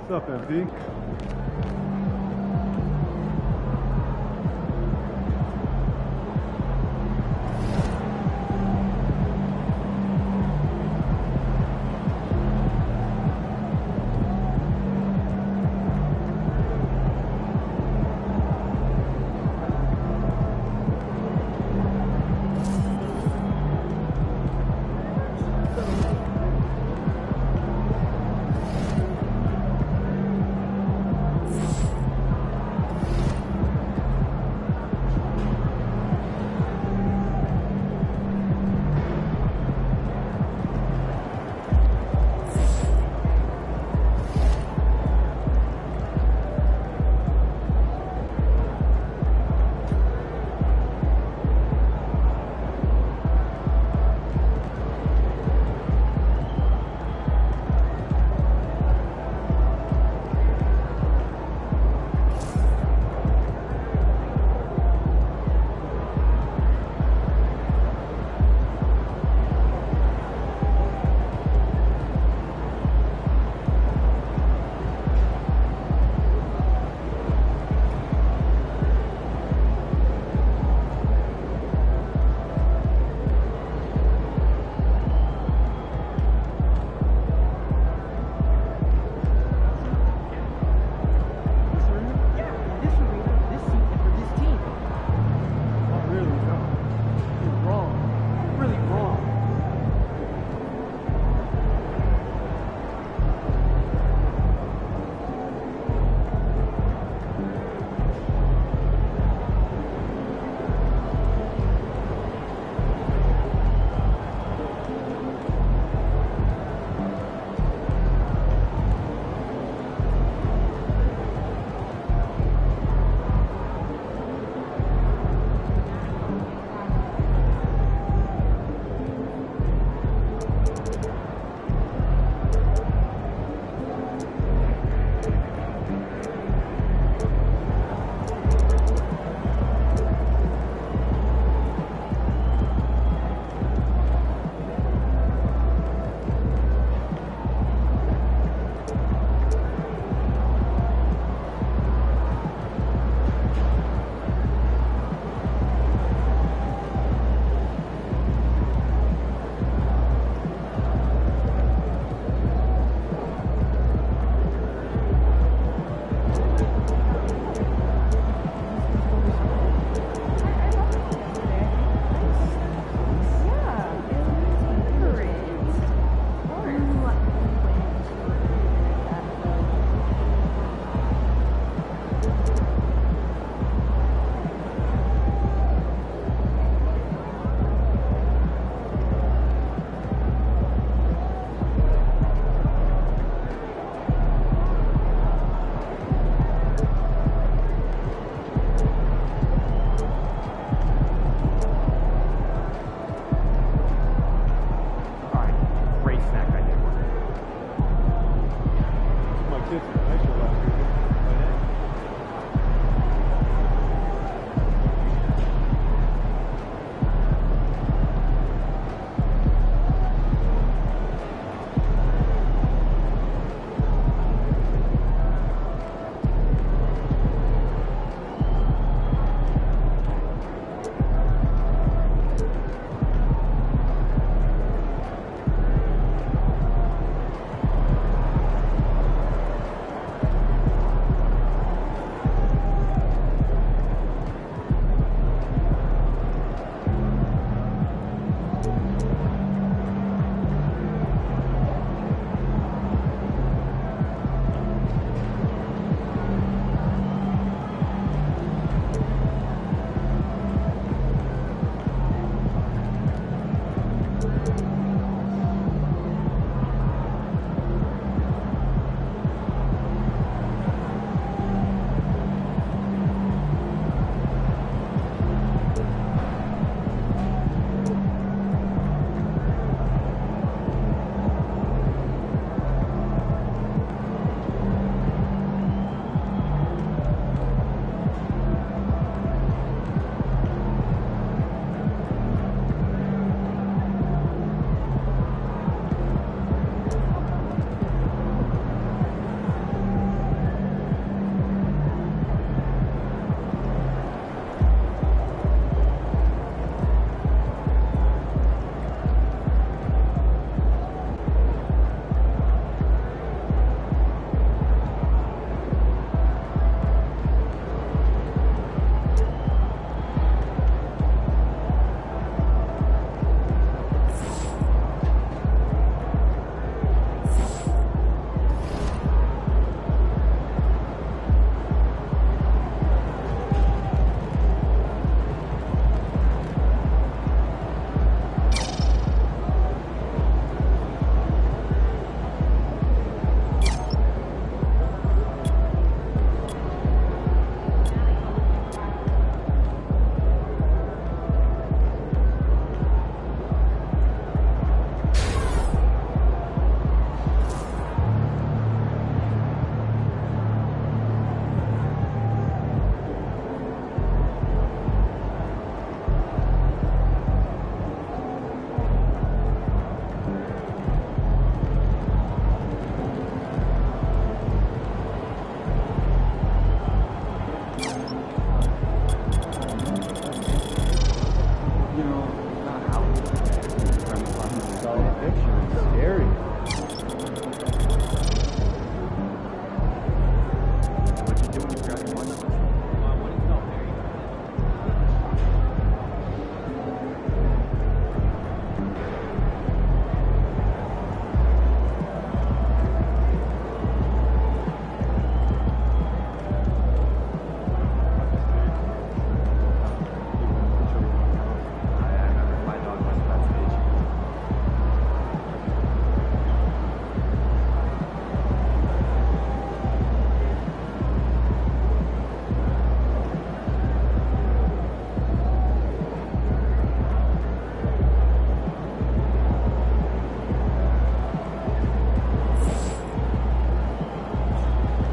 What's up, MP?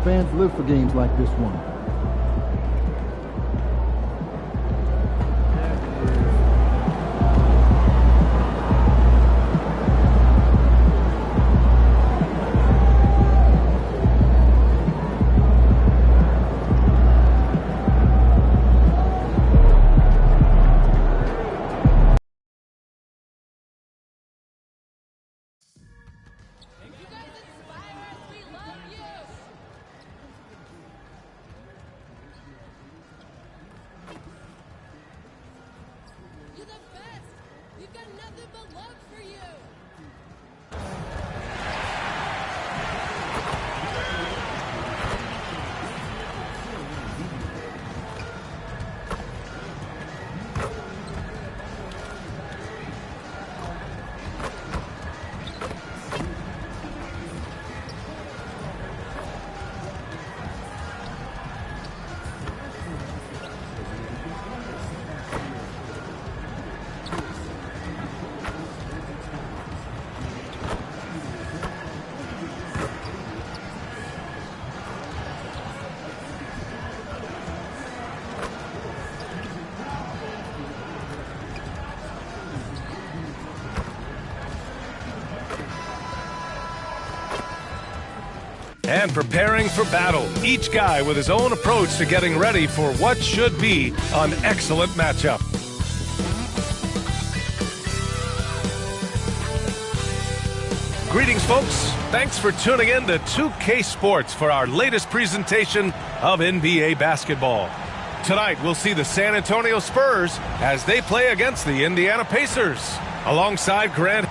fans live for games like this one. And preparing for battle, each guy with his own approach to getting ready for what should be an excellent matchup. Greetings, folks. Thanks for tuning in to 2K Sports for our latest presentation of NBA basketball. Tonight, we'll see the San Antonio Spurs as they play against the Indiana Pacers. Alongside Grant,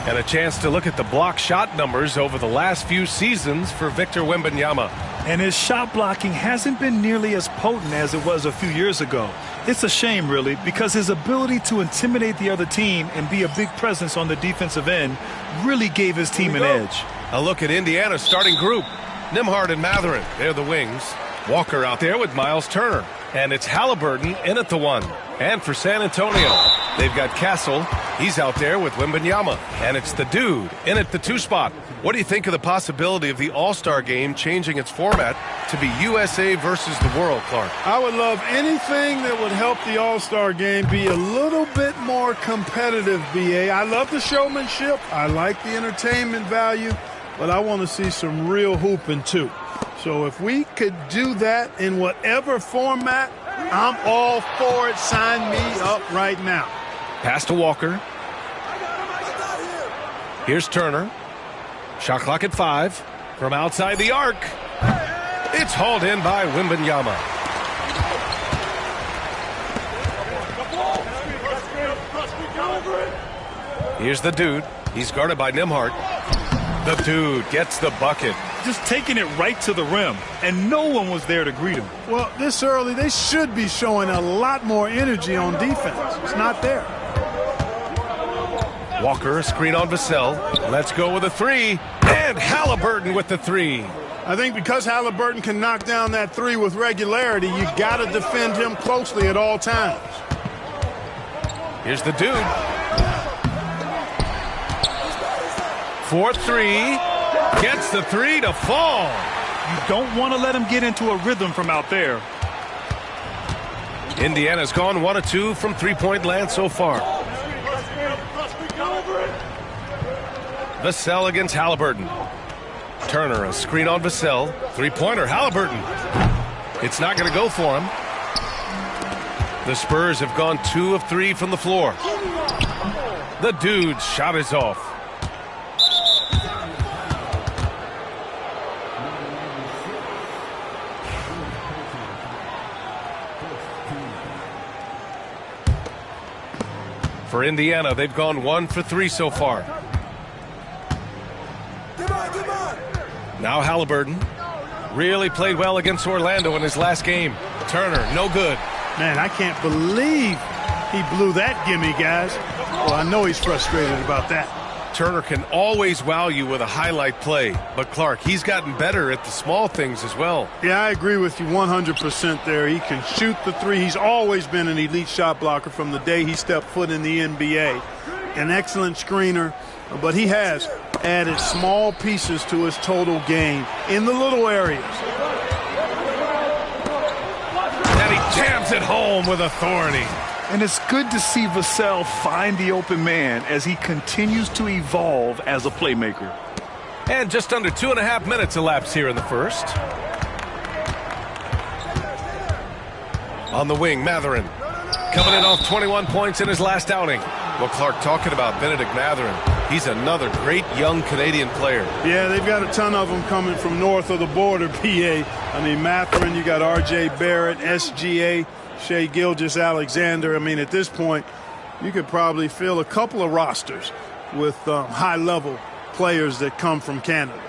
and a chance to look at the block shot numbers over the last few seasons for Victor Wembanyama. And his shot blocking hasn't been nearly as potent as it was a few years ago. It's a shame, really, because his ability to intimidate the other team and be a big presence on the defensive end really gave his team an edge. A look at Indiana's starting group. Nembhard and Mathurin, they're the wings. Walker out there with Miles Turner. And it's Halliburton in at the one. And for San Antonio, they've got Castle. He's out there with Wembanyama. And it's the dude in at the two spot. What do you think of the possibility of the All-Star game changing its format to be USA versus the world, Clark? I would love anything that would help the All-Star game be a little bit more competitive, B.A. I love the showmanship. I like the entertainment value. But I want to see some real hooping, too. So if we could do that in whatever format, I'm all for it. Sign me up right now. Pass to Walker. Here's Turner. Shot clock at 5. From outside the arc. It's hauled in by Wembanyama. Here's the dude. He's guarded by Nembhard. The dude gets the bucket. Just taking it right to the rim, and no one was there to greet him. Well, this early, they should be showing a lot more energy on defense. It's not there. Walker, a screen on Vassell. Let's go with a three. And Halliburton with the three. I think because Halliburton can knock down that three with regularity, you got to defend him closely at all times. Here's the dude. 4-3. Gets the three to fall. You don't want to let him get into a rhythm from out there. Indiana's gone 1 of 2 from three-point land so far. Vassell against Halliburton. Turner, a screen on Vassell. Three-pointer, Halliburton. It's not going to go for him. The Spurs have gone 2 of 3 from the floor. The dude's shot is off. For Indiana, they've gone 1 for 3 so far. Now Halliburton really played well against Orlando in his last game. Turner, no good. Man, I can't believe he blew that gimme, guys. Well, I know he's frustrated about that. Turner can always wow you with a highlight play. But Clark, he's gotten better at the small things as well. Yeah, I agree with you 100% there. He can shoot the three. He's always been an elite shot blocker from the day he stepped foot in the NBA. An excellent screener, but he has added small pieces to his total game in the little areas. And he jams it home with authority. And it's good to see Vassell find the open man as he continues to evolve as a playmaker. And just under 2.5 minutes elapsed here in the first. On the wing, Mathurin. Coming in off 21 points in his last outing. Well, Clark, talking about Benedict Mathurin, he's another great young Canadian player. Yeah, they've got a ton of them coming from north of the border, PA. I mean, Mathurin, you got R.J. Barrett, SGA, Shai Gilgeous-Alexander. I mean, at this point, you could probably fill a couple of rosters with high-level players that come from Canada.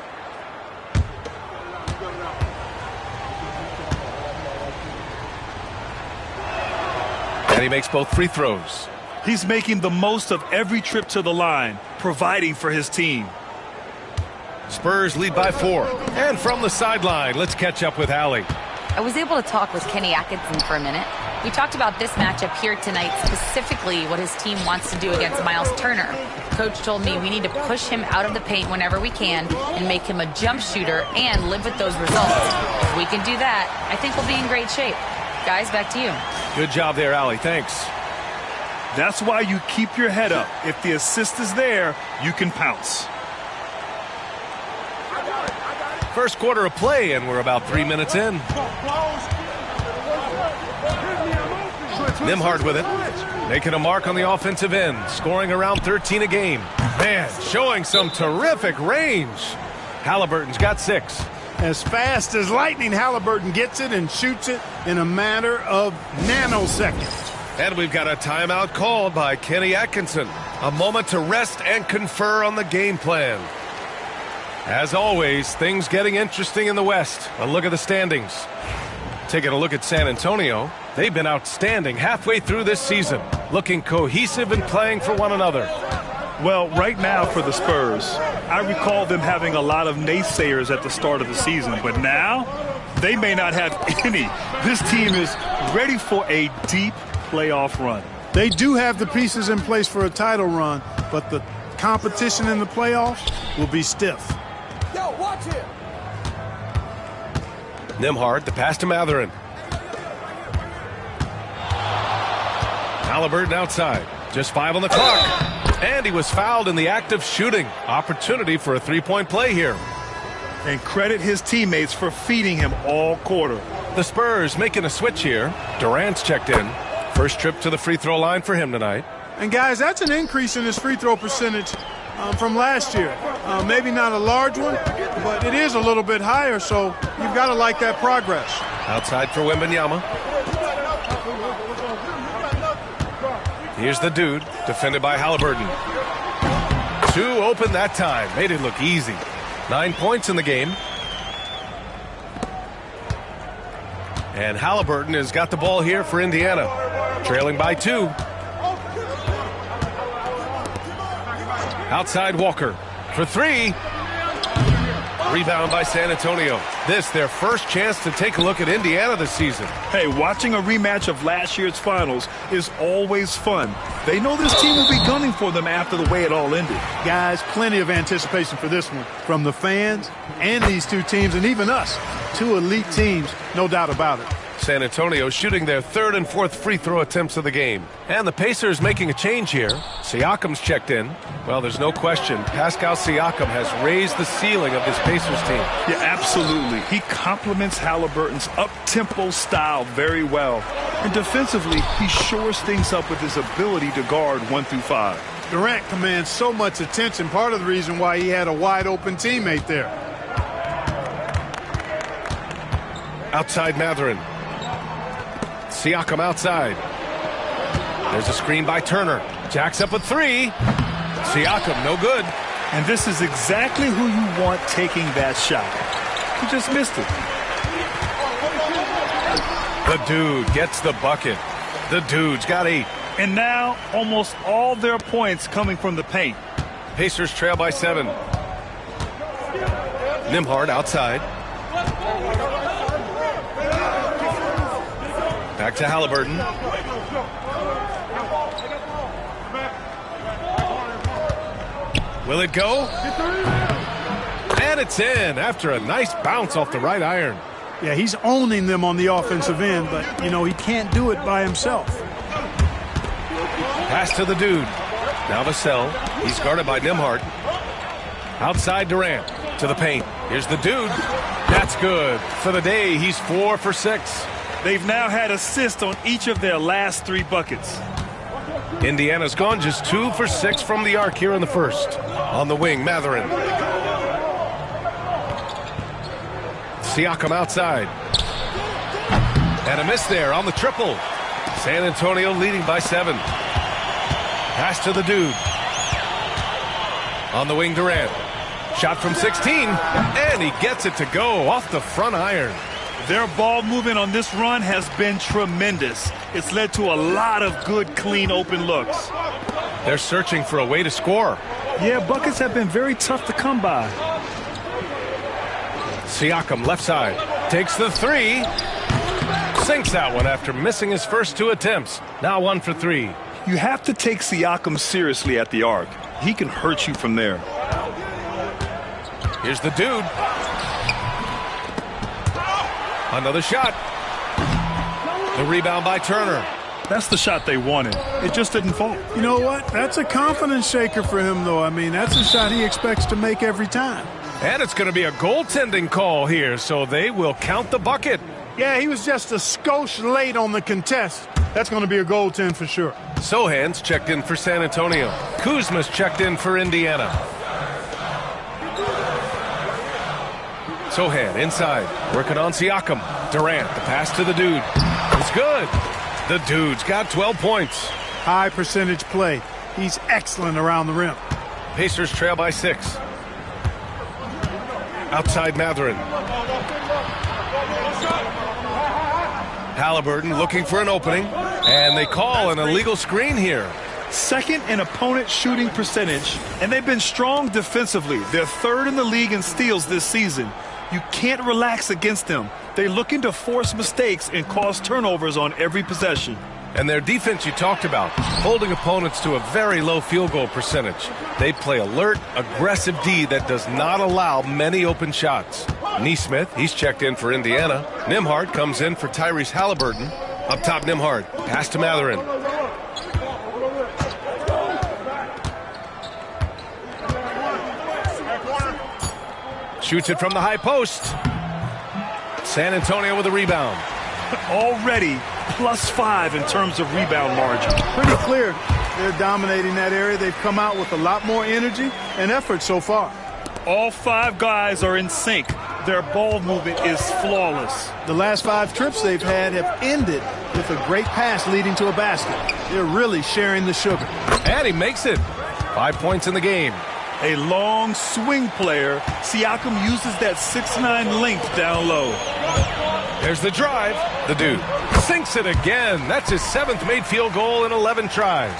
And he makes both free throws. He's making the most of every trip to the line, providing for his team. Spurs lead by 4. And from the sideline, let's catch up with Allie. I was able to talk with Kenny Atkinson for a minute. We talked about this matchup here tonight, specifically what his team wants to do against Myles Turner. Coach told me we need to push him out of the paint whenever we can and make him a jump shooter and live with those results. If we can do that, I think we'll be in great shape. Guys, back to you. Good job there, Allie. Thanks. That's why you keep your head up. If the assist is there, you can pounce. First quarter of play, and we're about 3 minutes in. Nembhard with it. Making a mark on the offensive end. Scoring around 13 a game. Man, showing some terrific range. Halliburton's got 6. As fast as lightning, Halliburton gets it and shoots it in a matter of nanoseconds. And we've got a timeout called by Kenny Atkinson. A moment to rest and confer on the game plan. As always, things getting interesting in the West. A look at the standings. Taking a look at San Antonio. They've been outstanding halfway through this season. Looking cohesive and playing for one another. Well, right now for the Spurs, I recall them having a lot of naysayers at the start of the season. But now, they may not have any. This team is ready for a deep playoff run. They do have the pieces in place for a title run, but the competition in the playoffs will be stiff. Yo, watch it. Nembhard, the pass to Mathurin. Halliburton outside. Just 5 on the clock. And he was fouled in the act of shooting. Opportunity for a three-point play here. And credit his teammates for feeding him all quarter. The Spurs making a switch here. Durant's checked in. First trip to the free throw line for him tonight. And guys, that's an increase in his free throw percentage from last year. Maybe not a large one, but it is a little bit higher, so you've got to like that progress. Outside for Wembanyama. Here's the dude, defended by Halliburton. 2 open that time. Made it look easy. 9 points in the game. And Halliburton has got the ball here for Indiana. Trailing by 2. Outside Walker for 3. Rebound by San Antonio. This their first chance to take a look at Indiana this season. Hey, watching a rematch of last year's finals is always fun. They know this team will be gunning for them after the way it all ended. Guys, plenty of anticipation for this one from the fans and these two teams and even us. 2 elite teams, no doubt about it. San Antonio shooting their 3rd and 4th free throw attempts of the game. And the Pacers making a change here. Siakam's checked in. Well, there's no question. Pascal Siakam has raised the ceiling of this Pacers team. Yeah, absolutely. He complements Halliburton's up-tempo style very well. And defensively, he shores things up with his ability to guard 1 through 5. Durant commands so much attention, part of the reason why he had a wide-open teammate there. Outside Mathurin. Siakam outside. There's a screen by Turner. Jacks up a 3. Siakam, no good. And this is exactly who you want taking that shot. He just missed it. The dude gets the bucket. The dude's got 8. And now, almost all their points coming from the paint. Pacers trail by 7. Nembhard outside. Back to Halliburton. Will it go? And it's in after a nice bounce off the right iron. Yeah, he's owning them on the offensive end, but, you know, he can't do it by himself. Pass to the dude. Now Vassell. He's guarded by Nembhard. Outside Durant. To the paint. Here's the dude. That's good. For the day, he's 4 for 6. They've now had assists on each of their last 3 buckets. Indiana's gone just 2 for 6 from the arc here in the first. On the wing, Mathurin. Siakam outside. And a miss there on the triple. San Antonio leading by 7. Pass to the dude. On the wing, Durant. Shot from 16, and he gets it to go off the front iron. Their ball movement on this run has been tremendous. It's led to a lot of good, clean, open looks. They're searching for a way to score. Yeah, buckets have been very tough to come by. Siakam left side. Takes the 3. Sinks that one after missing his first 2 attempts. Now 1 for 3. You have to take Siakam seriously at the arc. He can hurt you from there. Here's the dude. Another shot. The rebound by Turner. That's the shot they wanted. It just didn't fall. You know what? That's a confidence shaker for him, though. I mean, that's a shot he expects to make every time. And it's going to be a goaltending call here, so they will count the bucket. Yeah, he was just a skosh late on the contest. That's going to be a goaltend for sure. Sohan's checked in for San Antonio. Kuzma's checked in for Indiana. Sohan inside, working on Siakam. Durant, the pass to the dude. It's good. The dude's got 12 points. High percentage play. He's excellent around the rim. Pacers trail by 6. Outside Mathurin. Halliburton looking for an opening, and they call an illegal screen here. Second in opponent shooting percentage, and they've been strong defensively. They're 3rd in the league in steals this season. You can't relax against them. They're looking to force mistakes and cause turnovers on every possession. And their defense you talked about, holding opponents to a very low field goal percentage. They play alert, aggressive D that does not allow many open shots. Nesmith, he's checked in for Indiana. Nembhard comes in for Tyrese Halliburton. Up top, Nembhard. Pass to Mathurin. Shoots it from the high post. San Antonio with a rebound. Already +5 in terms of rebound margin. Pretty clear they're dominating that area. They've come out with a lot more energy and effort so far. All 5 guys are in sync. Their ball movement is flawless. The last 5 trips they've had have ended with a great pass leading to a basket. They're really sharing the sugar. And he makes it. 5 points in the game. A long swing player. Siakam uses that 6'9" length down low. There's the drive. The dude sinks it again. That's his 7th made field goal in 11 tries.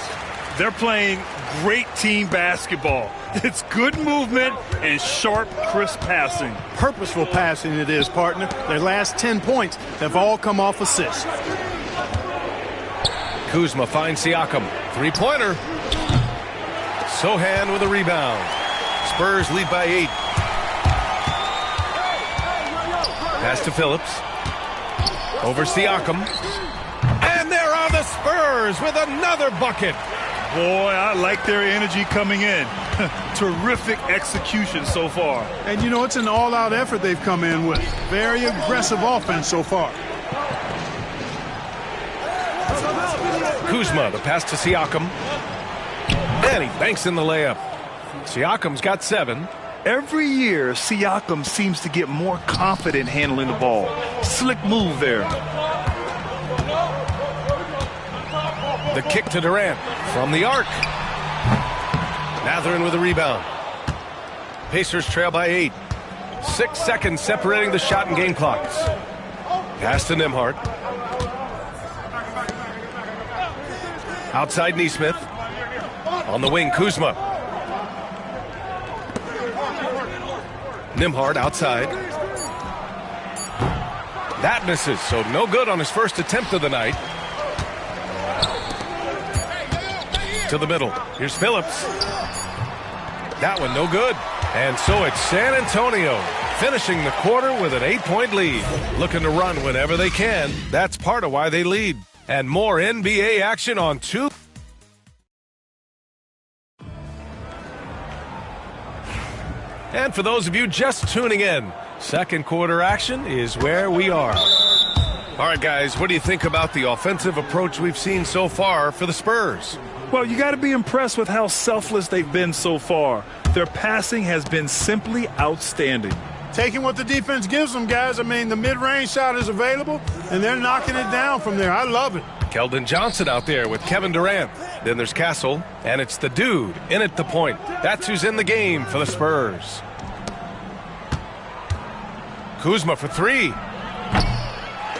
They're playing great team basketball. It's good movement and sharp, crisp passing. Purposeful passing it is, partner. Their last 10 points have all come off assists. Kuzma finds Siakam. 3-pointer. Sohan with a rebound. Spurs lead by 8. Pass to Phillips. Over Siakam. And there are the Spurs with another bucket. Boy, I like their energy coming in. Terrific execution so far. And, you know, it's an all-out effort they've come in with. Very aggressive offense so far. Kuzma, the pass to Siakam. And he banks in the layup. Siakam's got 7. Every year, Siakam seems to get more confident handling the ball. Slick move there. The kick to Durant from the arc. Mathurin with a rebound. Pacers trail by 8. 6 seconds separating the shot and game clocks. Pass to Nembhard. Outside Nesmith. On the wing, Kuzma. Nembhard outside. That misses, so no good on his first attempt of the night. To the middle. Here's Phillips. That one no good. And so it's San Antonio finishing the quarter with an 8-point lead. Looking to run whenever they can. That's part of why they lead. And more NBA action on 2. And for those of you just tuning in, second quarter action is where we are. All right, guys, what do you think about the offensive approach we've seen so far for the Spurs? Well, you got to be impressed with how selfless they've been so far. Their passing has been simply outstanding. Taking what the defense gives them, guys. I mean, the mid-range shot is available, and they're knocking it down from there. I love it. Keldon Johnson out there with Kevin Durant. Then there's Castle, and it's the dude in at the point. That's who's in the game for the Spurs. Kuzma for three.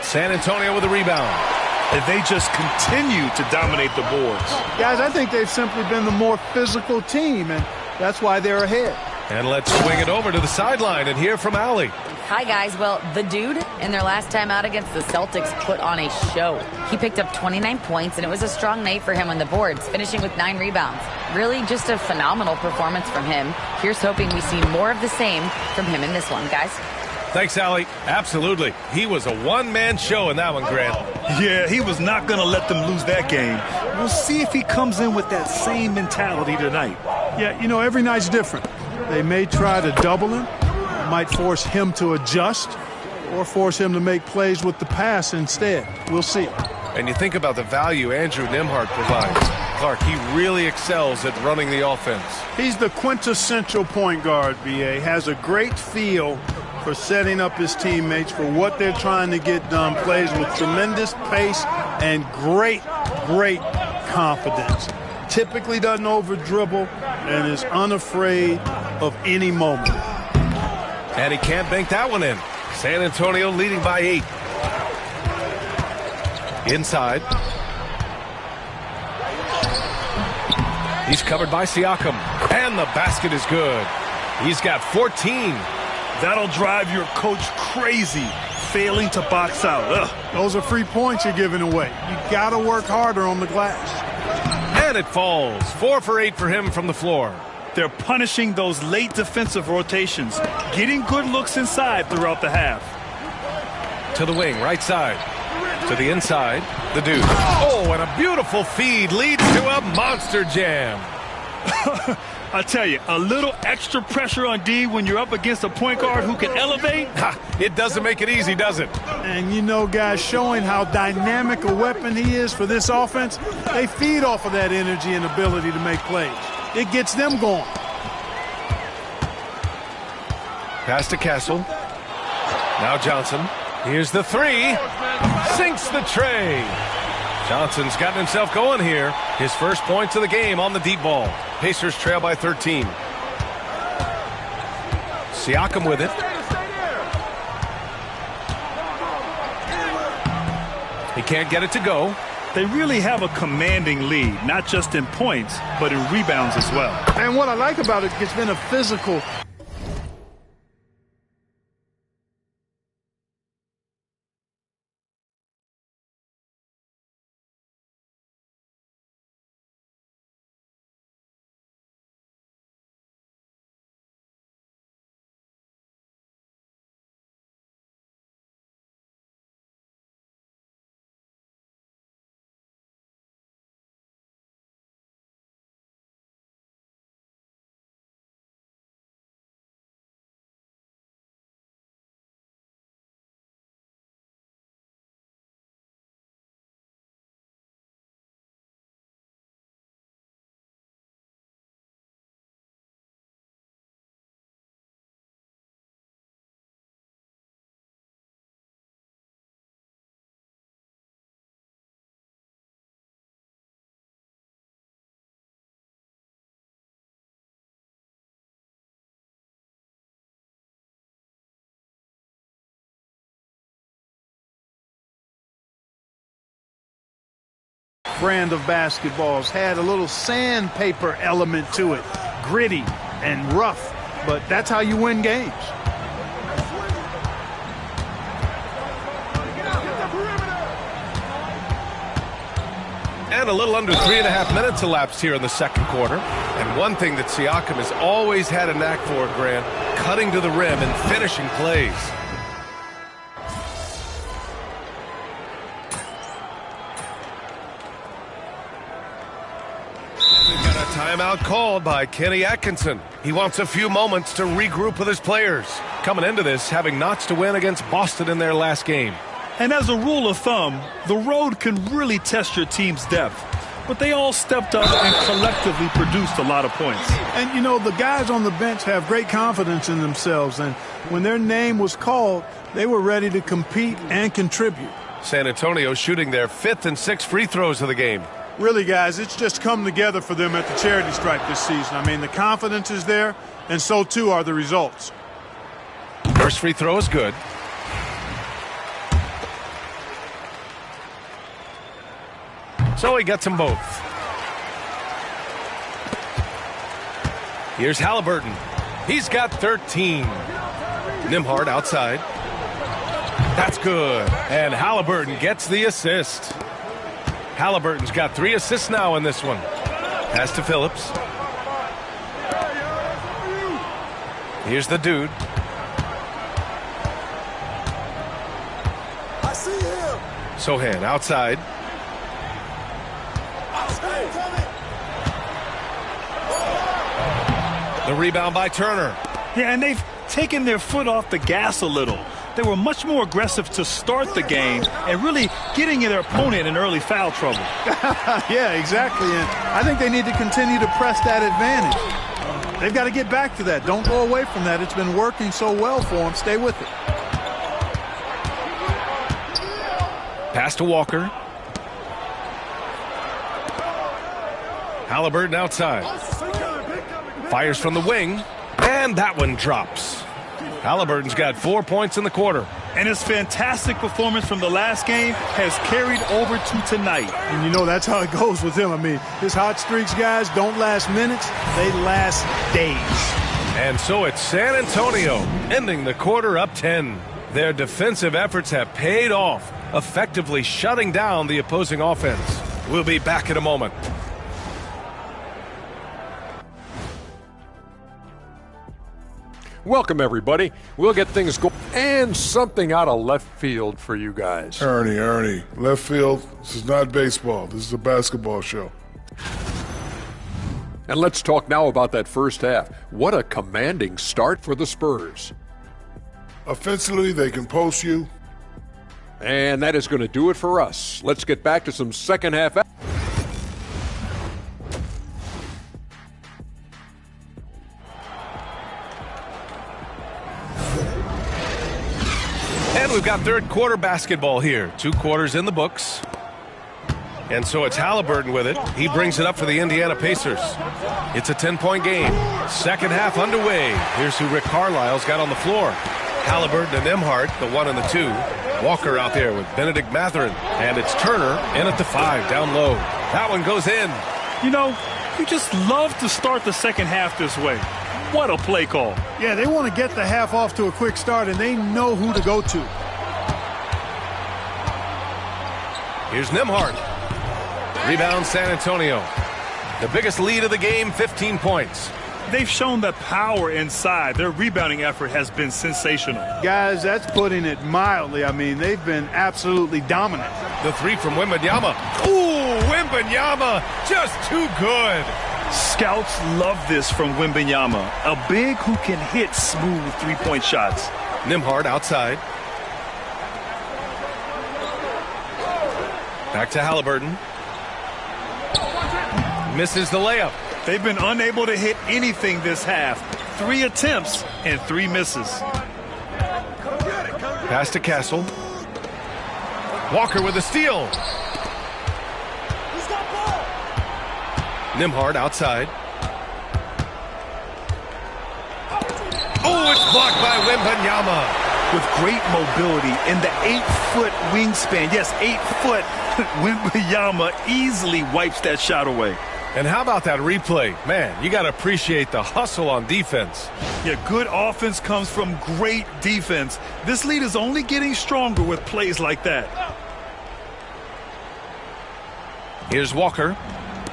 San Antonio with a rebound. And they just continue to dominate the boards. Guys, I think they've simply been the more physical team, and that's why they're ahead. And let's swing it over to the sideline and hear from Allie. Hi, guys. Well, the dude in their last time out against the Celtics put on a show. He picked up 29 points, and it was a strong night for him on the boards, finishing with 9 rebounds. Really just a phenomenal performance from him. Here's hoping we see more of the same from him in this one, guys. Thanks, Allie. Absolutely. He was a one-man show in that one, Grant. Yeah, he was not going to let them lose that game. We'll see if he comes in with that same mentality tonight. Yeah, you know, every night's different. They may try to double him, might force him to adjust, or force him to make plays with the pass instead. We'll see. And you think about the value Andrew Nembhard provides. Clark, he really excels at running the offense. He's the quintessential point guard, B.A. Has a great feel for setting up his teammates for what they're trying to get done. Plays with tremendous pace and great confidence. Typically doesn't over-dribble and is unafraid of any moment. And he can't bank that one in. San Antonio leading by 8. Inside. He's covered by Siakam. And the basket is good. He's got 14. That'll drive your coach crazy, failing to box out. Ugh. Those are free points you're giving away. You got to work harder on the glass. And it falls. 4 for 8 for him from the floor. They're punishing those late defensive rotations, getting good looks inside throughout the half. To the wing, right side. To the inside, the dude. Oh, and a beautiful feed leads to a monster jam. I tell you, a little extra pressure on D when you're up against a point guard who can elevate. It doesn't make it easy, does it? And you know, guys, showing how dynamic a weapon he is for this offense, they feed off of that energy and ability to make plays. It gets them going. Pass to Castle. Now Johnson. Here's the three. Sinks the tray. Johnson's gotten himself going here. His first points of the game on the deep ball. Pacers trail by 13. Siakam with it. He can't get it to go. They really have a commanding lead, not just in points, but in rebounds as well. And what I like about it, it's been a physical brand of basketballs. Had a little sandpaper element to it. Gritty and rough, but that's how you win games. And And a little under 3.5 minutes elapsed here in the second quarter. And one thing that Siakam has always had a knack for, Grant, cutting to the rim and finishing plays. We've got a timeout called by Kenny Atkinson. He wants a few moments to regroup with his players. Coming into this, having notched a win against Boston in their last game. And as a rule of thumb, the road can really test your team's depth. But they all stepped up and collectively produced a lot of points. And, you know, the guys on the bench have great confidence in themselves. And when their name was called, they were ready to compete and contribute. San Antonio shooting their 5th and 6th free throws of the game. Really, guys, it's just come together for them at the charity stripe this season. I mean, the confidence is there, and so too are the results. First free throw is good. So he gets them both. Here's Halliburton. He's got 13. Nembhard outside. That's good. And Halliburton gets the assist. Halliburton's got 3 assists now in this one. Pass to Phillips. Here's the dude. I see him. Sohan outside. The rebound by Turner. Yeah, and they've taken their foot off the gas a little. They were much more aggressive to start the game and really getting their opponent in early foul trouble. Yeah, exactly. And I think they need to continue to press that advantage. They've got to get back to that. Don't go away from that. It's been working so well for them. Stay with it. Pass to Walker. Halliburton outside. Fires from the wing. And that one drops. Halliburton's got 4 points in the quarter. And his fantastic performance from the last game has carried over to tonight. And you know that's how it goes with him. I mean, his hot streaks, guys, don't last minutes. They last days. And so it's San Antonio ending the quarter up 10. Their defensive efforts have paid off, effectively shutting down the opposing offense. We'll be back in a moment. Welcome, everybody. We'll get things going. And something out of left field for you guys. Ernie, left field, this is not baseball. This is a basketball show. And let's talk now about that first half. What a commanding start for the Spurs. Offensively, they can post you. And that is going to do it for us. Let's get back to some second half. And we've got third quarter basketball here. 2 quarters in the books. And so it's Halliburton with it. He brings it up for the Indiana Pacers. It's a 10-point game. Second half underway. Here's who Rick Carlisle's got on the floor. Halliburton and Nembhard, the 1 and the 2. Walker out there with Benedict Mathurin. And it's Turner in at the 5, down low. That one goes in. You know, you just love to start the second half this way. What a play call. Yeah, they want to get the half off to a quick start, and they know who to go to. Here's Nembhard. Rebound San Antonio. The biggest lead of the game, 15 points. They've shown the power inside. Their rebounding effort has been sensational. Guys, that's putting it mildly. I mean, they've been absolutely dominant. The 3 from Wembanyama. Ooh, Wembanyama, just too good. Scouts love this from Wembanyama, a big who can hit smooth three-point shots. Nembhard outside. Back to Halliburton. Misses the layup. They've been unable to hit anything this half. 3 attempts and 3 misses. Pass to Castle. Walker with a steal. Nembhard outside. Oh, it's blocked by Wembanyama. With great mobility and the 8-foot wingspan. Yes, 8 foot. Wembanyama easily wipes that shot away. And how about that replay? Man, you got to appreciate the hustle on defense. Yeah, good offense comes from great defense. This lead is only getting stronger with plays like that. Here's Walker.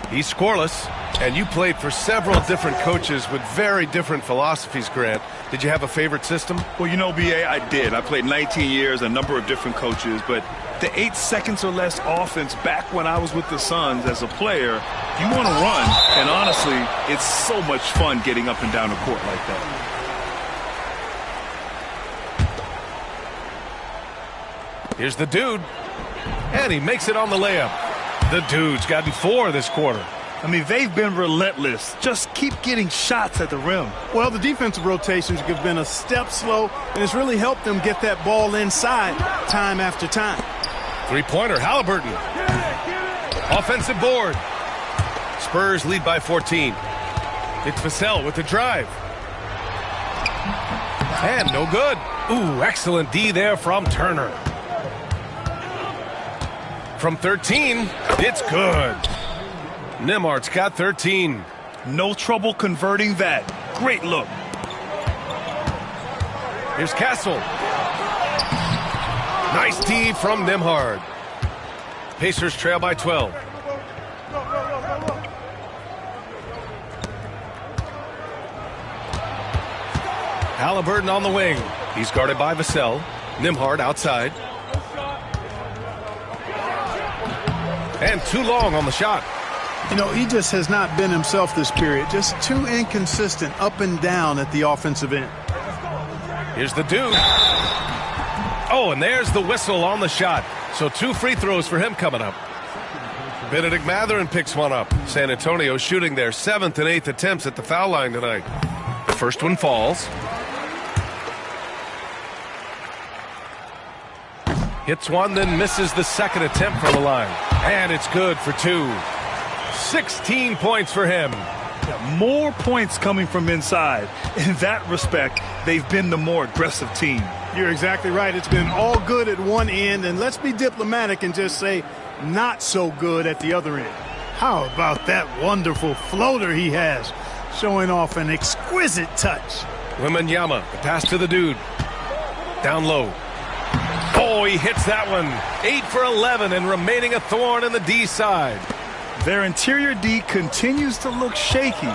He's scoreless. And you played for several different coaches with very different philosophies, Grant. Did you have a favorite system? Well, you know, B.A., I did. I played 19 years, a number of different coaches, but the 8 seconds or less offense back when I was with the Suns as a player, you want to run, and honestly, it's so much fun getting up and down the court like that. Here's the dude, and he makes it on the layup. The dude's gotten 4 this quarter. I mean, they've been relentless. Just keep getting shots at the rim. Well, the defensive rotations have been a step slow, and it's really helped them get that ball inside time after time. Three-pointer, Halliburton. Offensive board. Spurs lead by 14. It's Vassell with the drive. And no good. Ooh, excellent D there from Turner. From 13, it's good. Nimhard's got 13. No trouble converting that. Great look. Here's Castle. Nice D from Nimhard. Pacers trail by 12. Halliburton on the wing. He's guarded by Vassell. Nimhard outside. And too long on the shot. You know, he just has not been himself this period. Just too inconsistent up and down at the offensive end. Here's the dude. Oh, and there's the whistle on the shot. So 2 free throws for him coming up. Benedict Mathurin picks one up. San Antonio shooting their 7th and 8th attempts at the foul line tonight. The first one falls. Hits one, then misses the second attempt from the line. And it's good for 2. 16 points for him. More points coming from inside. In that respect, they've been the more aggressive team. You're exactly right. It's been all good at one end, and let's be diplomatic and just say not so good at the other end. How about that wonderful floater he has, showing off an exquisite touch. Wembanyama, the pass to the dude. Down low. Oh, he hits that one. 8 for 11 and remaining a thorn in the D side. Their interior D continues to look shaky.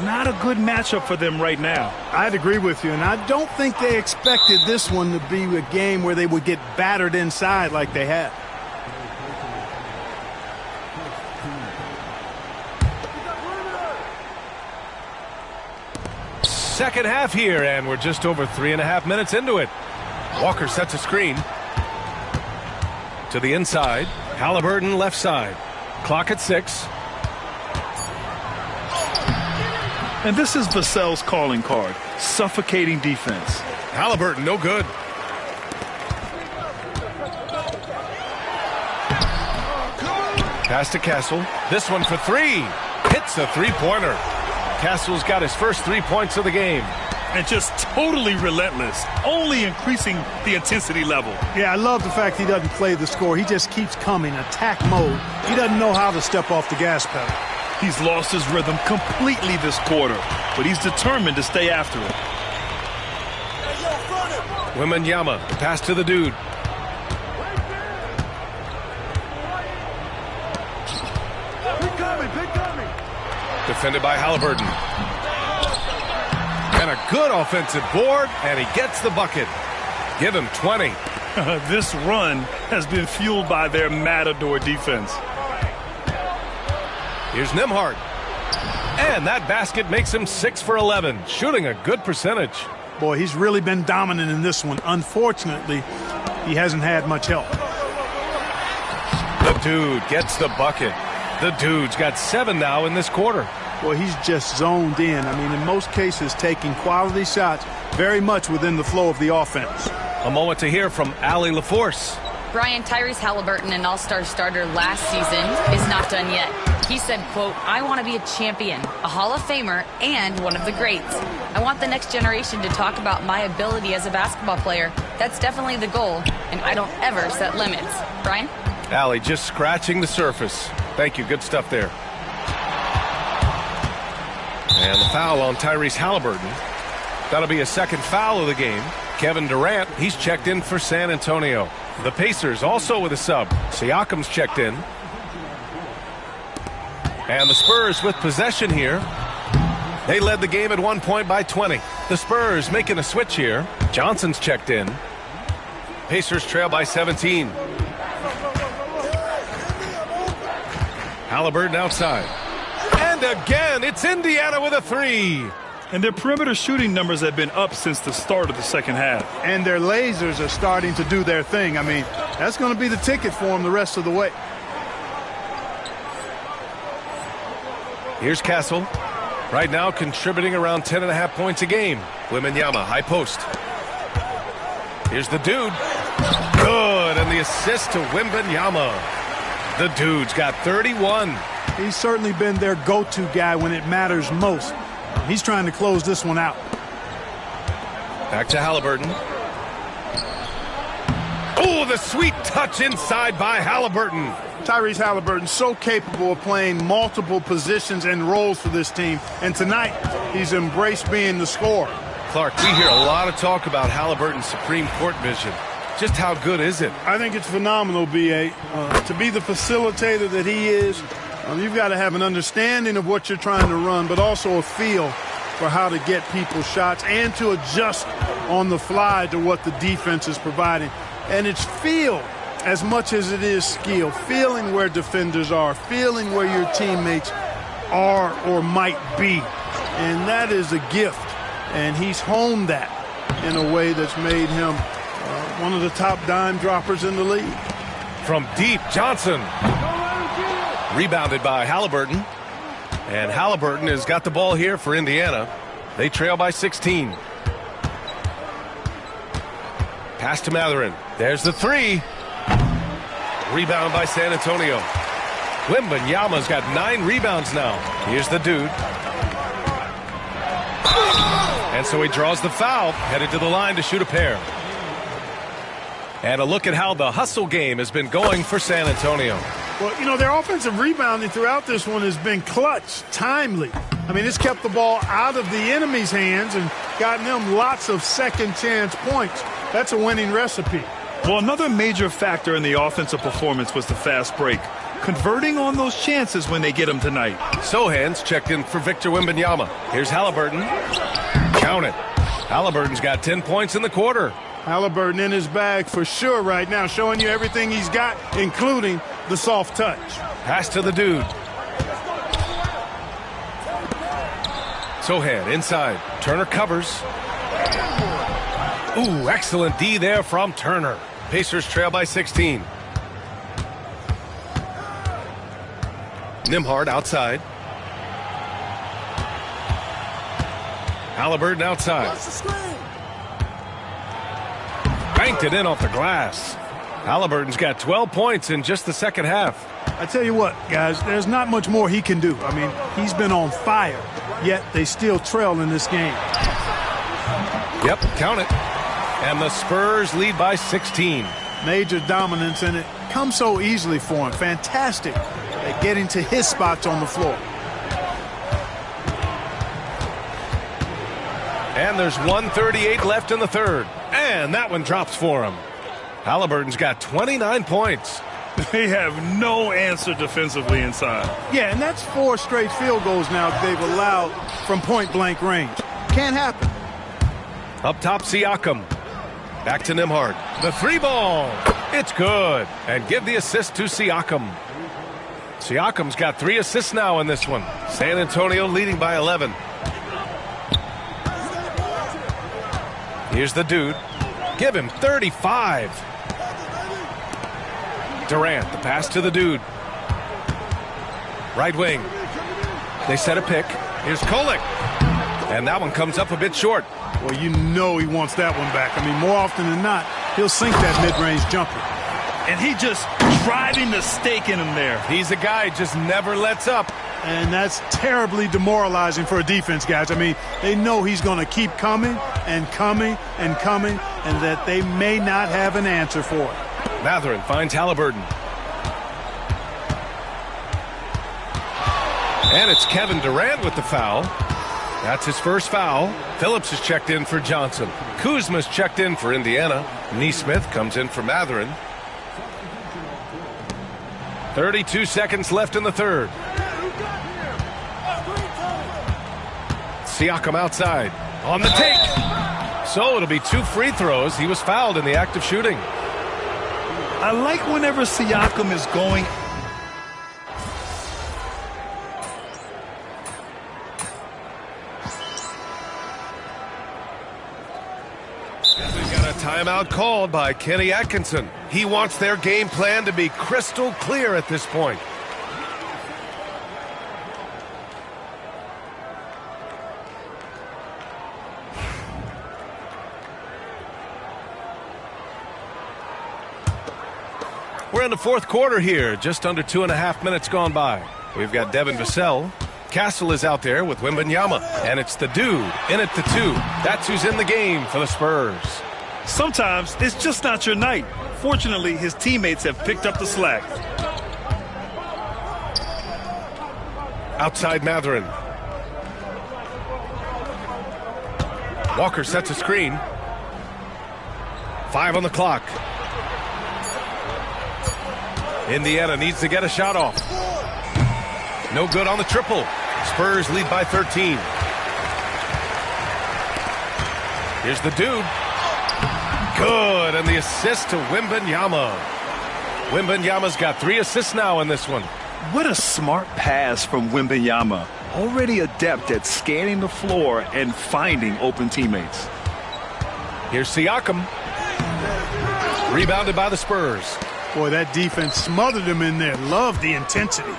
Not a good matchup for them right now. I'd agree with you, and I don't think they expected this one to be a game where they would get battered inside like they have. Second half here, and we're just over 3.5 minutes into it. Walker sets a screen. To the inside. Halliburton left side. Clock at 6. And this is Vassell's calling card. Suffocating defense. Halliburton, no good. Pass to Castle. This one for 3. Hits a three-pointer. Castle's got his first 3 points of the game. And just totally relentless, only increasing the intensity level. Yeah, I love the fact he doesn't play the score. He just keeps coming, attack mode. He doesn't know how to step off the gas pedal. He's lost his rhythm completely this quarter, but he's determined to stay after it. Wembanyama, pass to the dude. Defended by Halliburton. And a good offensive board, and he gets the bucket. Give him 20. This run has been fueled by their Matador defense. Here's Nimhard. And that basket makes him 6 for 11, shooting a good percentage. Boy, he's really been dominant in this one. Unfortunately, he hasn't had much help. The dude gets the bucket. The dude's got 7 now in this quarter. Boy, he's just zoned in. I mean, in most cases, taking quality shots very much within the flow of the offense. A moment to hear from Allie LaForce. Brian, Tyrese Halliburton, an all-star starter last season, is not done yet. He said, quote, "I want to be a champion, a Hall of Famer, and one of the greats. I want the next generation to talk about my ability as a basketball player. That's definitely the goal, and I don't ever set limits." Brian? Allie just scratching the surface. Thank you. Good stuff there. And the foul on Tyrese Halliburton. That'll be a second foul of the game. Kevin Durant, he's checked in for San Antonio. The Pacers also with a sub. Siakam's checked in. And the Spurs with possession here. They led the game at one point by 20. The Spurs making a switch here. Johnson's checked in. Pacers trail by 17. Halliburton outside. And again, it's Indiana with a three. And their perimeter shooting numbers have been up since the start of the second half. And their lasers are starting to do their thing. I mean, that's going to be the ticket for them the rest of the way. Here's Castle. Right now contributing around 10.5 points a game. Wembanyama, high post. Here's the dude. Good, and the assist to Wembanyama. The dude's got 31. He's certainly been their go-to guy when it matters most. He's trying to close this one out. Back to Halliburton. Oh, the sweet touch inside by Halliburton. Tyrese Halliburton so capable of playing multiple positions and roles for this team. And tonight, he's embraced being the scorer. Clark, we hear a lot of talk about Halliburton's supreme court vision. Just how good is it? I think it's phenomenal, B.A. To be the facilitator that he is, you've got to have an understanding of what you're trying to run, but also a feel for how to get people shots and to adjust on the fly to what the defense is providing. And it's feel as much as it is skill, feeling where defenders are, feeling where your teammates are or might be. And that is a gift. And he's honed that in a way that's made him one of the top dime droppers in the league. From deep, Johnson. Rebounded by Halliburton. And Halliburton has got the ball here for Indiana. They trail by 16. Pass to Mathurin. There's the three. Rebound by San Antonio. Wembanyama's got 9 rebounds now. Here's the dude. And so he draws the foul, headed to the line to shoot a pair. And a look at how the hustle game has been going for San Antonio. Well, you know, their offensive rebounding throughout this one has been clutch, timely. I mean, it's kept the ball out of the enemy's hands and gotten them lots of second chance points. That's a winning recipe. Well, another major factor in the offensive performance was the fast break. Converting on those chances when they get them tonight. Sohan's checked in for Victor Wembanyama. Here's Halliburton. Count it. Halliburton's got 10 points in the quarter. Halliburton in his bag for sure right now, showing you everything he's got, including the soft touch. Pass to the dude. Sohan inside. Turner covers. Ooh, excellent D there from Turner. Pacers trail by 16. Nembhard outside. Halliburton outside. Banked it in off the glass. Halliburton's got 12 points in just the second half. I tell you what, guys, there's not much more he can do. I mean, he's been on fire, yet they still trail in this game. Yep, count it. And the Spurs lead by 16. Major dominance, and it comes so easily for him. Fantastic at getting to his spots on the floor. And there's 1:38 left in the third. And that one drops for him. Halliburton's got 29 points. They have no answer defensively inside. Yeah, and that's 4 straight field goals now they've allowed from point-blank range. Can't happen. Up top, Siakam. Back to Nembhard. The 3-ball. It's good. And give the assist to Siakam. Siakam's got 3 assists now in this one. San Antonio leading by 11. Here's the dude. Give him 35. Durant, the pass to the dude. Right wing. They set a pick. Here's Kolek. And that one comes up a bit short. Well, you know he wants that one back. I mean, more often than not, he'll sink that mid-range jumper. And he just driving the stake in him there. He's a guy just never lets up. And that's terribly demoralizing for a defense, guys. I mean, they know he's going to keep coming and coming and coming, and that they may not have an answer for it. Mathurin finds Halliburton. And it's Kevin Durant with the foul. That's his first foul. Phillips is checked in for Johnson. Kuzma's checked in for Indiana. Nesmith comes in for Mathurin. 32 seconds left in the third. Siakam outside. On the take. So it'll be 2 free throws. He was fouled in the act of shooting. I like whenever Siakam is going. We've got a timeout called by Kenny Atkinson. He wants their game plan to be crystal clear at this point. We're in the fourth quarter here, just under 2.5 minutes gone by. We've got Devin Vassell. Castle is out there with Wembanyama, and it's the dude in at the 2. That's who's in the game for the Spurs. Sometimes it's just not your night. Fortunately, his teammates have picked up the slack. Outside Mathurin. Walker sets a screen. 5 on the clock. Indiana needs to get a shot off. No good on the triple. Spurs lead by 13. Here's the dude. Good, and the assist to Wembanyama. Wembanyama's got 3 assists now in this one. What a smart pass from Wembanyama. Already adept at scanning the floor and finding open teammates. Here's Siakam. Rebounded by the Spurs. Boy, that defense smothered him in there. Love the intensity.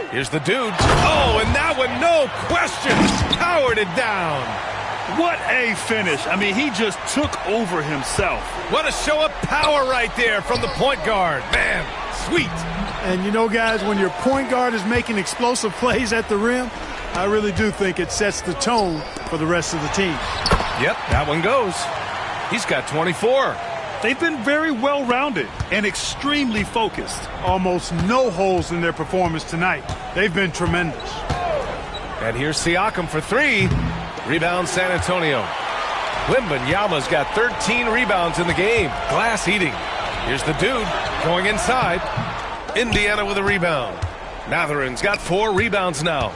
Here's the dude. Oh, and that one, no question, powered it down. What a finish. I mean, he just took over himself. What a show of power right there from the point guard. Man, sweet. And you know, guys, when your point guard is making explosive plays at the rim, I really do think it sets the tone for the rest of the team. Yep, that one goes. He's got 24. They've been very well-rounded and extremely focused. Almost no holes in their performance tonight. They've been tremendous. And here's Siakam for 3. Rebound San Antonio. Wembanyama's got 13 rebounds in the game. Glass eating. Here's the dude going inside. Indiana with a rebound. Mathurin's got 4 rebounds now.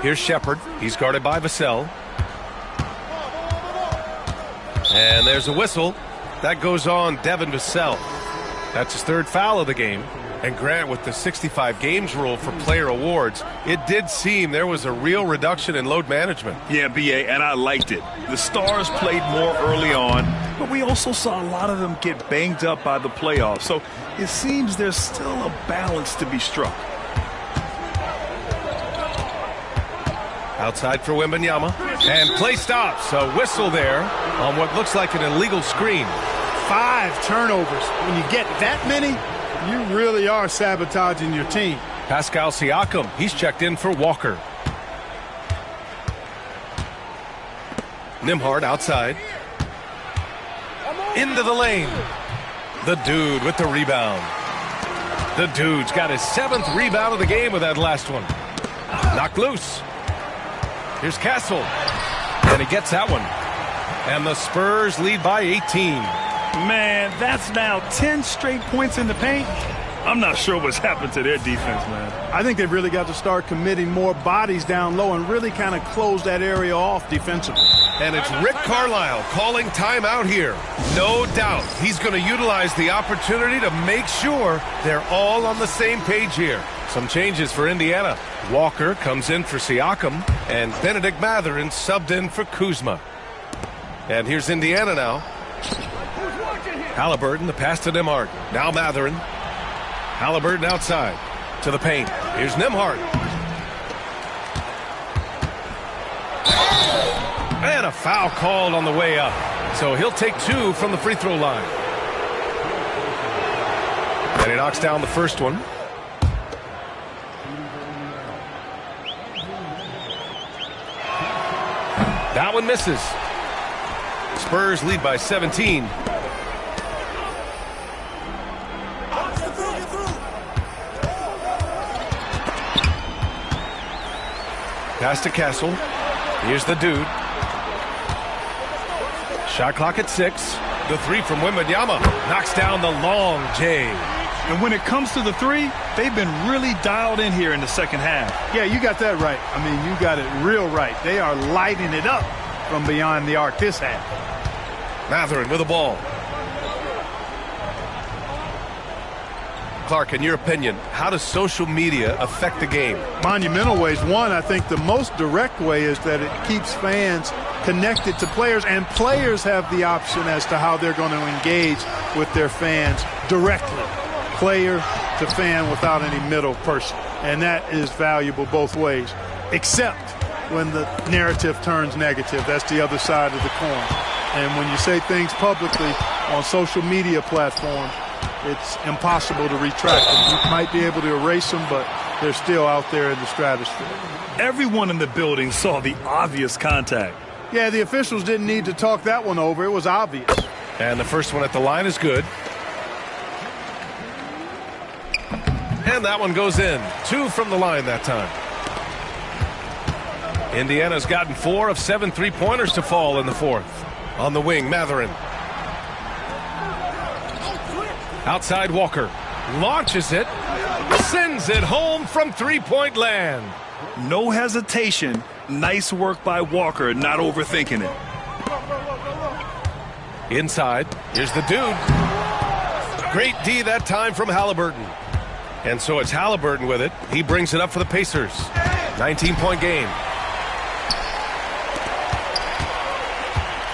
Here's Shepard. He's guarded by Vassell. And there's a whistle. That goes on Devin Vassell. That's his 3rd foul of the game. And Grant, with the 65 games rule for player awards, it did seem there was a real reduction in load management. Yeah, B.A., and I liked it. The Stars played more early on, but we also saw a lot of them get banged up by the playoffs. So it seems there's still a balance to be struck. Outside for Wembanyama. And play stops. A whistle there on what looks like an illegal screen. 5 turnovers. When you get that many, you really are sabotaging your team. Pascal Siakam, he's checked in for Walker. Nembhard outside. Into the lane. The dude with the rebound. The dude's got his 7th rebound of the game with that last one. Knocked loose. Here's Castle. And he gets that one. And the Spurs lead by 18. Man, that's now 10 straight points in the paint. I'm not sure what's happened to their defense, man. I think they've really got to start committing more bodies down low and really kind of close that area off defensively. And it's Rick Carlisle calling timeout here. No doubt he's going to utilize the opportunity to make sure they're all on the same page here. Some changes for Indiana. Walker comes in for Siakam, and Benedict Mathurin subbed in for Kuzma. And here's Indiana now. Halliburton, the pass to Nembhard. Now Mathurin. Halliburton outside to the paint. Here's Nembhard. And a foul called on the way up. So he'll take 2 from the free throw line. And he knocks down the first one. That one misses. Spurs lead by 17. Pass to Castle. Here's the dude. Shot clock at 6. The three from Wembanyama knocks down the long J. And when it comes to the three, they've been really dialed in here in the second half. Yeah, you got that right. I mean, you got it real right. They are lighting it up from beyond the arc this half. Mathurin with the ball. Clark, in your opinion, how does social media affect the game? Monumental ways. One, I think the most direct way is that it keeps fans connected to players, and players have the option as to how they're going to engage with their fans directly, player to fan, without any middle person. And that is valuable both ways, except when the narrative turns negative. That's the other side of the coin. And when you say things publicly on social media platforms, it's impossible to retract them. You might be able to erase them, but they're still out there in the stratosphere. Everyone in the building saw the obvious contact. Yeah, the officials didn't need to talk that one over. It was obvious. And the first one at the line is good. And that one goes in. 2 from the line that time. Indiana's gotten 4 of 7 3-pointers to fall in the fourth. On the wing, Mathurin. Outside Walker. Launches it. Sends it home from three-point land. No hesitation. Nice work by Walker, not overthinking it. Inside. Here's the dude. Great D that time from Halliburton. And so it's Halliburton with it. He brings it up for the Pacers. 19-point game.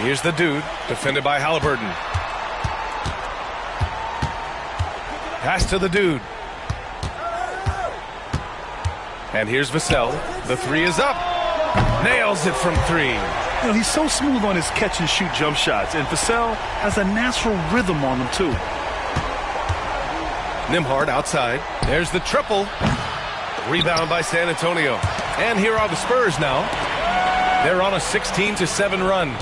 Here's the dude, defended by Halliburton. Pass to the dude. And here's Vassell. The three is up. Nails it from 3. You know, he's so smooth on his catch-and-shoot jump shots, and Vassell has a natural rhythm on them, too. Nembhard outside. There's the triple. Rebound by San Antonio. And here are the Spurs now. They're on a 16-7 run.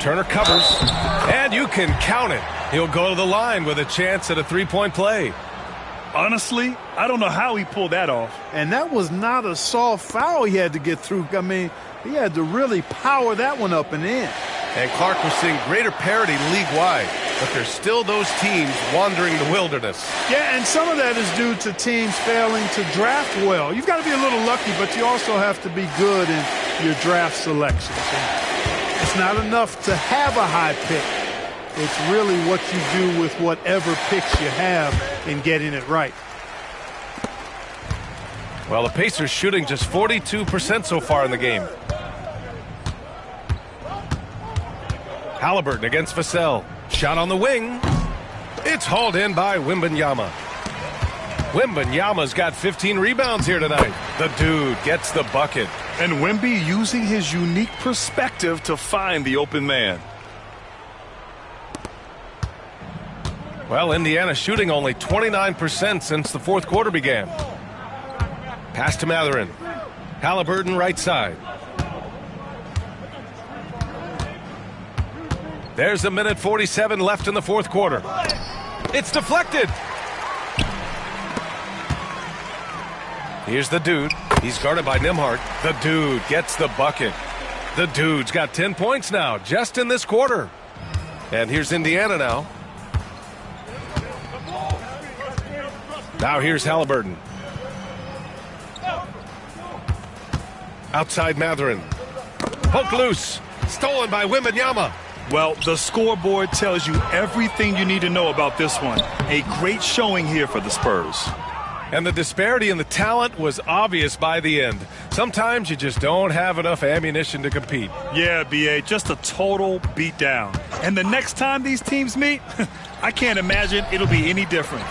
Turner covers. And you can count it. He'll go to the line with a chance at a three-point play. Honestly, I don't know how he pulled that off. And that was not a soft foul he had to get through. I mean, he had to really power that one up and in. And Clark, was seeing greater parity league-wide, but there's still those teams wandering the wilderness. Yeah, and some of that is due to teams failing to draft well. You've got to be a little lucky, but you also have to be good in your draft selections. And it's not enough to have a high pick. It's really what you do with whatever picks you have in getting it right. Well, the Pacers shooting just 42% so far in the game. Halliburton against Vassell. Shot on the wing. It's hauled in by Wembanyama. Wembanyama's got 15 rebounds here tonight. The dude gets the bucket. And Wemby using his unique perspective to find the open man. Well, Indiana shooting only 29% since the fourth quarter began. Pass to Mathurin. Halliburton right side. There's a minute 47 left in the fourth quarter. It's deflected. Here's the dude. He's guarded by Nembhard. The dude gets the bucket. The dude's got 10 points now, just in this quarter. And here's Indiana now. Now here's Halliburton. Outside Mathurin. Poke loose. Stolen by Wembanyama. Well, the scoreboard tells you everything you need to know about this one. A great showing here for the Spurs. And the disparity in the talent was obvious by the end. Sometimes you just don't have enough ammunition to compete. Yeah, B.A., just a total beatdown. And the next time these teams meet, I can't imagine it'll be any different.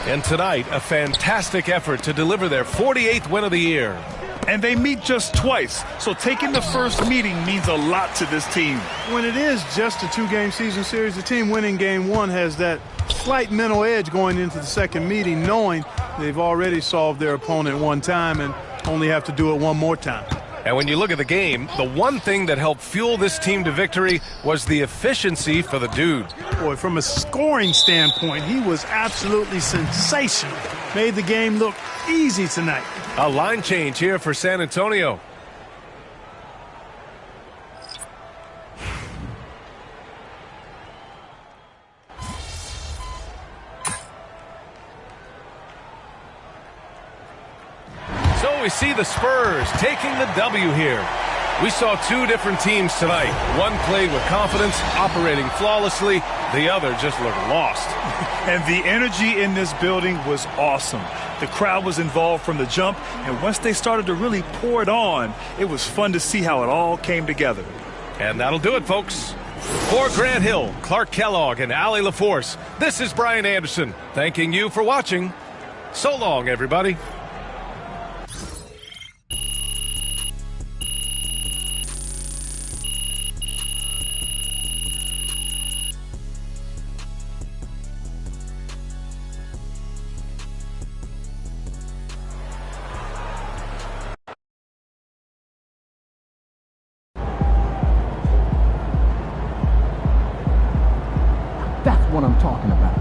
And tonight, a fantastic effort to deliver their 48th win of the year. And they meet just twice, so taking the first meeting means a lot to this team. When it is just a two-game season series, the team winning game one has that slight mental edge going into the second meeting, knowing they've already solved their opponent one time and only have to do it one more time. And when you look at the game, the one thing that helped fuel this team to victory was the efficiency for the dude. Boy, from a scoring standpoint, he was absolutely sensational. Made the game look easy tonight. A line change here for San Antonio. we see the Spurs taking the W here. We saw two different teams tonight. One played with confidence, operating flawlessly. The other just looked lost. And the energy in this building was awesome. The crowd was involved from the jump, and once they started to really pour it on, it was fun to see how it all came together. And that'll do it, folks. For Grant Hill, Clark Kellogg, and Allie LaForce, this is Brian Anderson, thanking you for watching. So long, everybody. That's what I'm talking about.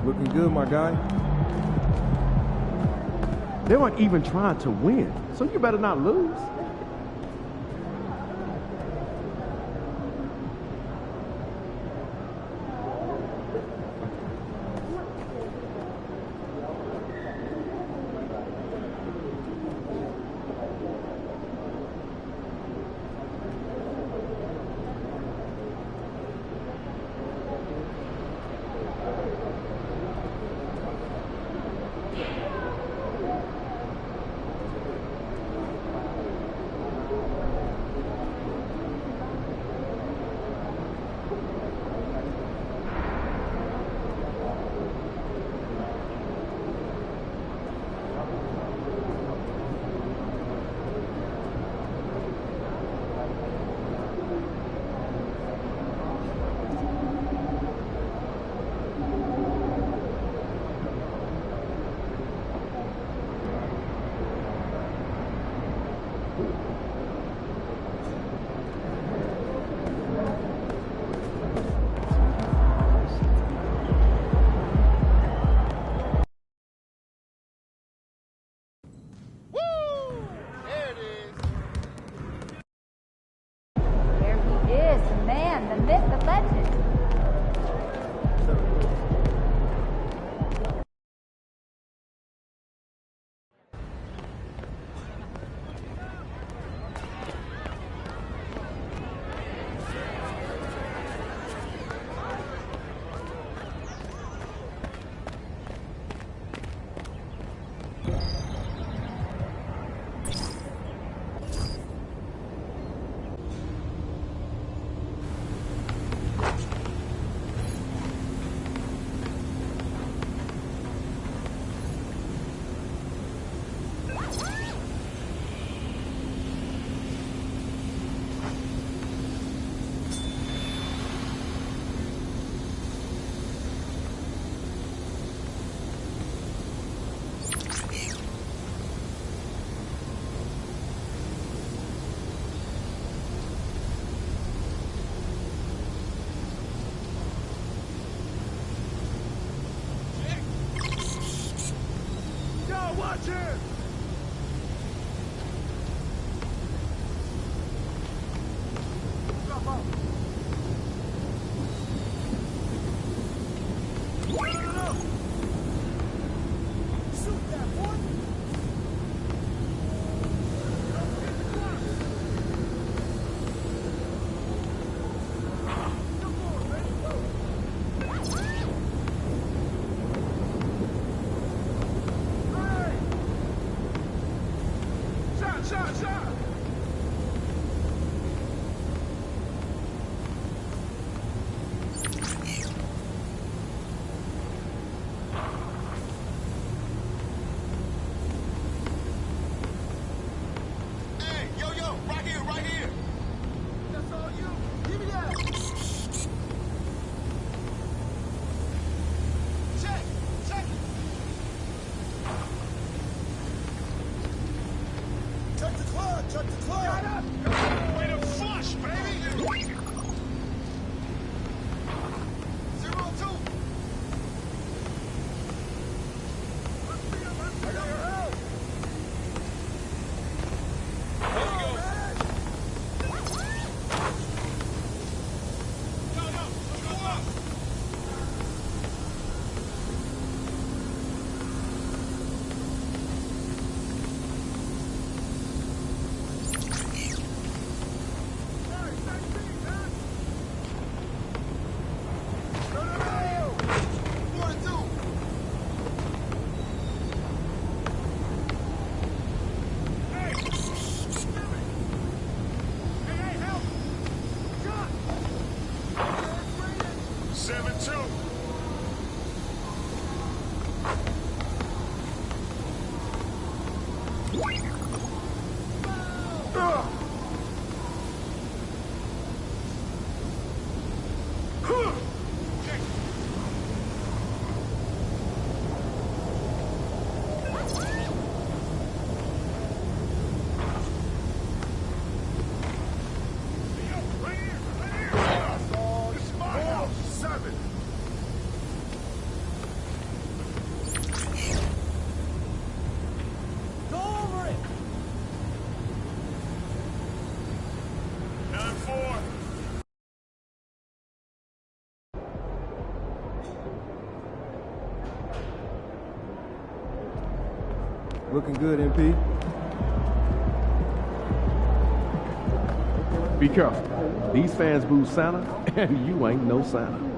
Looking good, my guy. They weren't even trying to win, so you better not lose. Watch it! Stop out. No. Shoot that boy! Shot! Hey, yo, right here. That's all you. Give me that. Check it. Check the clock. Got up. Way to flush, baby. 0-2. I got your help. Looking good, MP. Be careful. These fans boo Santa, and you ain't no Santa.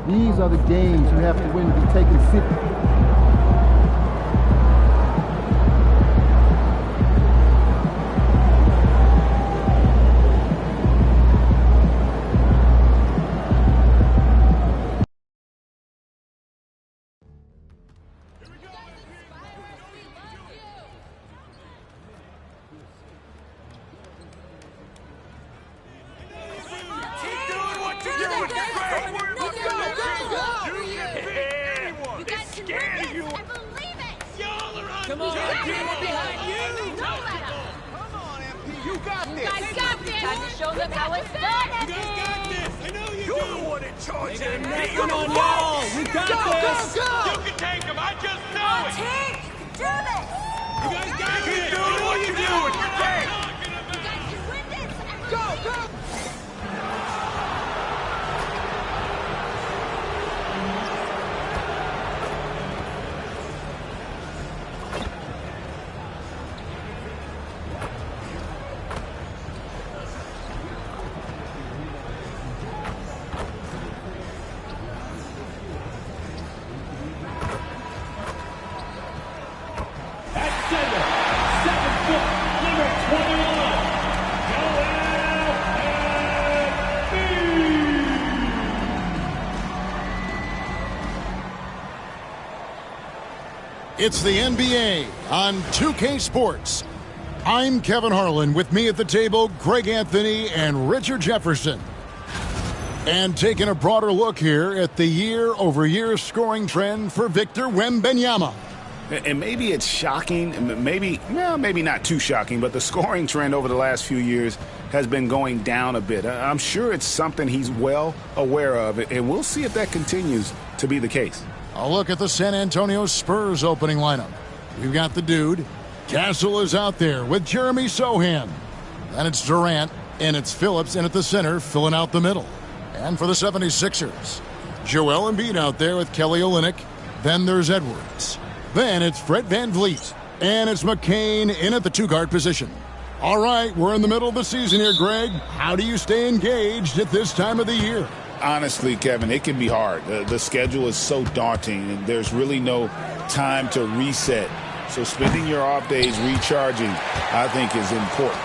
These are the games you have to win to be taken seriously. Come on, MP, we're behind you! Don't let him! Come on, MP, you got this! You guys got this! Time to show them how it's done, MP! You guys got this! I know you You're do! the one in charge, MP! Come on, y'all! We got this! Go! You can take him! I just know it! Team, do this! You guys got this! Keep doing what you're doing! You're great! You guys can win this! Go, go! It's the NBA on 2K Sports. I'm Kevin Harlan. With me at the table, Greg Anthony and Richard Jefferson. And taking a broader look here at the year-over-year scoring trend for Victor Wembanyama. And maybe it's shocking, maybe not too shocking, but the scoring trend over the last few years has been going down a bit. I'm sure it's something he's well aware of, and we'll see if that continues to be the case. A look at the San Antonio Spurs opening lineup. We've got the dude. Castle is out there with Jeremy Sohan. And it's Durant, and it's Phillips in at the center, filling out the middle. And for the 76ers, Joel Embiid out there with Kelly Olynyk. Then there's Edwards. Then it's Fred VanVleet. And it's McCain in at the two-guard position. All right, we're in the middle of the season here, Greg. How do you stay engaged at this time of the year? Honestly, Kevin, it can be hard. The schedule is so daunting, and there's really no time to reset. So spending your off days recharging, I think, is important.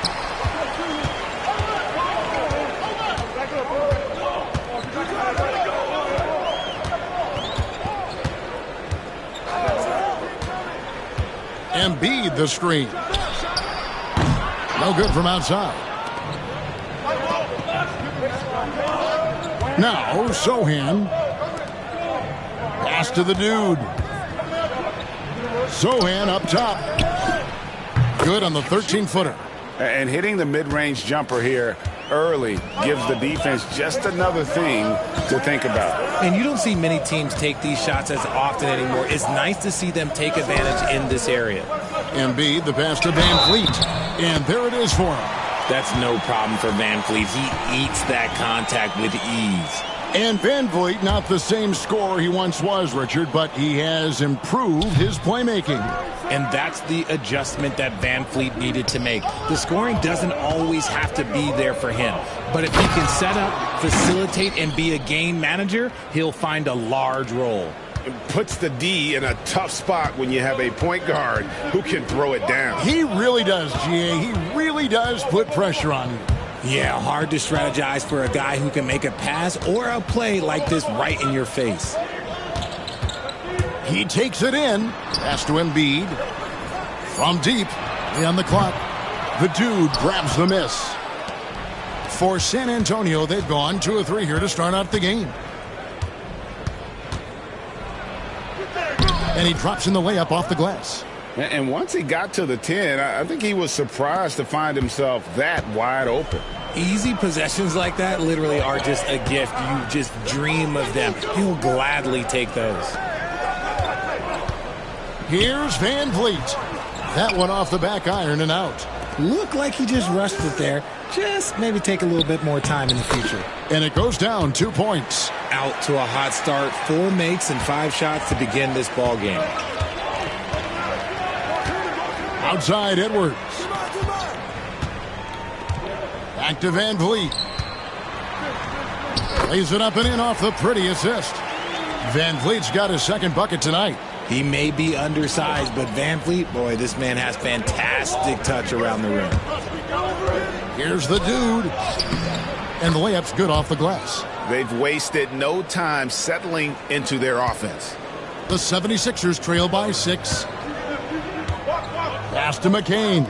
Embiid the screen. No good from outside. Now, Sohan. Pass to the dude. Sohan up top. Good on the 13-footer. And hitting the mid-range jumper here early gives the defense just another thing to think about. And you don't see many teams take these shots as often anymore. It's nice to see them take advantage in this area. Embiid, the pass to VanVleet. And there it is for him. That's no problem for VanVleet. He eats that contact with ease. And VanVleet, not the same scorer he once was, Richard, but he has improved his playmaking. And that's the adjustment that VanVleet needed to make. The scoring doesn't always have to be there for him. But if he can set up, facilitate, and be a game manager, he'll find a large role. It puts the D in a tough spot when you have a point guard who can throw it down. He really does, GA. He really does put pressure on you. Yeah, hard to strategize for a guy who can make a pass or a play like this right in your face. He takes it in. Pass to Embiid. From deep. On the clock. The dude grabs the miss. For San Antonio, they've gone 2 of 3 here to start out the game. And he drops in the layup off the glass. And once he got to the 10, I think he was surprised to find himself that wide open. Easy possessions like that literally are just a gift. You just dream of them. He'll gladly take those. Here's VanVleet. That one off the back iron and out. Looked like he just rushed it there. Just maybe take a little bit more time in the future. And it goes down 2 points. Out to a hot start. 4 makes and 5 shots to begin this ball game. Outside Edwards. Back to VanVleet. Lays it up and in off the pretty assist. VanVleet's got his second bucket tonight. He may be undersized, but VanVleet, boy, this man has fantastic touch around the rim. Here's the dude. And the layup's good off the glass. They've wasted no time settling into their offense. The 76ers trail by 6. Pass to McCain.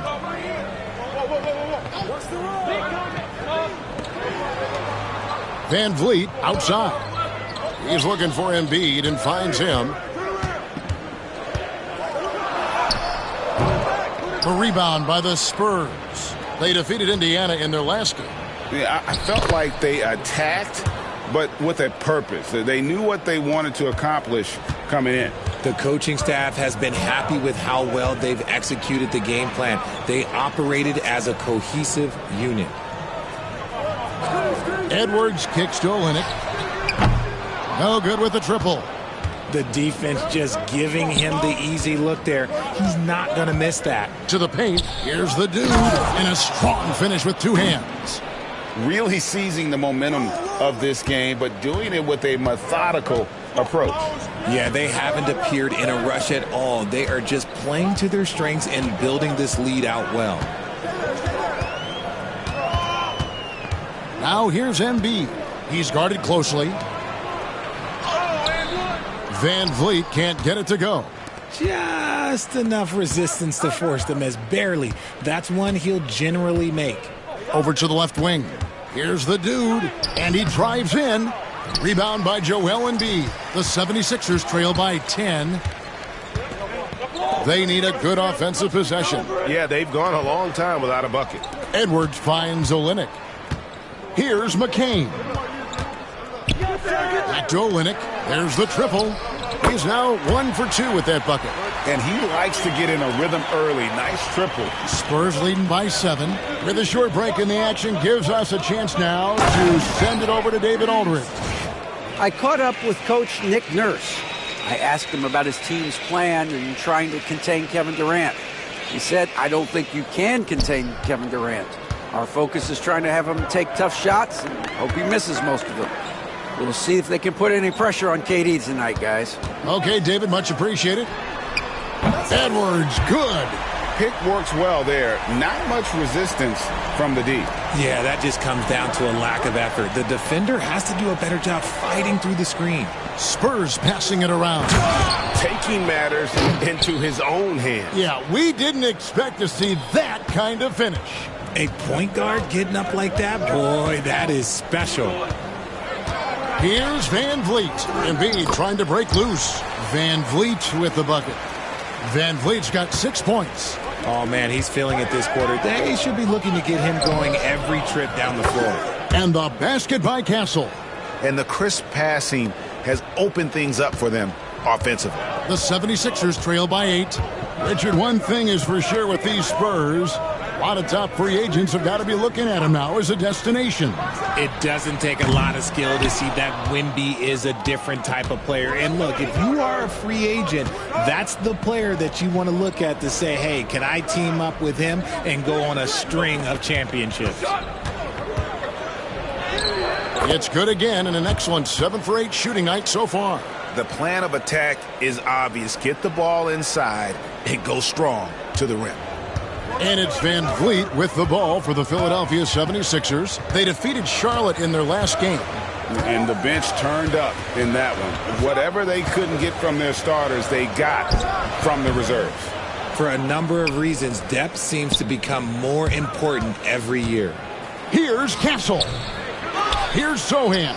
VanVleet outside. He's looking for Embiid and finds him. A rebound by the Spurs. They defeated Indiana in their last game. Yeah, I felt like they attacked, but with a purpose. They knew what they wanted to accomplish coming in. The coaching staff has been happy with how well they've executed the game plan. They operated as a cohesive unit. Edwards kicks to Olynyk. No good with the triple. The defense just giving him the easy look there. He's not going to miss that. To the paint. Here's the dude. And a strong finish with 2 hands. Really seizing the momentum of this game, but doing it with a methodical approach. Yeah, they haven't appeared in a rush at all. They are just playing to their strengths and building this lead out well. Now here's Embiid. He's guarded closely. VanVleet can't get it to go. Just enough resistance to force the miss. Barely. That's one he'll generally make. Over to the left wing. Here's the dude. And he drives in. Rebound by Joel Embiid. The 76ers trail by 10. They need a good offensive possession. Yeah, they've gone a long time without a bucket. Edwards finds Olynyk. Here's McCain. Back to Olynyk. There's the triple. He's now 1 for 2 with that bucket. And he likes to get in a rhythm early. Nice triple. Spurs leading by 7. With a short break in the action, gives us a chance now to send it over to David Aldridge. I caught up with Coach Nick Nurse. I asked him about his team's plan in trying to contain Kevin Durant. He said, I don't think you can contain Kevin Durant. Our focus is trying to have him take tough shots and hope he misses most of them. We'll see if they can put any pressure on KD tonight, guys. Okay, David, much appreciated. Edwards, good. Pick works well there. Not much resistance from the D. Yeah, that just comes down to a lack of effort. The defender has to do a better job fighting through the screen. Spurs passing it around. Taking matters into his own hands. Yeah, we didn't expect to see that kind of finish. A point guard getting up like that? Boy, that is special. Here's Van Vliet. Embiid trying to break loose. Van Vliet with the bucket. Van Vliet's got 6 points. Oh, man, he's feeling it this quarter. They should be looking to get him going every trip down the floor. And the basket by Castle. And the crisp passing has opened things up for them offensively. The 76ers trail by 8. Richard, one thing is for sure with these Spurs, a lot of top free agents have got to be looking at him now as a destination. It doesn't take a lot of skill to see that Wemby is a different type of player. And look, if you are a free agent, that's the player that you want to look at to say, hey, can I team up with him and go on a string of championships? It's good again and an excellent 7 for 8 shooting night so far. The plan of attack is obvious. Get the ball inside and go strong to the rim. And it's Van Vliet with the ball for the Philadelphia 76ers. They defeated Charlotte in their last game. And the bench turned up in that one. Whatever they couldn't get from their starters, they got from the reserves. For a number of reasons, depth seems to become more important every year. Here's Castle. Here's Sohan.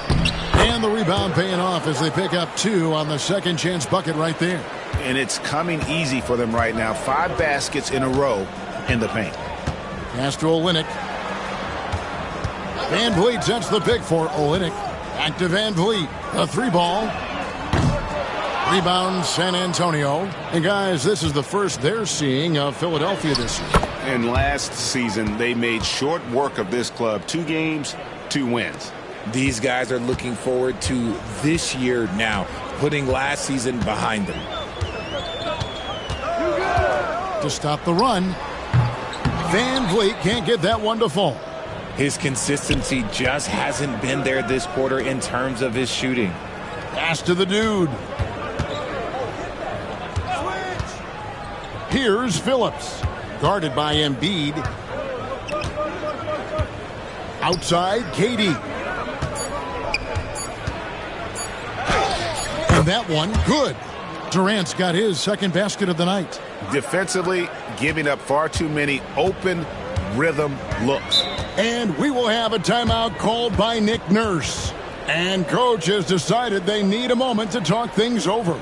And the rebound paying off as they pick up 2 on the second chance bucket right there. And it's coming easy for them right now. 5 baskets in a row in the paint. Pass to Olynyk. Van Vliet sets the pick for Olynyk. Back to Van Vliet. A 3-ball. Rebound San Antonio. And guys, this is the first they're seeing of Philadelphia this year. And last season, they made short work of this club. 2 games, 2 wins. These guys are looking forward to this year now, putting last season behind them. To stop the run. Van Vliet can't get that one to fall. His consistency just hasn't been there this quarter in terms of his shooting. Pass to the dude. Here's Phillips. Guarded by Embiid. Outside, KD. And that one, good. Durant's got his second basket of the night. Defensively, giving up far too many open rhythm looks. And we will have a timeout called by Nick Nurse. And coach has decided they need a moment to talk things over.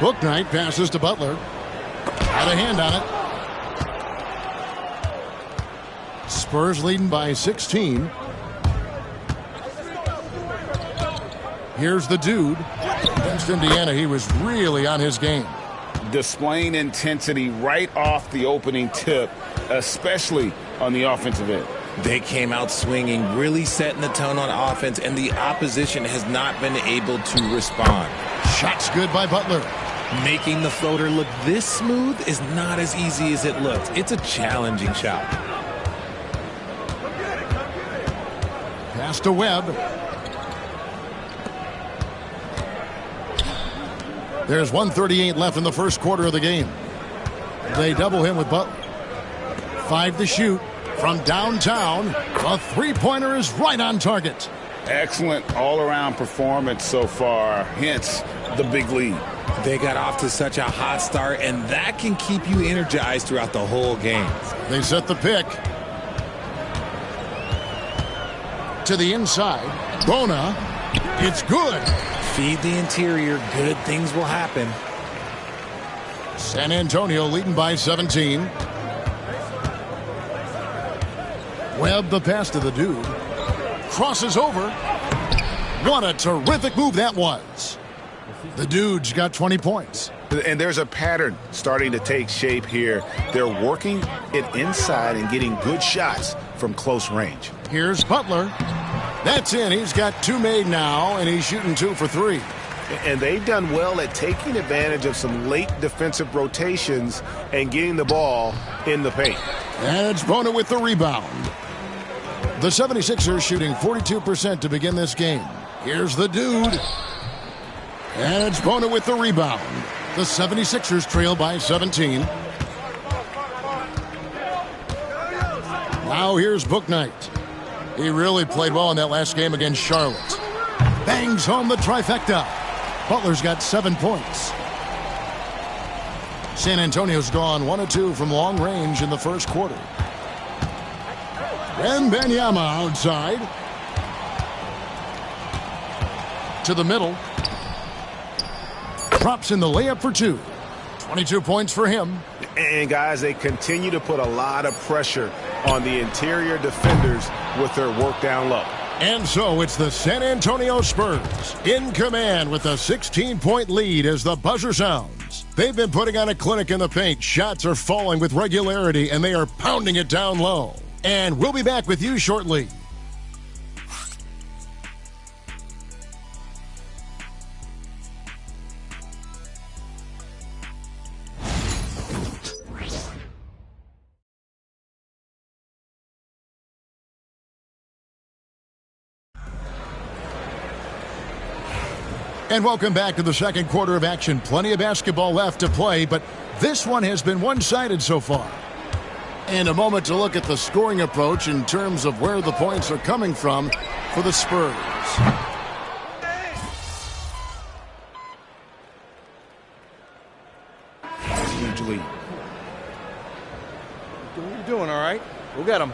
Booknight passes to Butler. Had a hand on it. Spurs leading by 16. Here's the dude. Against Indiana, he was really on his game. Displaying intensity right off the opening tip, especially on the offensive end. They came out swinging, really setting the tone on offense, and the opposition has not been able to respond. Shot's good by Butler. Making the floater look this smooth is not as easy as it looks. It's a challenging shot. Pass to Webb. There's 1:38 left in the first quarter of the game. They double him with Butler. 5 to shoot from downtown. A three-pointer is right on target. Excellent all-around performance so far, hence the big lead. They got off to such a hot start, and that can keep you energized throughout the whole game. They set the pick. To the inside. Bona. It's good. Feed the interior. Good things will happen. San Antonio leading by 17. Webb the pass to the dude. Crosses over. What a terrific move that was. The dude's got 20 points. And there's a pattern starting to take shape here. They're working it inside and getting good shots from close range. Here's Butler. That's in. He's got 2 made now, and he's shooting 2 for 3. And they've done well at taking advantage of some late defensive rotations and getting the ball in the paint. And it's Bona with the rebound. The 76ers shooting 42% to begin this game. Here's the dude. And it's Bona with the rebound. The 76ers trail by 17. Now here's Booknight. He really played well in that last game against Charlotte. Bangs home the trifecta. Butler's got 7 points. San Antonio's gone 1 of 2 from long range in the first quarter. Wembanyama outside. To the middle. Drops in the layup for 2. 22 points for him. And guys, they continue to put a lot of pressure on the interior defenders with their work down low. And so it's the San Antonio Spurs in command with a 16-point lead as the buzzer sounds. They've been putting on a clinic in the paint. Shots are falling with regularity, and they are pounding it down low. And we'll be back with you shortly. And welcome back to the second quarter of action. Plenty of basketball left to play, but this one has been one-sided so far. And a moment to look at the scoring approach in terms of where the points are coming from for the Spurs. Huge lead. What are you doing, all right? We'll get him.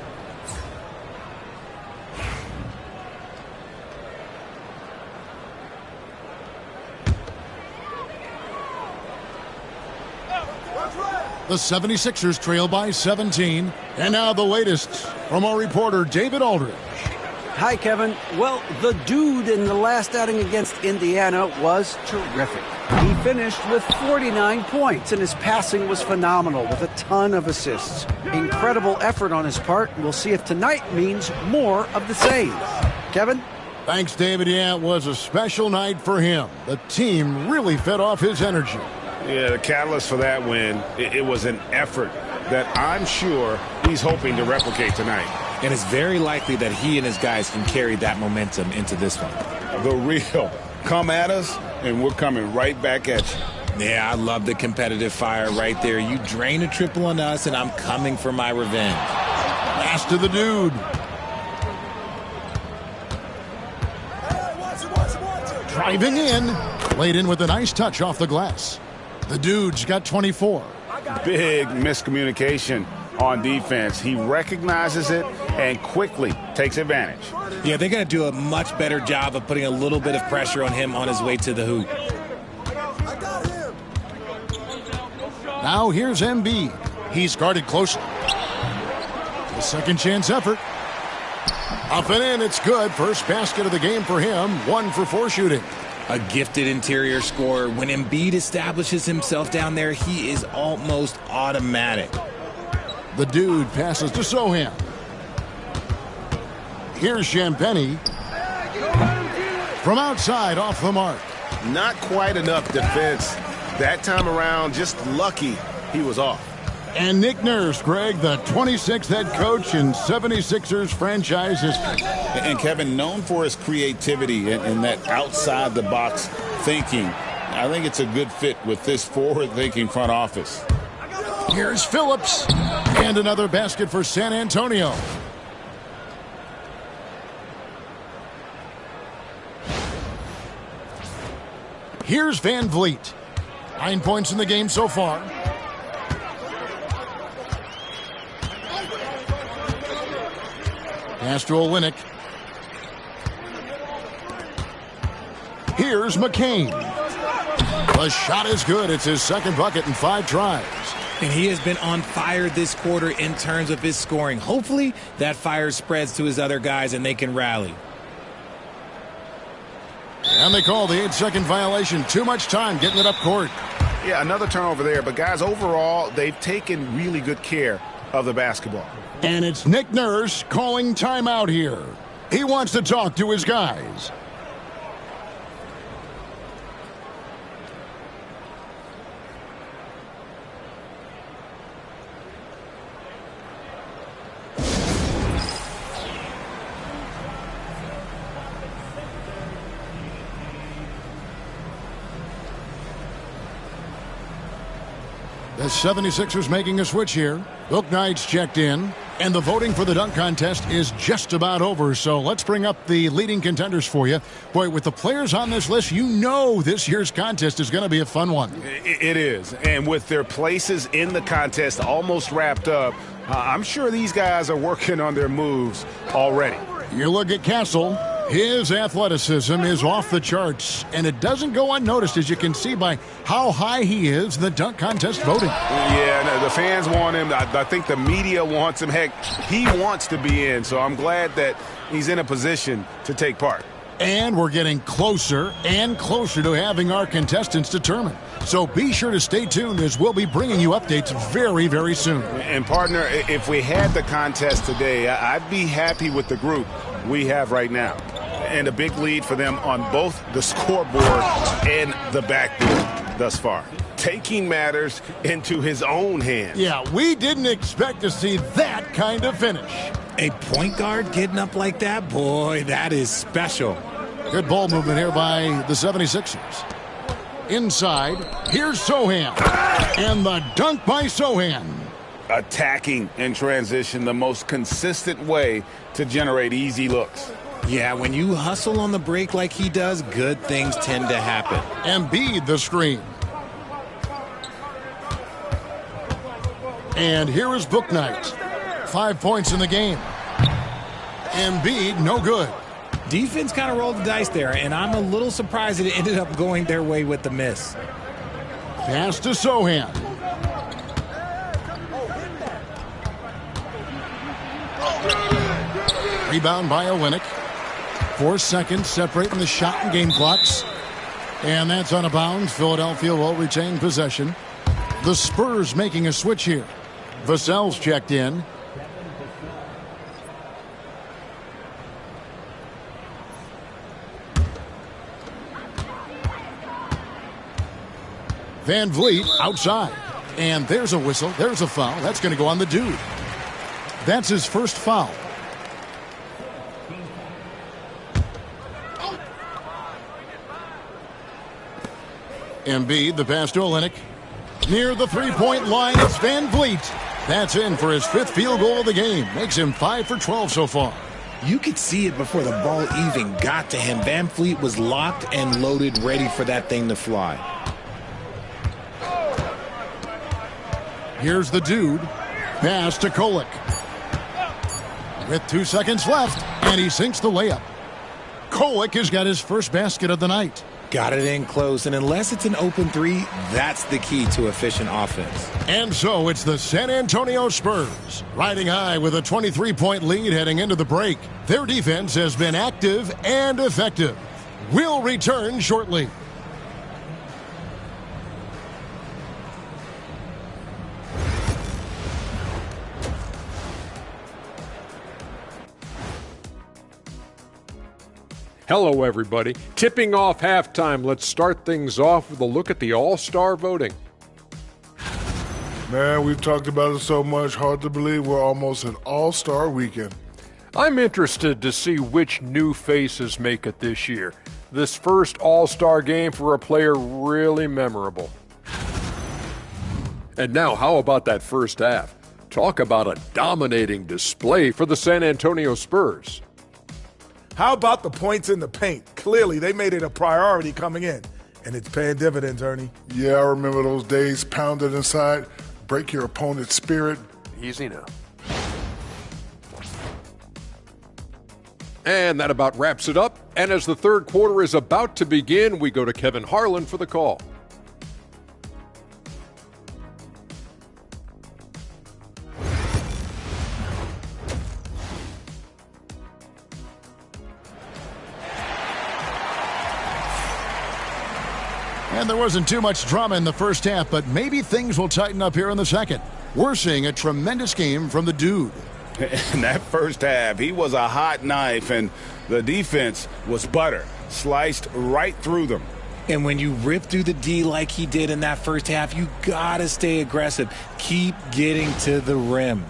The 76ers trail by 17. And now the latest from our reporter, David Aldridge. Hi, Kevin. Well, the dude in the last outing against Indiana was terrific. He finished with 49 points, and his passing was phenomenal with a ton of assists. Incredible effort on his part. We'll see if tonight means more of the same. Kevin? Thanks, David. Yeah, it was a special night for him. The team really fed off his energy. Yeah, the catalyst for that win, it was an effort that I'm sure he's hoping to replicate tonight. And it's very likely that he and his guys can carry that momentum into this one. The real come at us, and we're coming right back at you. Yeah, I love the competitive fire right there. You drain a triple on us, and I'm coming for my revenge. Pass to the dude. Driving in. Laid in with a nice touch off the glass. The dude's got 24. Big miscommunication on defense. He recognizes it and quickly takes advantage. Yeah, they're going to do a much better job of putting a little bit of pressure on him on his way to the hoop. Now here's Embiid. He's guarded closely. A second chance effort. Up and in, it's good. First basket of the game for him. 1 for 4 shooting. A gifted interior scorer. When Embiid establishes himself down there, he is almost automatic. The dude passes to Sohan. Here's Champagnie. From outside, off the mark. Not quite enough defense. That time around, just lucky he was off. And Nick Nurse, Greg, the 26th head coach in 76ers franchise history. And Kevin, known for his creativity and that outside-the-box thinking. I think it's a good fit with this forward-thinking front office. Here's Phillips. And another basket for San Antonio. Here's Van Vliet. 9 points in the game so far. Pass to Olynyk. Here's McCain. The shot is good. It's his second bucket in 5 tries. And he has been on fire this quarter in terms of his scoring. Hopefully that fire spreads to his other guys and they can rally. And they call the 8-second violation. Too much time getting it up court. Yeah, another turnover there. But, guys, overall, they've taken really good care of the basketball. And it's Nick Nurse calling timeout here. He wants to talk to his guys. The 76ers making a switch here. Book Knight's checked in. And the voting for the dunk contest is just about over. So let's bring up the leading contenders for you. Boy, with the players on this list, you know this year's contest is going to be a fun one. It is. And with their places in the contest almost wrapped up, I'm sure these guys are working on their moves already. You look at Castle. His athleticism is off the charts, and it doesn't go unnoticed, as you can see by how high he is in the dunk contest voting. Yeah, the fans want him. I think the media wants him. Heck, he wants to be in, so I'm glad that he's in a position to take part. And we're getting closer and closer to having our contestants determined. So be sure to stay tuned, as we'll be bringing you updates very, very soon. And, partner, if we had the contest today, I'd be happy with the group we have right now. And a big lead for them on both the scoreboard and the backboard thus far. Taking matters into his own hands. Yeah, we didn't expect to see that kind of finish. A point guard getting up like that? Boy, that is special. Good ball movement here by the 76ers. Inside, here's Sohan. And the dunk by Sohan. Attacking in transition, the most consistent way to generate easy looks. Yeah, when you hustle on the break like he does, good things tend to happen. Embiid the screen. And here is Book Knight. 5 points in the game. Embiid, no good. Defense kind of rolled the dice there, and I'm a little surprised that it ended up going their way with the miss. Pass to Sohan. Rebound by Olynyk. 4 seconds separating the shot and game clocks. And that's out of bounds. Philadelphia will retain possession. The Spurs making a switch here. Vassell's checked in. Van Vliet outside. And there's a whistle. There's a foul. That's going to go on the dude. That's his first foul. Embiid, the pass to Olynyk. Near the three-point line, it's Van Vliet. That's in for his 5th field goal of the game. Makes him 5 for 12 so far. You could see it before the ball even got to him. Van Vliet was locked and loaded, ready for that thing to fly. Here's the dude. Pass to Kolek. With 2 seconds left, and he sinks the layup. Kolek has got his first basket of the night. Got it in close, and unless it's an open three, that's the key to efficient offense. And so it's the San Antonio Spurs, riding high with a 23-point lead heading into the break. Their defense has been active and effective. We'll return shortly. Hello, everybody. Tipping off halftime. Let's start things off with a look at the All-Star voting. Man, we've talked about it so much, hard to believe we're almost an all-star weekend. I'm interested to see which new faces make it this year. This first All-Star game for a player really memorable. And now, how about that first half? Talk about a dominating display for the San Antonio Spurs. How about the points in the paint? Clearly, they made it a priority coming in, and it's paying dividends, Ernie. Yeah, I remember those days pounded inside. Break your opponent's spirit. Easy now. And that about wraps it up. And as the third quarter is about to begin, we go to Kevin Harlan for the call. And there wasn't too much drama in the first half, but maybe things will tighten up here in the second. We're seeing a tremendous game from the dude. In that first half, he was a hot knife, and the defense was butter, sliced right through them. And when you rip through the D like he did in that first half, you got to stay aggressive. Keep getting to the rim.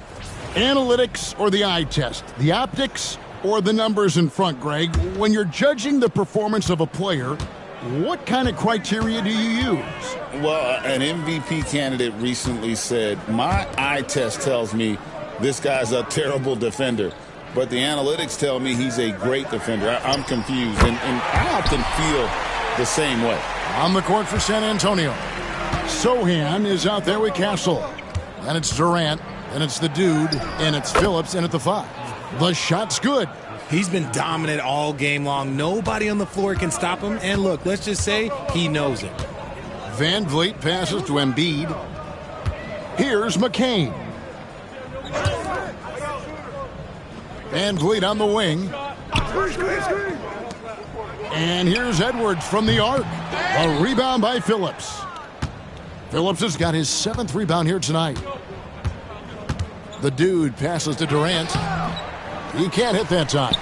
Analytics or the eye test? The optics or the numbers in front, Greg? When you're judging the performance of a player, what kind of criteria do you use? Well, an MVP candidate recently said, my eye test tells me this guy's a terrible defender, but the analytics tell me he's a great defender. I'm confused, and I often feel the same way. On the court for San Antonio, Sohan is out there with Castle. And it's Durant, and it's the dude, and it's Phillips in at the 5. The shot's good. He's been dominant all game long. Nobody on the floor can stop him. And look, let's just say he knows it. Van Vliet passes to Embiid. Here's McCain. Van Vliet on the wing. And here's Edwards from the arc. A rebound by Phillips. Phillips has got his 7th rebound here tonight. The dude passes to Durant. He can't hit that time.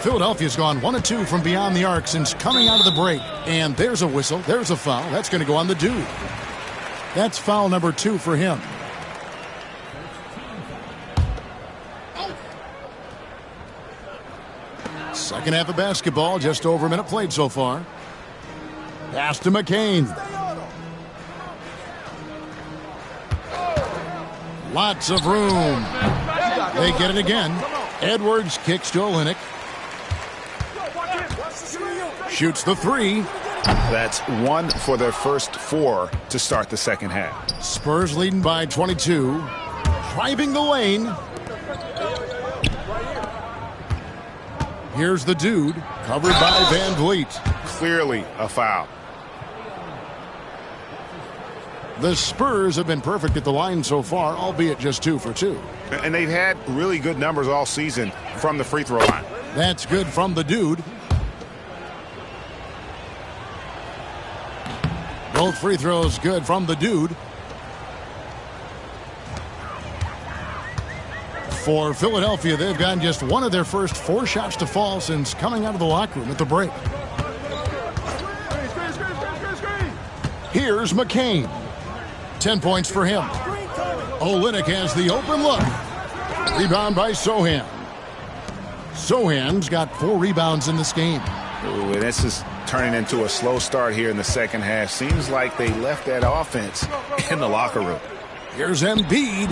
Philadelphia's gone 1 of 2 from beyond the arc since coming out of the break. And there's a whistle. There's a foul. That's going to go on the dude. That's foul number 2 for him. Second half of basketball, just over a minute played so far. Pass to McCain. Lots of room. They get it again. Edwards kicks to Olynyk. Shoots the 3. That's 1 for their first 4 to start the second half. Spurs leading by 22. Driving the lane. Here's the dude, covered by Van Vliet. Clearly a foul. The Spurs have been perfect at the line so far, albeit just 2 for 2. And they've had really good numbers all season from the free throw line. That's good from the dude. Both free throws good from the dude. For Philadelphia, they've gotten just 1 of their first 4 shots to fall since coming out of the locker room at the break. Here's McCain. 10 points for him. Olynyk has the open look. Rebound by Sohan. Sohan's got 4 rebounds in this game. Ooh, and this is turning into a slow start here in the second half. Seems like they left that offense in the locker room. Here's Embiid.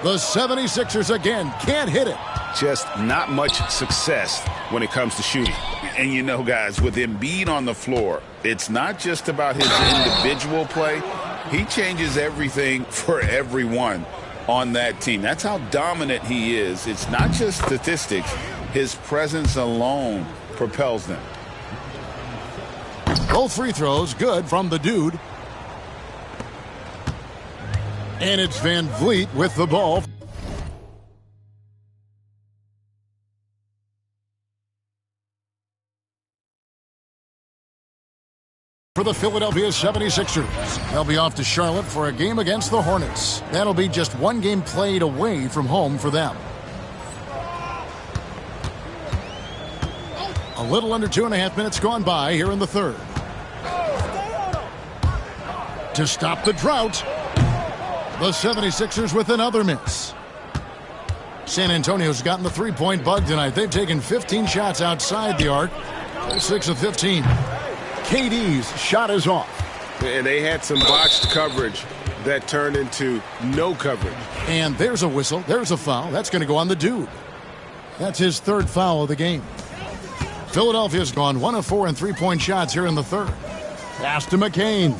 The 76ers again can't hit it. Just not much success when it comes to shooting. And you know, guys, with Embiid on the floor, it's not just about his individual play. He changes everything for everyone on that team. That's how dominant he is. It's not just statistics. His presence alone propels them. Both free throws good from the dude. And it's Van Vliet with the ball. For the Philadelphia 76ers. They'll be off to Charlotte for a game against the Hornets. That'll be just one game played away from home for them. A little under 2.5 minutes gone by here in the third. To stop the drought, the 76ers with another miss. San Antonio's gotten the three-point bug tonight. They've taken 15 shots outside the arc. They're 6 of 15. KD's shot is off. And they had some botched coverage that turned into no coverage. And there's a whistle. There's a foul. That's going to go on the dude. That's his third foul of the game. Philadelphia's gone 1 of 4 in three-point shots here in the third. Pass to McCain.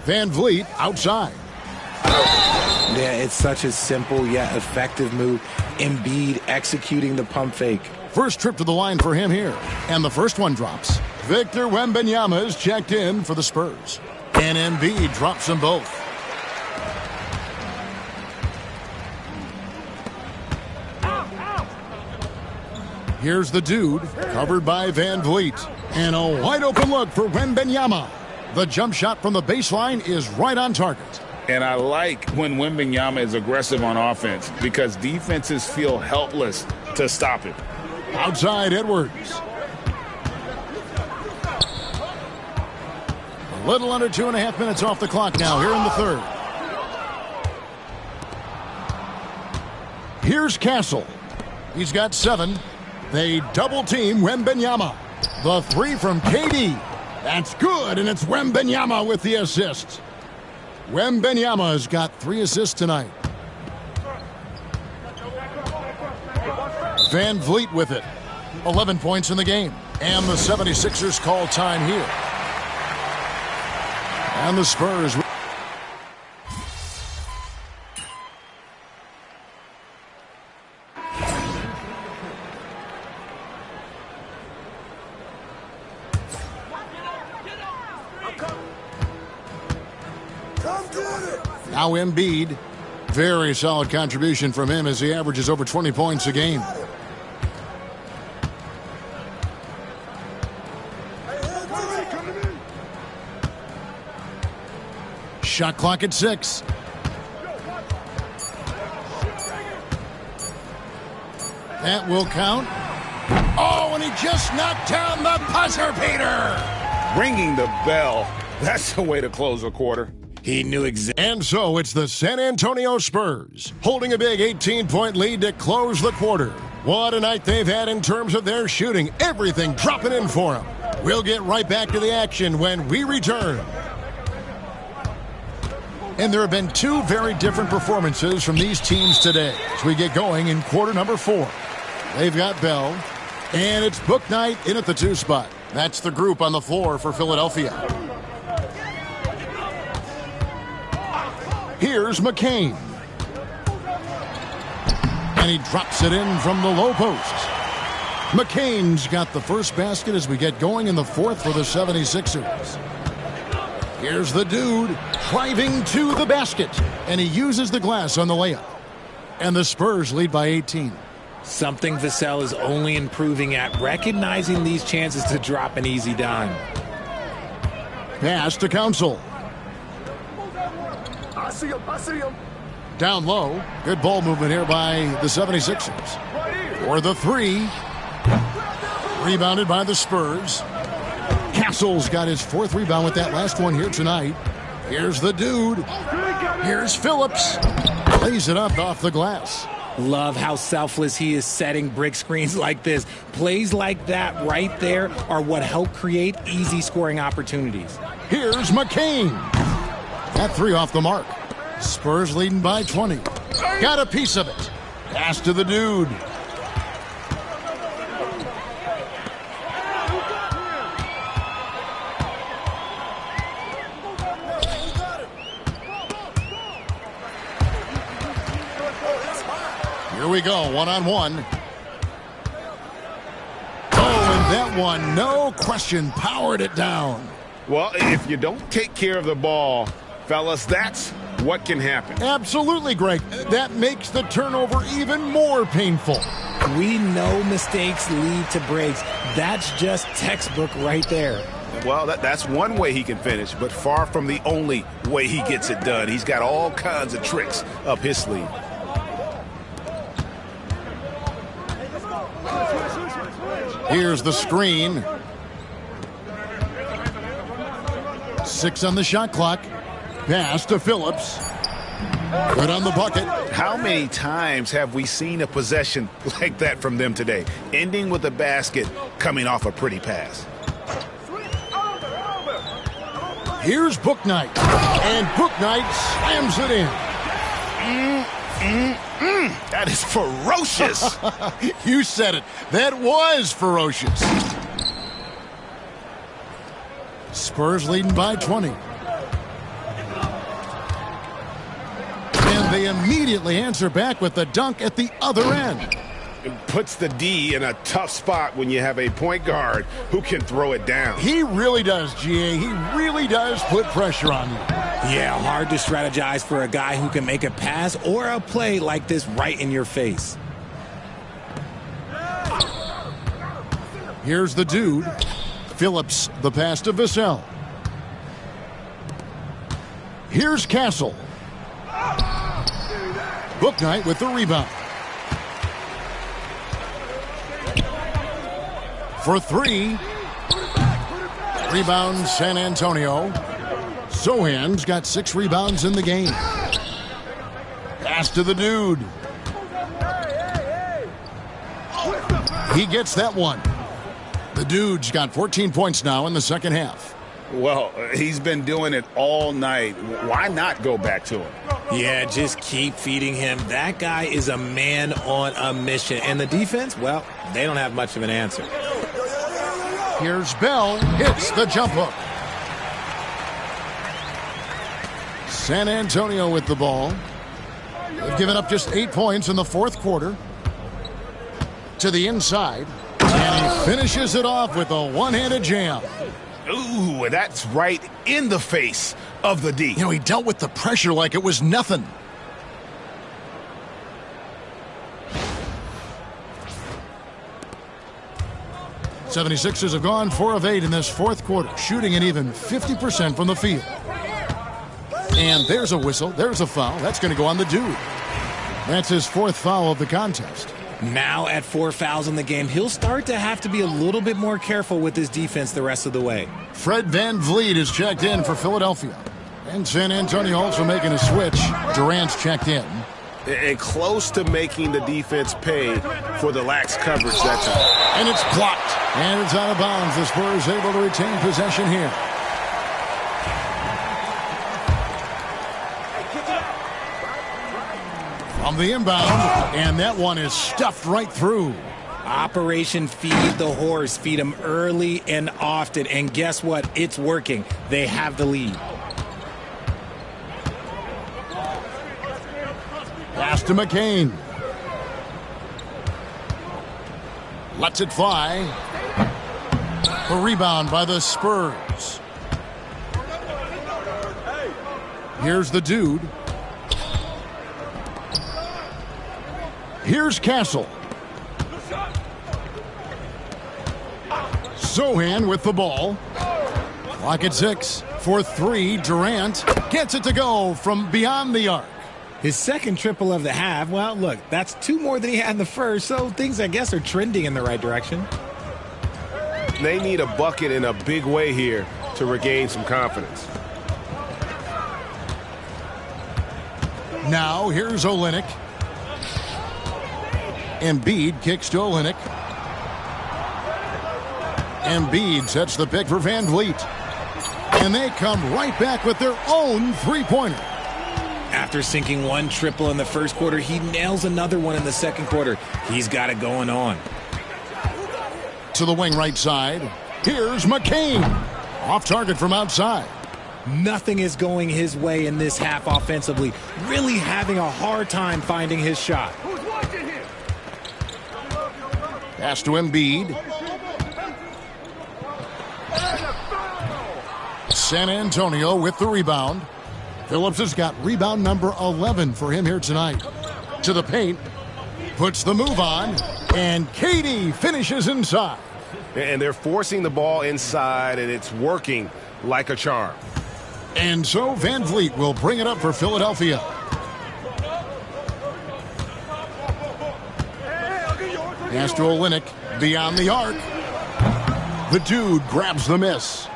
Van Vliet outside. Yeah, it's such a simple yet effective move. Embiid executing the pump fake. First trip to the line for him here. And the first one drops. Victor Wembanyama is checked in for the Spurs. And Embiid drops them both. Here's the dude, covered by Van Vliet. And a wide open look for Wembanyama. The jump shot from the baseline is right on target. And I like when Wembanyama is aggressive on offense because defenses feel helpless to stop him. Outside Edwards. A little under 2.5 minutes off the clock now here in the third. Here's Castle. He's got 7. They double team Wembanyama. The 3 from KD. That's good, and it's Wembanyama with the assist. Wembanyama has got 3 assists tonight. Van Vliet with it. 11 points in the game. And the 76ers call time here. And the Spurs. Now Embiid. Very solid contribution from him as he averages over 20 points a game. Shot clock at 6. That will count. Oh, and he just knocked down the buzzer beater. Ringing the bell. That's the way to close a quarter. He knew exactly. And so it's the San Antonio Spurs holding a big 18-point lead to close the quarter. What a night they've had in terms of their shooting. Everything dropping in for them. We'll get right back to the action when we return. And there have been 2 very different performances from these teams today as we get going in quarter number 4. They've got Bell, and it's Book Night in at the 2 spot. That's the group on the floor for Philadelphia. Here's McCain. And he drops it in from the low post. McCain's got the first basket as we get going in the 4th for the 76ers. Here's the dude driving to the basket. And he uses the glass on the layup. And the Spurs lead by 18. Something Vassell is only improving at, recognizing these chances to drop an easy dime. Pass to Council. I see him. Down low. Good ball movement here by the 76ers. For the 3. Rebounded by the Spurs. Castle's got his 4th rebound with that last one here tonight. Here's the dude. Here's Phillips. Lays it up off the glass. Love how selfless he is setting brick screens like this. Plays like that right there are what help create easy scoring opportunities. Here's McCain. That 3 off the mark. Spurs leading by 20. Got a piece of it. Pass to the dude. Here Here we go, one-on-one. Oh, and that one, no question, powered it down. Well, if you don't take care of the ball, fellas, that's what can happen. Absolutely, Greg. That makes the turnover even more painful. We know mistakes lead to breaks. That's just textbook right there. Well, that's one way he can finish, but far from the only way he gets it done. He's got all kinds of tricks up his sleeve. Here's the screen. 6 on the shot clock. Pass to Phillips. Good on the bucket. How many times have we seen a possession like that from them today? Ending with a basket, coming off a pretty pass. Here's Bouknight. And Bouknight slams it in. That is ferocious. You said it. That was ferocious. Spurs leading by 20. And they immediately answer back with the dunk at the other end. It puts the D in a tough spot when you have a point guard who can throw it down. He really does, GA. He really does put pressure on you. Yeah, hard to strategize for a guy who can make a pass or a play like this right in your face. Here's the dude. Phillips, the pass to Vassell. Here's Castle. Bouknight with the rebound. For 3. Rebound San Antonio. Sohan's got 6 rebounds in the game. Pass to the dude. He gets that one. The dude's got 14 points now in the second half. Well, he's been doing it all night. Why not go back to him? Yeah, just keep feeding him. That guy is a man on a mission. And the defense, well, they don't have much of an answer. Here's Bell. Hits the jump hook. San Antonio with the ball. They've given up just 8 points in the fourth quarter. To the inside. And he finishes it off with a one-handed jam. Ooh, that's right in the face of the D. You know, he dealt with the pressure like it was nothing. '76ers have gone 4 of 8 in this fourth quarter, shooting an even 50% from the field. And there's a whistle. There's a foul. That's going to go on the dude. That's his 4th foul of the contest. Now at 4 fouls in the game, he'll start to have to be a little bit more careful with his defense the rest of the way. Fred VanVleet is checked in for Philadelphia. And San Antonio also making a switch. Durant's checked in. And close to making the defense pay for the lax coverage that time. And it's blocked. And it's out of bounds. The Spurs able to retain possession here. From the inbound, and that one is stuffed right through. Operation Feed the Horse. Feed him early and often. And guess what? It's working. They have the lead. Pass to McCain. Lets it fly. A rebound by the Spurs. Here's the dude. Here's Castle. Sohan with the ball. Clock at 6. For 3, Durant gets it to go from beyond the arc. His second triple of the half, well, look, that's 2 more than he had in the first, so things, I guess, are trending in the right direction. They need a bucket in a big way here to regain some confidence. Now, here's Olynyk. Embiid kicks to Olynyk. Embiid sets the pick for VanVleet. And they come right back with their own three-pointer. After sinking 1 triple in the first quarter, he nails another one in the second quarter. He's got it going on. To the wing right side. Here's McCain. Off target from outside. Nothing is going his way in this half offensively. Really having a hard time finding his shot. Pass to Embiid. San Antonio with the rebound. Phillips has got rebound number 11 for him here tonight. To the paint. Puts the move on. And KD finishes inside. And they're forcing the ball inside, and it's working like a charm. And so Van Vliet will bring it up for Philadelphia. Pass to Olynyk, beyond the arc. The dude grabs the miss.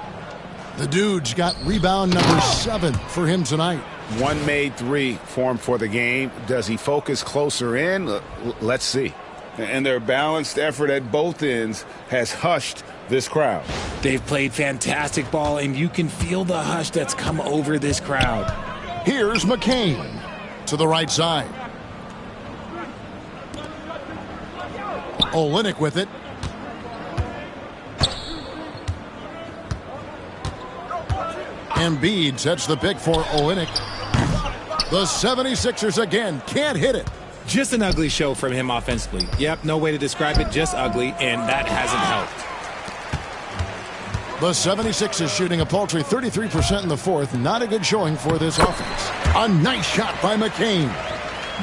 The dude's got rebound number 7 for him tonight. One made three for him for the game. Does he focus closer in? Let's see. And their balanced effort at both ends has hushed this crowd. They've played fantastic ball, and you can feel the hush that's come over this crowd. Here's McCain to the right side. Olynyk with it. Embiid sets the pick for Olynyk. The 76ers again can't hit it. Just an ugly show from him offensively. Yep, no way to describe it, just ugly, and that hasn't helped. The 76ers shooting a paltry 33% in the fourth. Not a good showing for this offense. A nice shot by McCain.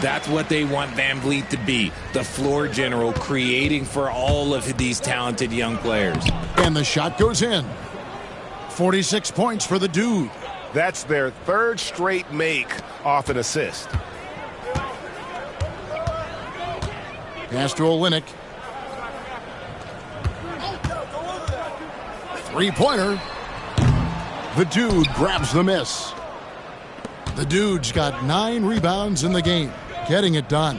That's what they want Van Vliet to be, the floor general, creating for all of these talented young players. And the shot goes in. 46 points for the dude. That's their third straight make off an assist. Pass to Olynyk. Three-pointer. The dude grabs the miss. The dude's got 9 rebounds in the game, getting it done.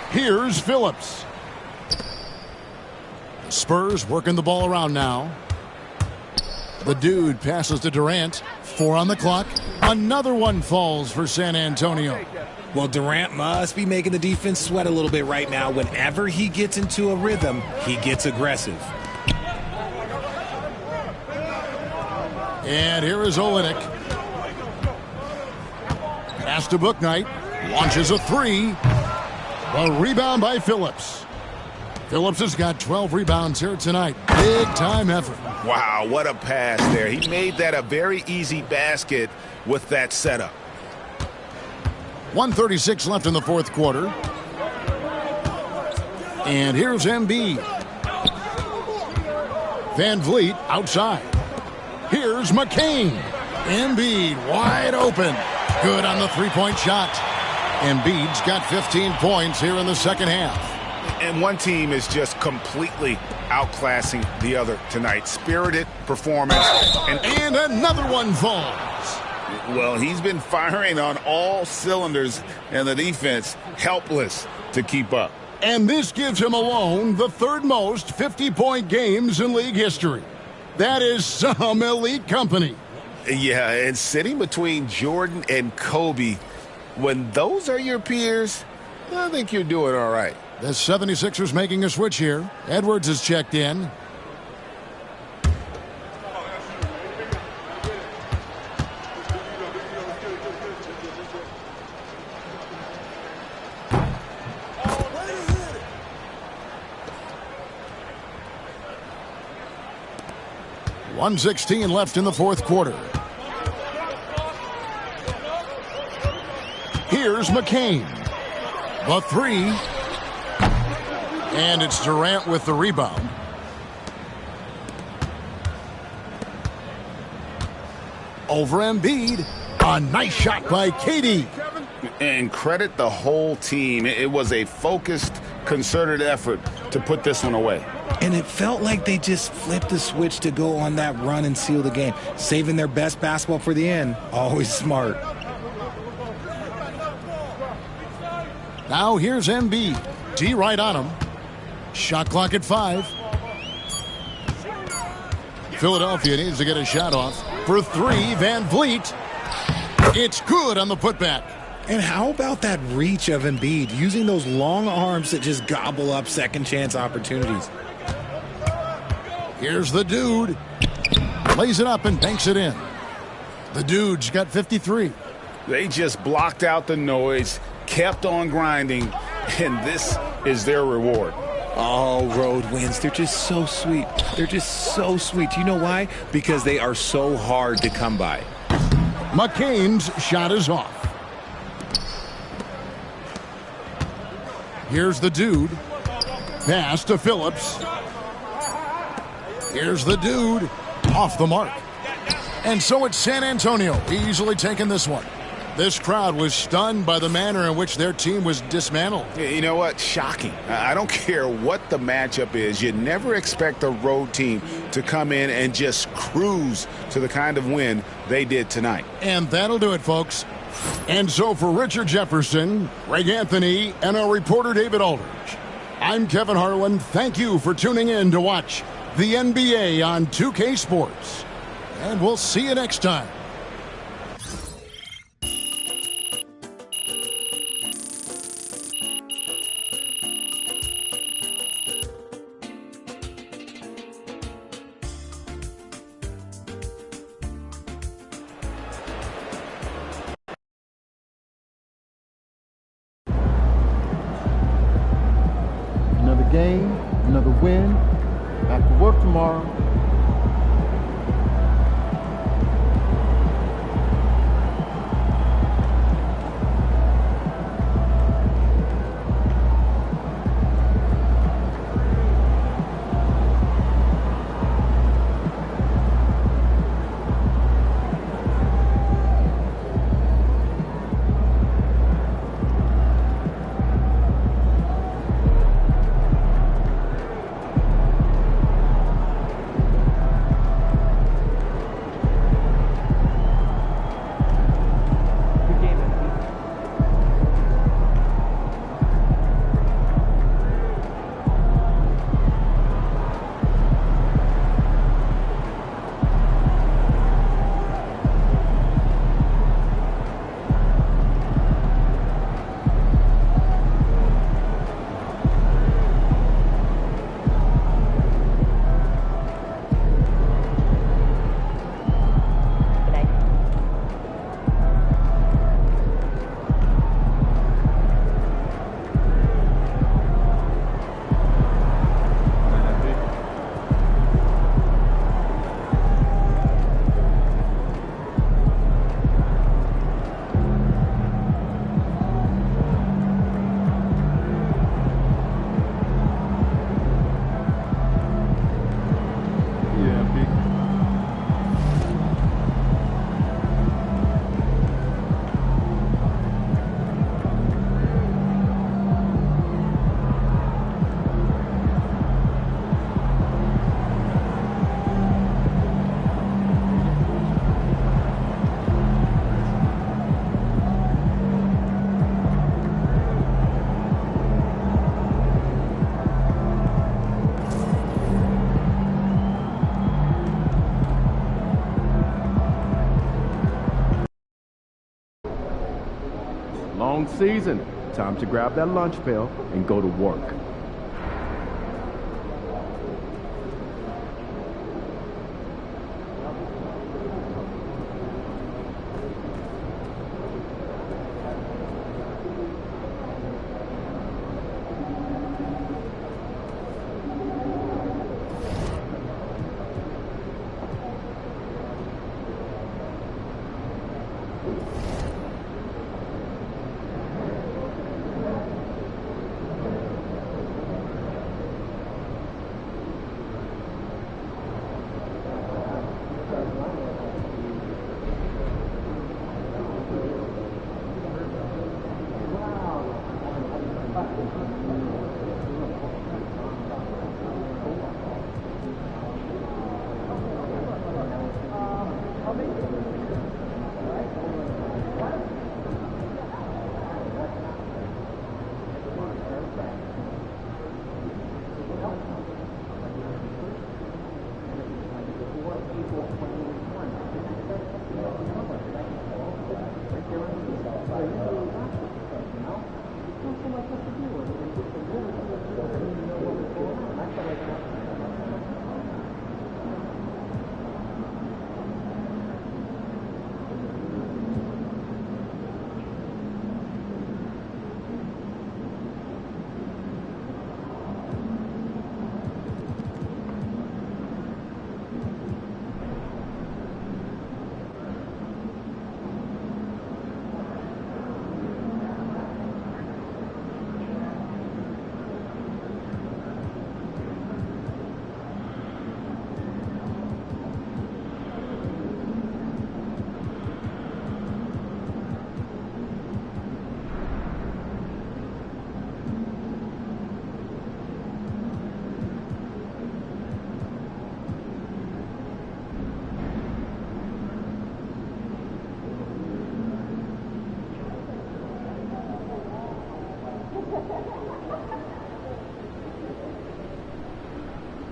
Here's Phillips. Spurs working the ball around now. The dude passes to Durant. 4 on the clock. Another one falls for San Antonio. Well, Durant must be making the defense sweat a little bit right now. Whenever he gets into a rhythm, he gets aggressive. And here is Olynyk. Pass to Bouknight. Launches a 3. A rebound by Phillips. Phillips has got 12 rebounds here tonight. Big time effort. Wow, what a pass there. He made that a very easy basket with that setup. 1:36 left in the fourth quarter. And here's Embiid. Van Vliet outside. Here's McCain. Embiid wide open. Good on the three-point shot. Embiid's got 15 points here in the second half. And one team is just completely outclassing the other tonight. Spirited performance. And another one falls. Well, he's been firing on all cylinders, and the defense helpless to keep up. And this gives him alone the third most 50-point games in league history. That is some elite company. Yeah, and sitting between Jordan and Kobe, when those are your peers, I think you're doing all right. The 76ers making a switch here. Edwards is checked in. .116 left in the fourth quarter. Here's McCain. The 3. And it's Durant with the rebound. Over Embiid. A nice shot by KD. And credit the whole team. It was a focused, concerted effort to put this one away. And it felt like they just flipped the switch to go on that run and seal the game. Saving their best basketball for the end. Always smart. Now here's Embiid. D right on him. Shot clock at 5. Philadelphia needs to get a shot off. For 3, Van Vliet. It's good on the putback. And how about that reach of Embiid, using those long arms that just gobble up second chance opportunities? Here's the dude. Lays it up and banks it in. The dude's got 53. They just blocked out the noise, kept on grinding, and this is their reward. Oh, road wins. They're just so sweet. They're just so sweet. You know why? Because they are so hard to come by. McCain's shot is off. Here's the dude. Pass to Phillips. Here's the dude. Off the mark. And so it's San Antonio easily taking this one. This crowd was stunned by the manner in which their team was dismantled. You know what? Shocking. I don't care what the matchup is. You never expect a road team to come in and just cruise to the kind of win they did tonight. And that'll do it, folks. And so for Richard Jefferson, Greg Anthony, and our reporter David Aldridge, I'm Kevin Harlan. Thank you for tuning in to watch the NBA on 2K Sports. And we'll see you next time. Another game, another win. Back to work tomorrow. Long season. Time to grab that lunch pail and go to work.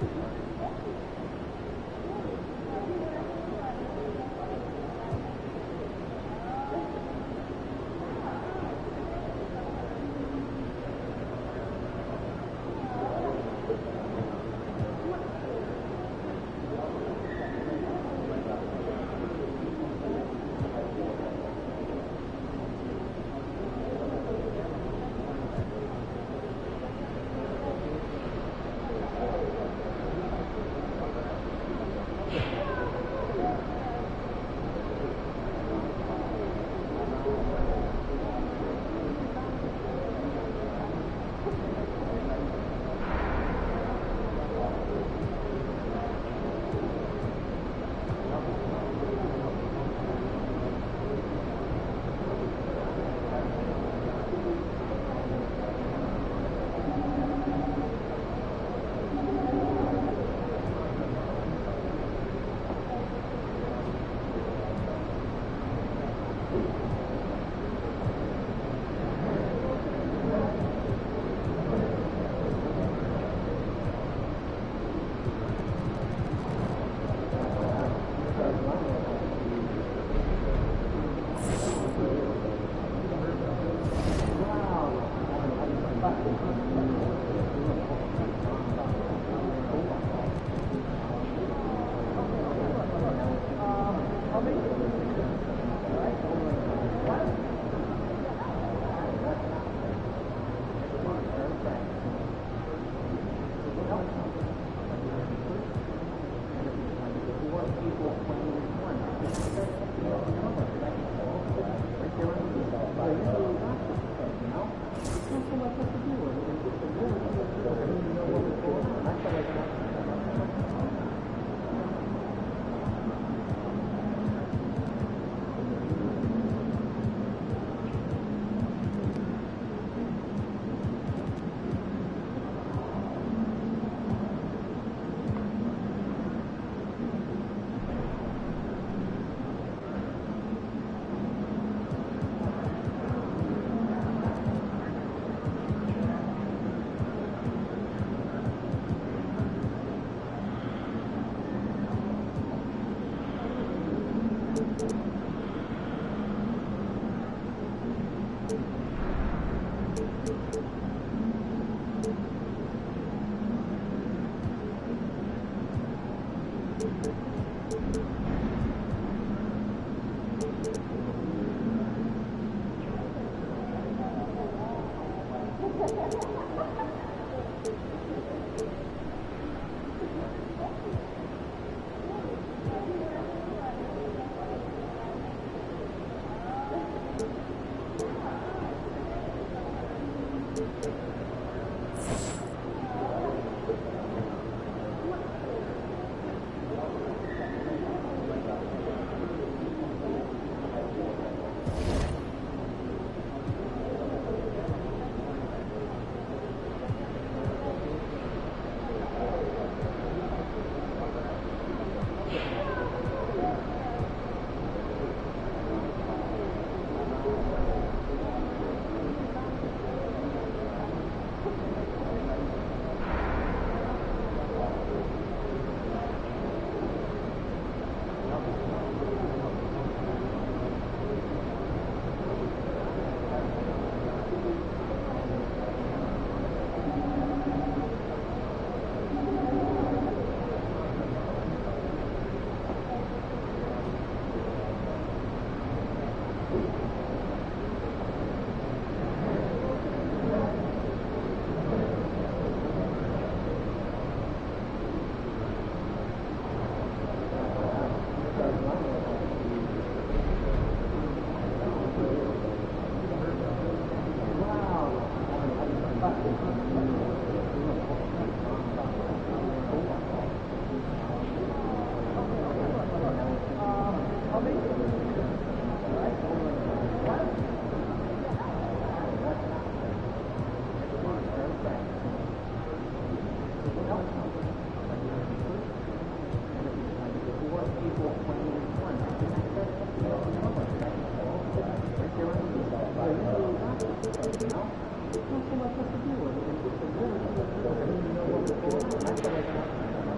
Not so much what to do with it. It's just a little bit of, you know what we're going on. That's the way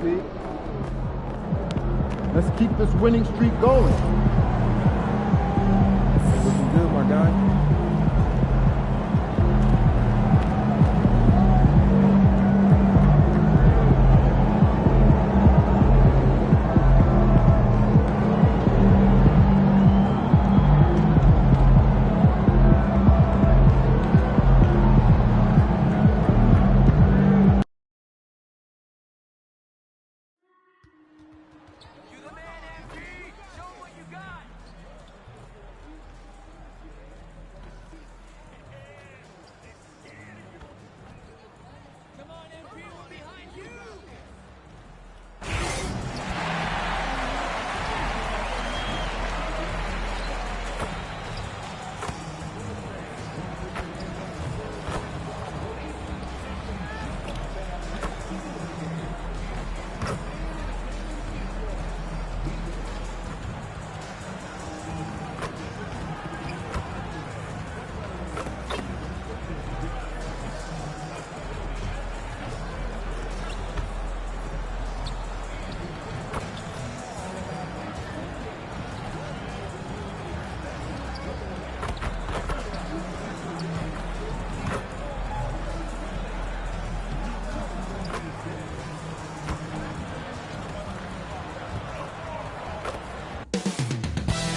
Pete. Let's keep this winning streak going. Looking good, my guy.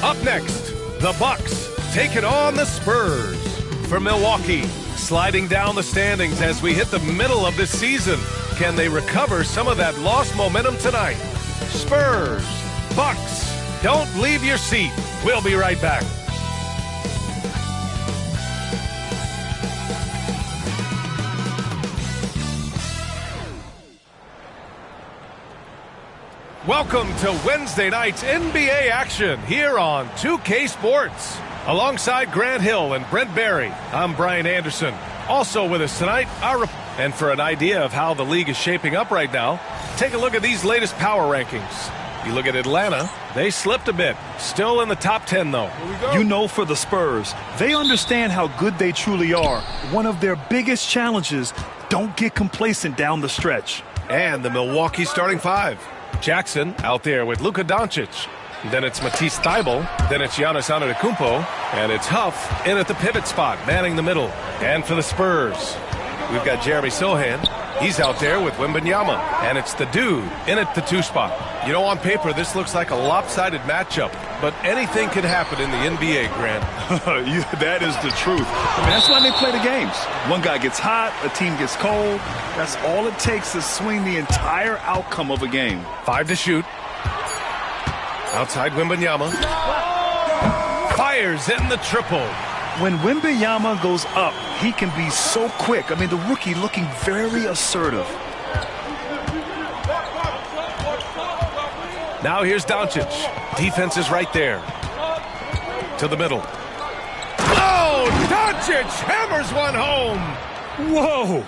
Up next, the Bucks taking on the Spurs. For Milwaukee, sliding down the standings as we hit the middle of this season. Can they recover some of that lost momentum tonight? Spurs, Bucks, don't leave your seat. We'll be right back. Welcome to Wednesday night's NBA action here on 2K Sports. Alongside Grant Hill and Brent Barry, I'm Brian Anderson. Also with us tonight, and for an idea of how the league is shaping up right now, take a look at these latest power rankings. You look at Atlanta, they slipped a bit. Still in the top 10, though. You know, for the Spurs, they understand how good they truly are. One of their biggest challenges, don't get complacent down the stretch. And the Milwaukee starting five. Jackson out there with Luka Doncic. Then it's Matisse Thybulle. Then it's Giannis Antetokounmpo. And it's Huff in at the pivot spot, manning the middle. And for the Spurs, we've got Jeremy Sohan. He's out there with Wembanyama. And it's the dude in at the two spot. You know, on paper, this looks like a lopsided matchup. But anything could happen in the NBA, Grant. That is the truth. I mean, that's why they play the games. One guy gets hot, a team gets cold. That's all it takes to swing the entire outcome of a game. 5 to shoot. Outside Wembanyama. Fires in the triple. When Wembanyama goes up, he can be so quick. I mean, the rookie looking very assertive. Now here's Doncic. Defense is right there. To the middle. Oh, Doncic hammers one home. Whoa.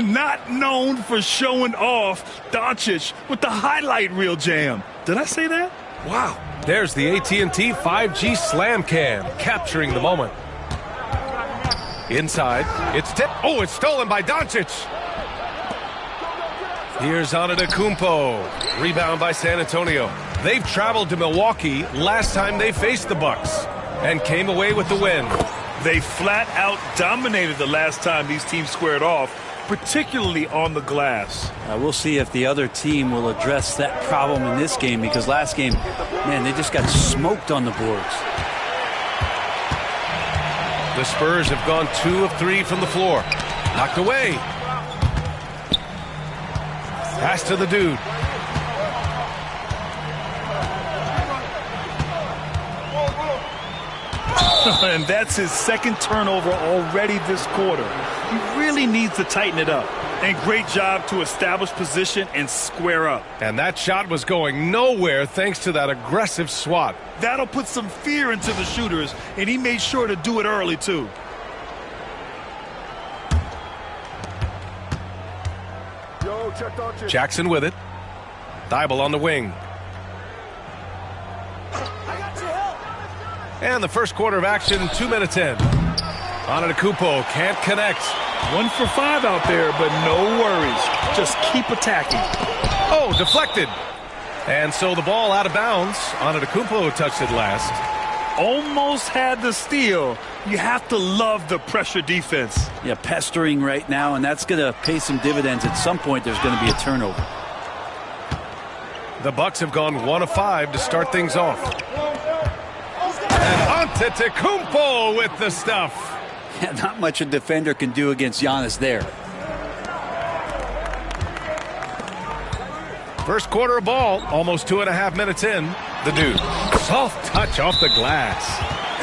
Not known for showing off, Doncic with the highlight reel jam. Did I say that? Wow. There's the AT&T 5G Slam Cam, capturing the moment. Inside, it's tipped. Oh, it's stolen by Doncic. Here's Antetokounmpo. Rebound by San Antonio. They've traveled to Milwaukee last time they faced the Bucks and came away with the win. They flat out dominated the last time these teams squared off, particularly on the glass. We'll see if the other team will address that problem in this game, because last game, man, they just got smoked on the boards. The Spurs have gone 2 of 3 from the floor. Knocked away. Pass to the dude. And that's his second turnover already this quarter. He really needs to tighten it up. And great job to establish position and square up. And that shot was going nowhere thanks to that aggressive swat. That'll put some fear into the shooters, and he made sure to do it early, too. Jackson with it. Thybulle on the wing. And the first quarter of action, 2 minutes in. Antetokounmpo can't connect. 1 for 5 out there, but no worries. Just keep attacking. Oh, deflected. And so the ball out of bounds. Antetokounmpo touched it last. Almost had the steal. You have to love the pressure defense. Yeah, pestering right now, and that's going to pay some dividends. At some point, there's going to be a turnover. The Bucks have gone 1 of 5 to start things off. And Antetokounmpo with the stuff. Yeah, not much a defender can do against Giannis there. First quarter of ball, almost 2.5 minutes in. The dude, soft touch off the glass.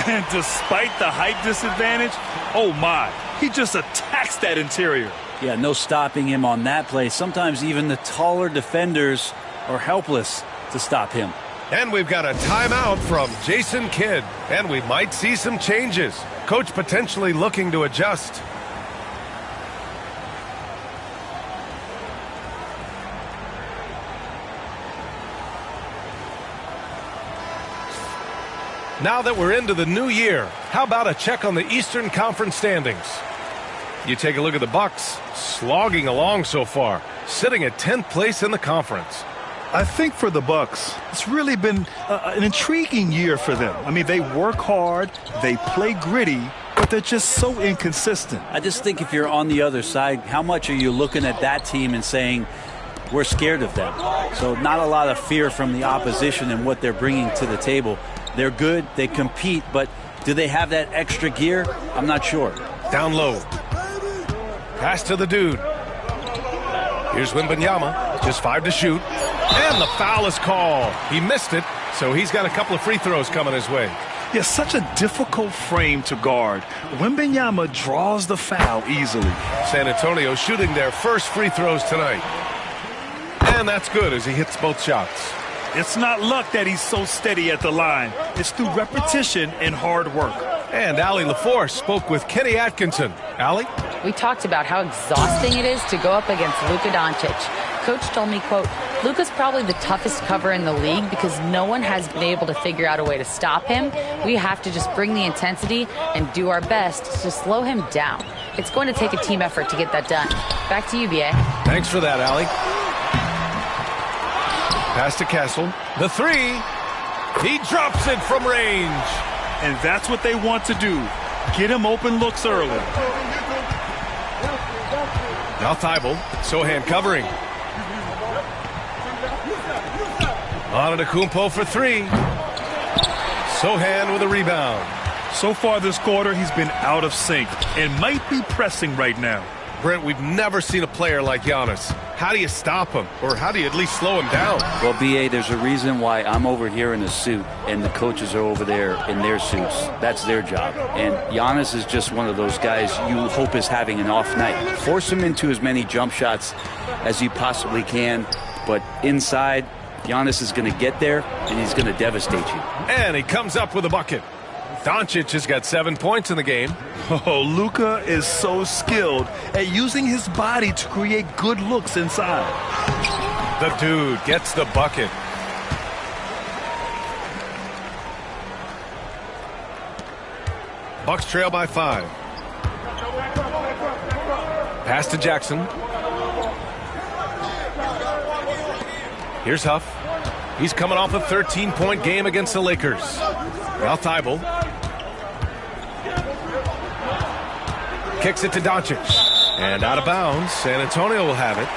And despite the height disadvantage, oh my, he just attacks that interior. Yeah, no stopping him on that play. Sometimes even the taller defenders are helpless to stop him. And we've got a timeout from Jason Kidd. And we might see some changes. Coach potentially looking to adjust. Now that we're into the new year, how about a check on the Eastern Conference standings? You take a look at the Bucks, slogging along so far, sitting at 10th place in the conference. I think for the Bucks, it's really been an intriguing year for them. I mean, they work hard, they play gritty, but they're just so inconsistent. I just think if you're on the other side, how much are you looking at that team and saying, we're scared of them? So not a lot of fear from the opposition and what they're bringing to the table. They're good, they compete, but do they have that extra gear? I'm not sure. Down low. Pass to the dude. Here's Wembanyama, just 5 to shoot. And the foul is called. He missed it, so he's got a couple of free throws coming his way. Yeah, such a difficult frame to guard. Wembanyama draws the foul easily. San Antonio shooting their first free throws tonight. And that's good as he hits both shots. It's not luck that he's so steady at the line. It's through repetition and hard work. And Allie LaForce spoke with Kenny Atkinson. Allie? We talked about how exhausting it is to go up against Luka Doncic. Coach told me, quote, Luka's probably the toughest cover in the league because no one has been able to figure out a way to stop him. We have to just bring the intensity and do our best to slow him down. It's going to take a team effort to get that done. Back to you, B.A. Thanks for that, Allie. Pass to Castle. The three. He drops it from range. And that's what they want to do. Get him open looks early. Now Thibault. Sohan covering. Antetokounmpo for 3. Sohan with a rebound. So far this quarter, he's been out of sync and might be pressing right now. Brent, we've never seen a player like Giannis. How do you stop him? Or how do you at least slow him down? Well, B.A., there's a reason why I'm over here in a suit and the coaches are over there in their suits. That's their job. And Giannis is just one of those guys you hope is having an off night. Force him into as many jump shots as you possibly can. But inside, Giannis is going to get there and he's going to devastate you. And he comes up with a bucket. Doncic has got 7 points in the game. Oh, Luka is so skilled at using his body to create good looks inside. The dude gets the bucket. Bucks trail by 5. Pass to Jackson. Here's Huff. He's coming off a 13-point game against the Lakers. Now Thibault. Kicks it to Doncic. And out of bounds. San Antonio will have it.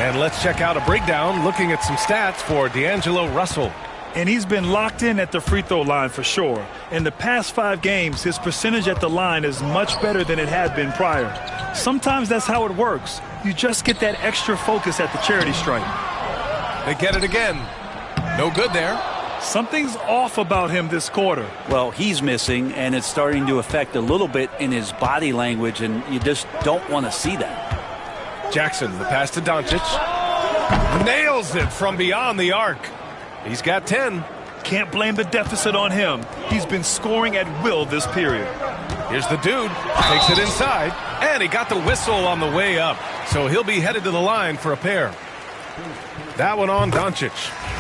And let's check out a breakdown looking at some stats for D'Angelo Russell. And he's been locked in at the free throw line for sure. In the past 5 games, his percentage at the line is much better than it had been prior. Sometimes that's how it works. You just get that extra focus at the charity stripe. They get it again. No good there. Something's off about him this quarter. Well, he's missing, and it's starting to affect a little bit in his body language, and you just don't want to see that. Jackson, the pass to Doncic. Nails it from beyond the arc. He's got 10. Can't blame the deficit on him. He's been scoring at will this period. Here's the dude. Takes it inside. And he got the whistle on the way up. So he'll be headed to the line for a pair. That one on Doncic.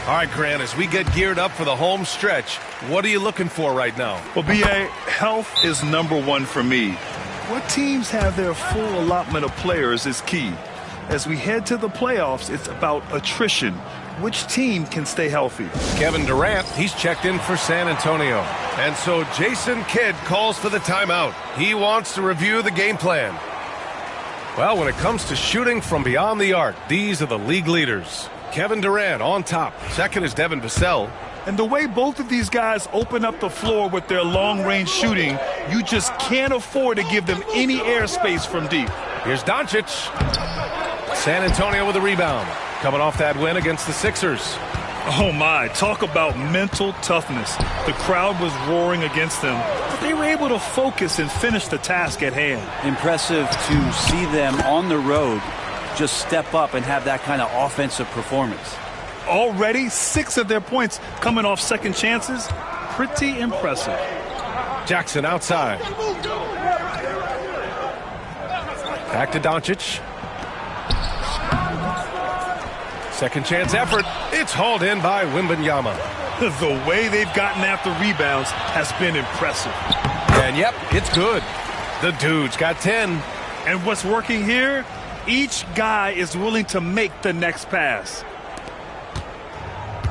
All right, Grant, as we get geared up for the home stretch, what are you looking for right now? Well, B.A., health is number 1 for me. What teams have their full allotment of players is key. As we head to the playoffs, it's about attrition. Which team can stay healthy? Kevin Durant, he's checked in for San Antonio. And so Jason Kidd calls for the timeout. He wants to review the game plan. Well, when it comes to shooting from beyond the arc, these are the league leaders. Kevin Durant on top. Second is Devin Vassell. And the way both of these guys open up the floor with their long-range shooting, you just can't afford to give them any airspace from deep. Here's Doncic. San Antonio with a rebound. Coming off that win against the Sixers. Oh my, talk about mental toughness. The crowd was roaring against them, but they were able to focus and finish the task at hand. Impressive to see them on the road just step up and have that kind of offensive performance. Already 6 of their points coming off second chances. Pretty impressive. Jackson outside. Back to Doncic. Second chance effort. It's hauled in by Wembanyama. The way they've gotten after rebounds has been impressive. And yep, it's good. The dude's got 10. And what's working here? Each guy is willing to make the next pass.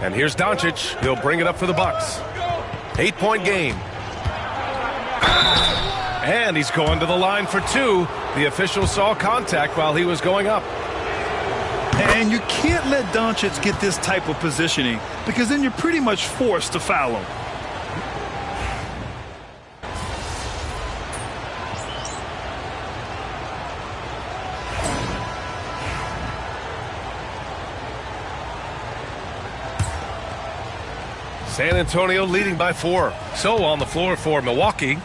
And here's Doncic. He'll bring it up for the Bucks. 8-point game. And he's going to the line for 2. The official saw contact while he was going up. And you can't let Doncic get this type of positioning because then you're pretty much forced to foul him. San Antonio leading by 4. So on the floor for Milwaukee,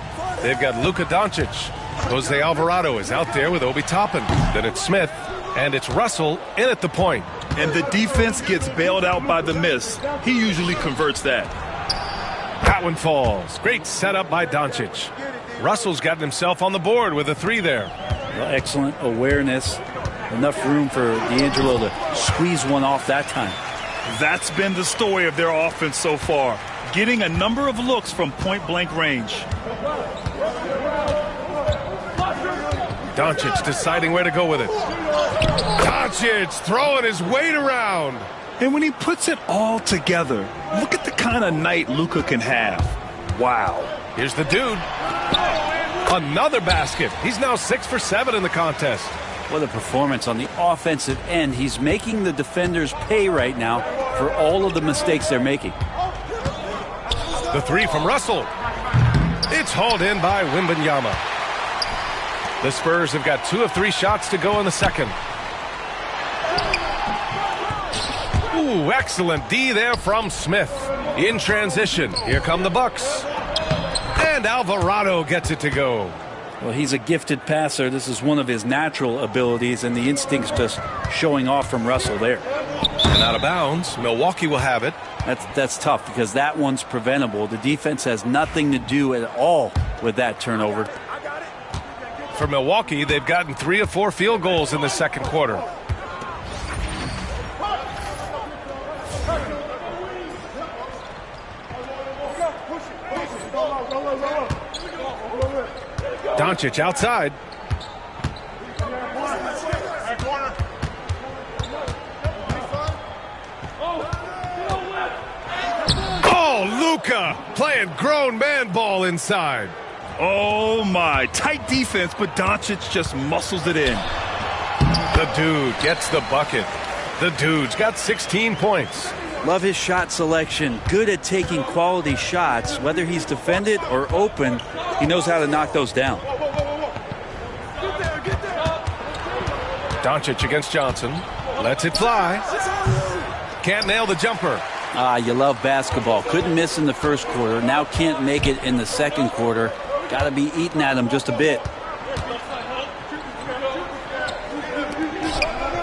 they've got Luka Doncic. Jose Alvarado is out there with Obi Toppin. Then it's Smith, and it's Russell in at the point. And the defense gets bailed out by the miss. He usually converts that. That one falls. Great setup by Doncic. Russell's gotten himself on the board with a 3 there. Well, excellent awareness. Enough room for D'Angelo to squeeze one off that time. That's been the story of their offense so far, getting a number of looks from point-blank range. Doncic deciding where to go with it. Doncic throwing his weight around. And when he puts it all together, look at the kind of night Luka can have. Wow. Here's the dude. Another basket. He's now 6 for 7 in the contest. What a performance on the offensive end. He's making the defenders pay right now for all of the mistakes they're making. The 3 from Russell. It's hauled in by Wembanyama. The Spurs have got 2 of 3 shots to go in the second. Ooh, excellent D there from Smith. In transition, here come the Bucks. And Alvarado gets it to go. Well, he's a gifted passer. This is one of his natural abilities, and the instinct's just showing off from Russell there. And out of bounds, Milwaukee will have it. That's tough because that one's preventable. The defense has nothing to do at all with that turnover. For Milwaukee, they've gotten 3 of 4 field goals in the second quarter. Doncic outside. Oh, Luka playing grown man ball inside. Oh my, tight defense, but Doncic just muscles it in. The dude gets the bucket. The dude's got 16 points. Love his shot selection. Good at taking quality shots. Whether he's defended or open, he knows how to knock those down. Doncic against Johnson. Lets it fly. Can't nail the jumper. You love basketball. Couldn't miss in the first quarter. Now can't make it in the second quarter. Got to be eating at him just a bit.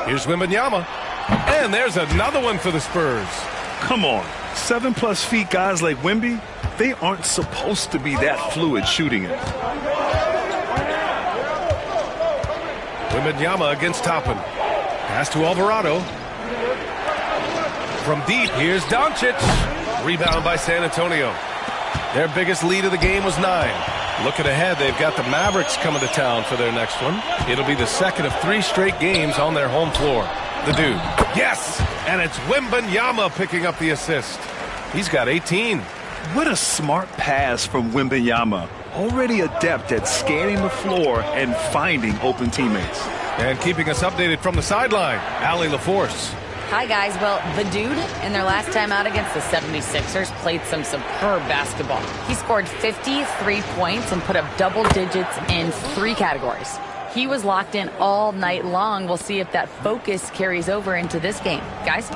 Here's Wembanyama. And there's another one for the Spurs. Come on. 7+ feet guys like Wemby, they aren't supposed to be that fluid shooting it. Wembanyama against Toppin. Pass to Alvarado. From deep, here's Doncic. Rebound by San Antonio. Their biggest lead of the game was 9. Looking ahead, they've got the Mavericks coming to town for their next one. It'll be the second of 3 straight games on their home floor. The dude. Yes! And it's Wembanyama picking up the assist. He's got 18. What a smart pass from Wembanyama. Already adept at scanning the floor and finding open teammates. And keeping us updated from the sideline, Allie LaForce. Hi, guys. Well, the dude, in their last time out against the 76ers, played some superb basketball. He scored 53 points and put up double digits in 3 categories. He was locked in all night long. We'll see if that focus carries over into this game. Guys?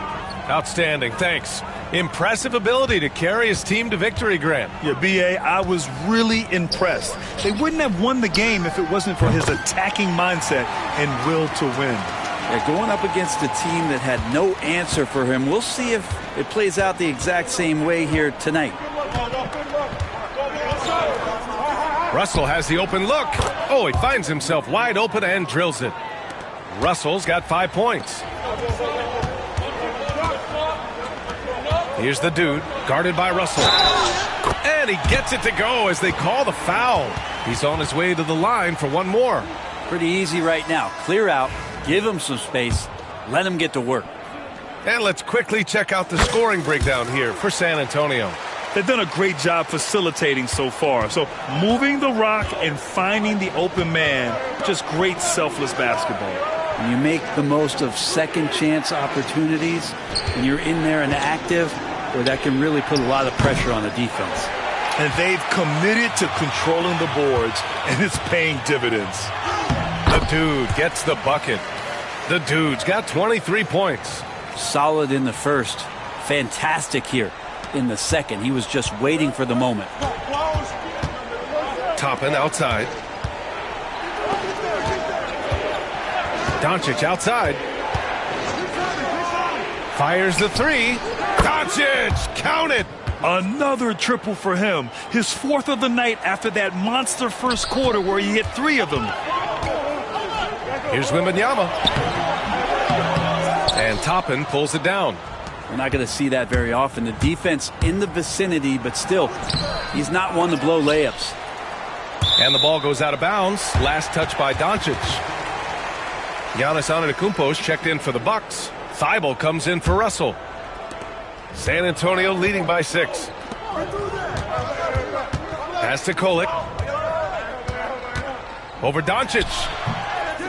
Outstanding. Thanks. Impressive ability to carry his team to victory, Grant. Yeah, B.A., I was really impressed. They wouldn't have won the game if it wasn't for his attacking mindset and will to win. Yeah, going up against a team that had no answer for him. We'll see if it plays out the exact same way here tonight. Russell has the open look. Oh, he finds himself wide open and drills it. Russell's got 5 points. Here's the dude, guarded by Russell. And he gets it to go as they call the foul. He's on his way to the line for one more. Pretty easy right now. Clear out, give him some space, let him get to work. And let's quickly check out the scoring breakdown here for San Antonio. They've done a great job facilitating so far. So moving the rock and finding the open man, just great selfless basketball. When you make the most of second chance opportunities, when you're in there and active, well, that can really put a lot of pressure on the defense. And they've committed to controlling the boards, and it's paying dividends. The dude gets the bucket. The dude's got 23 points. Solid in the first. Fantastic here in the second. He was just waiting for the moment. Toppin outside. Doncic outside. Fires the 3. Doncic, count it. Another triple for him. His 4th of the night after that monster first quarter where he hit 3 of them. Here's Wembanyama. And Toppin pulls it down. We're not going to see that very often. The defense in the vicinity, but still, he's not one to blow layups. And the ball goes out of bounds. Last touch by Doncic. Giannis Antetokounmpo's checked in for the Bucks. Thibault comes in for Russell. San Antonio leading by 6. Pass to Kolek. Over Doncic.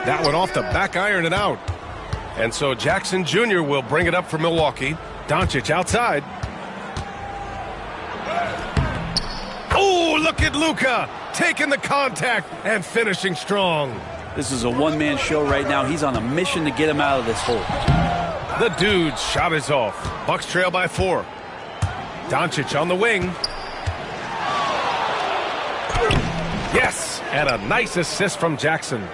That one off the back iron and out. And so Jackson Jr. will bring it up for Milwaukee. Doncic outside. Oh, look at Luka taking the contact and finishing strong. This is a one-man show right now. He's on a mission to get him out of this hole. The dude's shot is off. Bucks trail by 4. Doncic on the wing. Yes, and a nice assist from Jackson.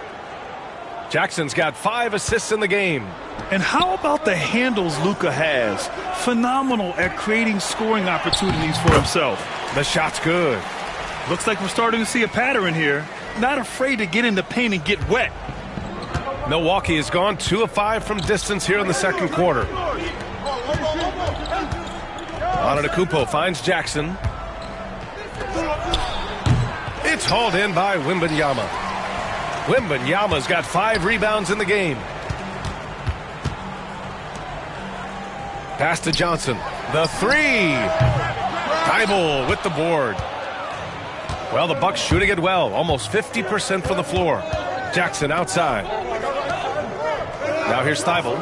Jackson's got 5 assists in the game. And how about the handles Luka has? Phenomenal at creating scoring opportunities for himself. The shot's good. Looks like we're starting to see a pattern here. Not afraid to get in the paint and get wet. Milwaukee has gone 2 of 5 from distance here in the second quarter. Antetokounmpo finds Jackson. It's hauled in by Wembanyama. Wembanyama's got 5 rebounds in the game. Pass to Johnson. The 3. Thibault with the board. Well, the Bucks shooting it well. Almost 50% from the floor. Jackson outside. Now here's Thibault.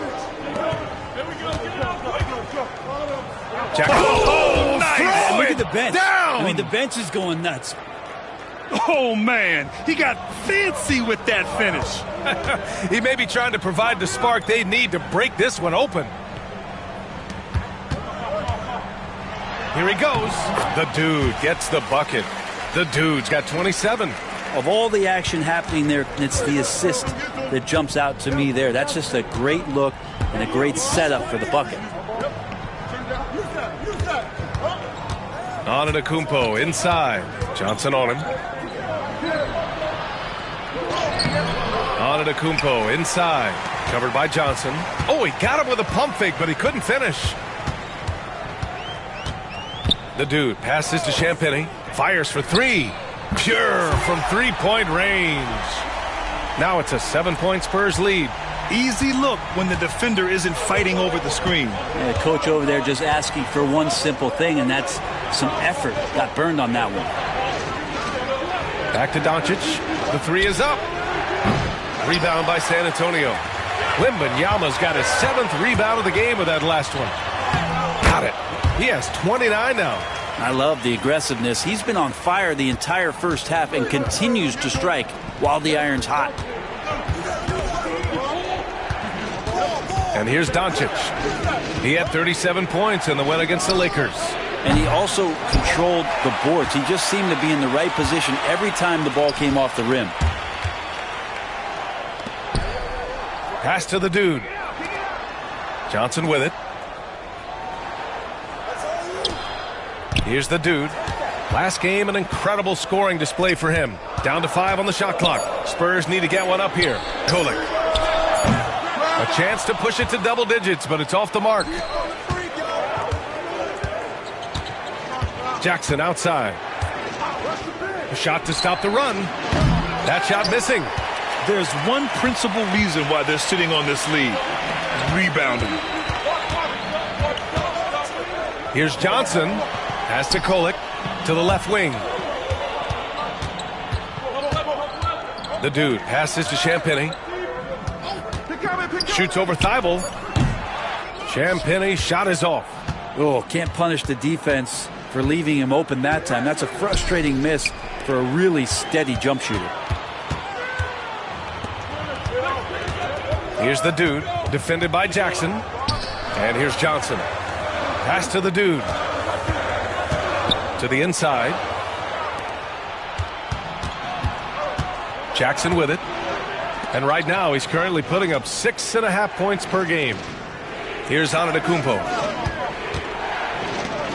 Jackson. Oh, nice. Look at the bench. Down. I mean, the bench is going nuts. Oh, man. He got fancy with that finish. He may be trying to provide the spark they need to break this one open. Here he goes. The dude gets the bucket. The dude's got 27. Of all the action happening there, it's the assist that jumps out to me there. That's just a great look and a great setup for the bucket. Antetokounmpo inside. Johnson on him. Antetokounmpo inside. Covered by Johnson. Oh, he got him with a pump fake, but he couldn't finish. The dude passes to Champagnie. Fires for 3. Pure from three-point range. Now it's a 7-point Spurs lead. Easy look when the defender isn't fighting over the screen. Yeah, coach over there just asking for one simple thing, and that's some effort. Got burned on that one. Back to Doncic. The three is up. Rebound by San Antonio. Wembanyama's got his 7th rebound of the game with that last one. Got it. He has 29 now. I love the aggressiveness. He's been on fire the entire first half and continues to strike while the iron's hot. And here's Doncic. He had 37 points in the win against the Lakers. And he also controlled the boards. He just seemed to be in the right position every time the ball came off the rim. Pass to the dude. Johnson with it. Here's the dude. Last game, an incredible scoring display for him. Down to 5 on the shot clock. Spurs need to get one up here. Kolek. A chance to push it to double digits, but it's off the mark. Jackson outside. A shot to stop the run. That shot missing. There's one principal reason why they're sitting on this lead. Rebounding. Here's Johnson. Pass to Kolek. To the left wing. The dude passes to Champagnie. Shoots over Thibault. Champagnie's shot is off. Oh, can't punish the defense for leaving him open that time. That's a frustrating miss for a really steady jump shooter. Here's the dude, defended by Jackson. And here's Johnson. Pass to the dude. To the inside. Jackson with it. And right now, he's currently putting up 6.5 points per game. Here's Antetokounmpo.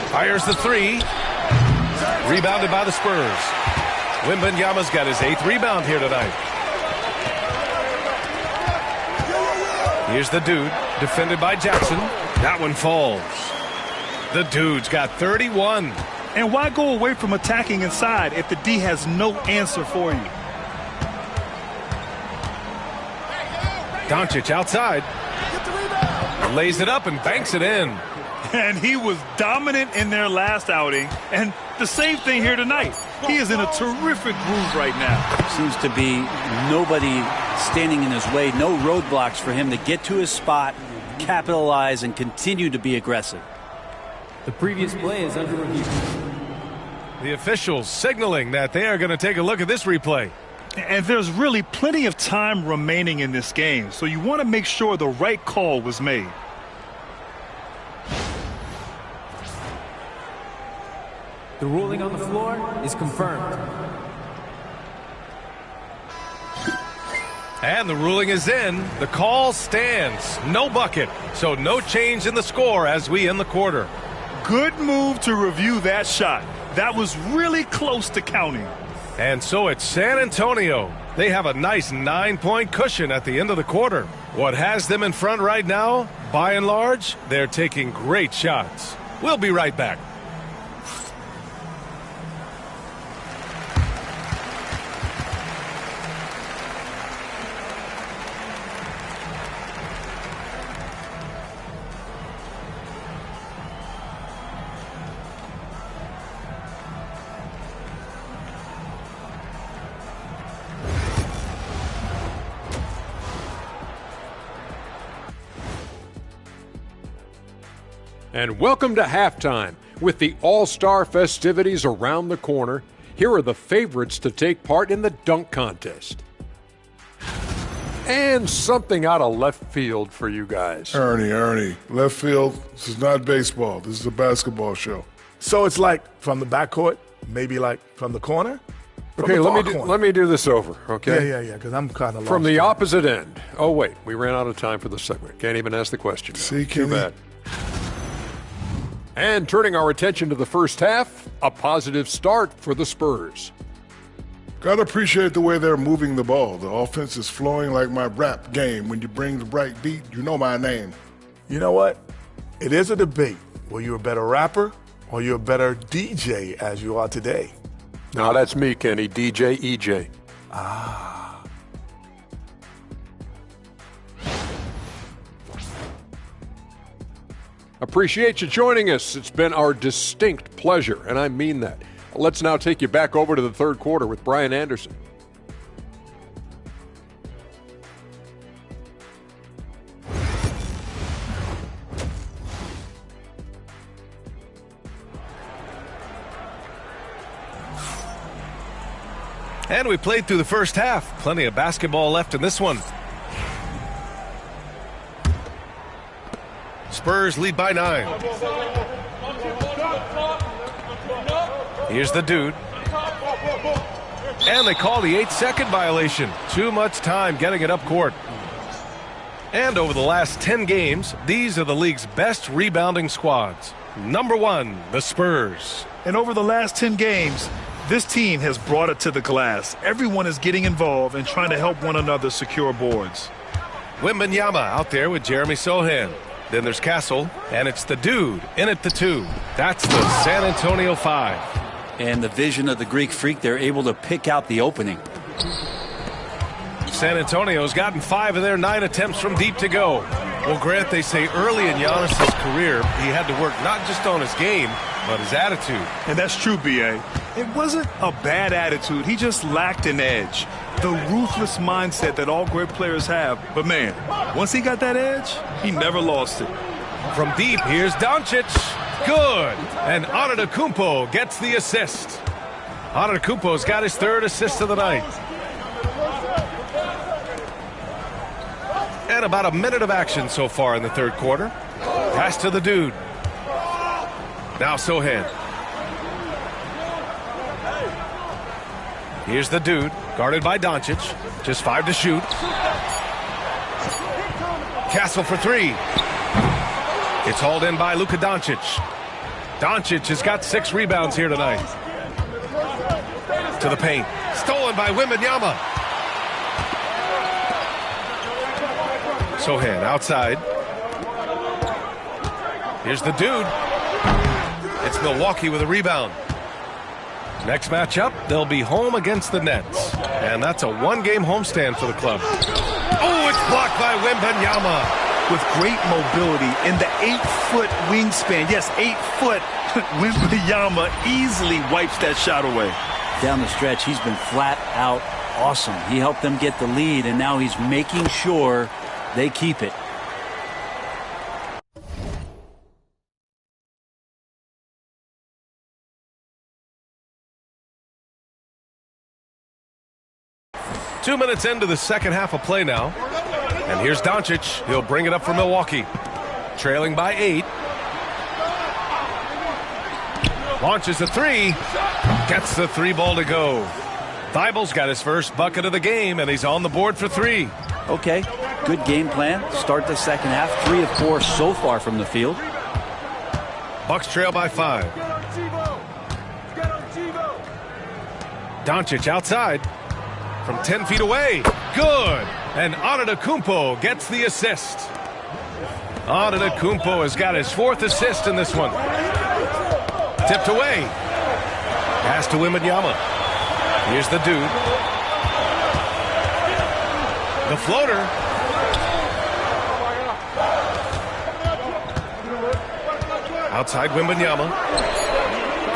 Fires the three. Rebounded by the Spurs. Wembanyama's got his 8th rebound here tonight. Here's the dude, defended by Jackson. That one falls. The dude's got 31. And why go away from attacking inside if the D has no answer for you? Doncic outside. Lays it up and banks it in. And he was dominant in their last outing. And the same thing here tonight. He is in a terrific groove right now. Seems to be nobody standing in his way. No roadblocks for him to get to his spot, capitalize, and continue to be aggressive. The previous play is under review. The officials signaling that they are going to take a look at this replay. And there's really plenty of time remaining in this game, so you want to make sure the right call was made. The ruling on the floor is confirmed. And the ruling is in. The call stands. No bucket, so no change in the score as we end the quarter. Good move to review that shot. That was really close to counting. And so it's San Antonio. They have a nice 9-point cushion at the end of the quarter. What has them in front right now, by and large, they're taking great shots. We'll be right back. And welcome to halftime. With the All-Star festivities around the corner, here are the favorites to take part in the dunk contest. And something out of left field for you guys. Ernie, left field, this is not baseball. This is a basketball show. So it's like from the backcourt, maybe like from the corner? Okay, let me do this over, okay? Yeah, because I'm kind of lost. From the opposite end. Oh, wait, we ran out of time for the segment. Can't even ask the question. See, Too Kenny? bad. And turning our attention to the first half, a positive start for the Spurs. Gotta appreciate the way they're moving the ball. The offense is flowing like my rap game. When you bring the right beat, you know my name. You know what? It is a debate. Were you a better rapper or you're a better DJ as you are today? No, that's me, Kenny. DJ EJ. Ah. Appreciate you joining us. It's been our distinct pleasure, and I mean that. Let's now take you back over to the third quarter with Brian Anderson. And we played through the first half. Plenty of basketball left in this one. Spurs lead by 9. Here's the dude. And they call the 8-second violation. Too much time getting it up court. And over the last 10 games, these are the league's best rebounding squads. Number 1, the Spurs. And over the last 10 games, this team has brought it to the glass. Everyone is getting involved and trying to help one another secure boards. Wembanyama out there with Jeremy Sohan. Then there's Castle, and it's the dude in at the 2. That's the San Antonio 5. And the vision of the Greek Freak, they're able to pick out the opening. San Antonio's gotten 5 of their 9 attempts from deep to go. Well, Grant, they say early in Giannis's career, he had to work not just on his game, but his attitude. And that's true, B.A. It wasn't a bad attitude. He just lacked an edge. The ruthless mindset that all great players have. But, man, once he got that edge, he never lost it. From deep, here's Doncic. Good. And Antetokounmpo gets the assist. Antetokounmpo's got his 3rd assist of the night. And about a minute of action so far in the third quarter. Pass to the dude. Now Sohan. Here's the dude, guarded by Doncic. Just 5 to shoot. Castle for 3. It's hauled in by Luka Doncic. Doncic has got 6 rebounds here tonight. To the paint. Stolen by Wembanyama. Sohan outside. Here's the dude. It's Milwaukee with a rebound. Next matchup, they'll be home against the Nets. And that's a 1-game homestand for the club. Oh, it's blocked by Wembanyama. With great mobility and the 8-foot wingspan. Yes, 8 foot. Wembanyama easily wipes that shot away. Down the stretch, he's been flat out awesome. He helped them get the lead, and now he's making sure they keep it. Two minutes into the second half of play now. And here's Doncic. He'll bring it up for Milwaukee. Trailing by 8. Launches a 3. Gets the 3 ball to go. Thibel's got his first bucket of the game, and he's on the board for 3. Okay, good game plan. Start the second half. 3 of 4 so far from the field. Bucks trail by 5. Doncic outside. From 10 feet away. Good. And Antetokounmpo gets the assist. Antetokounmpo has got his 4th assist in this one. Tipped away. Pass to Wembanyama. Here's the dude. The floater. Outside Wembanyama.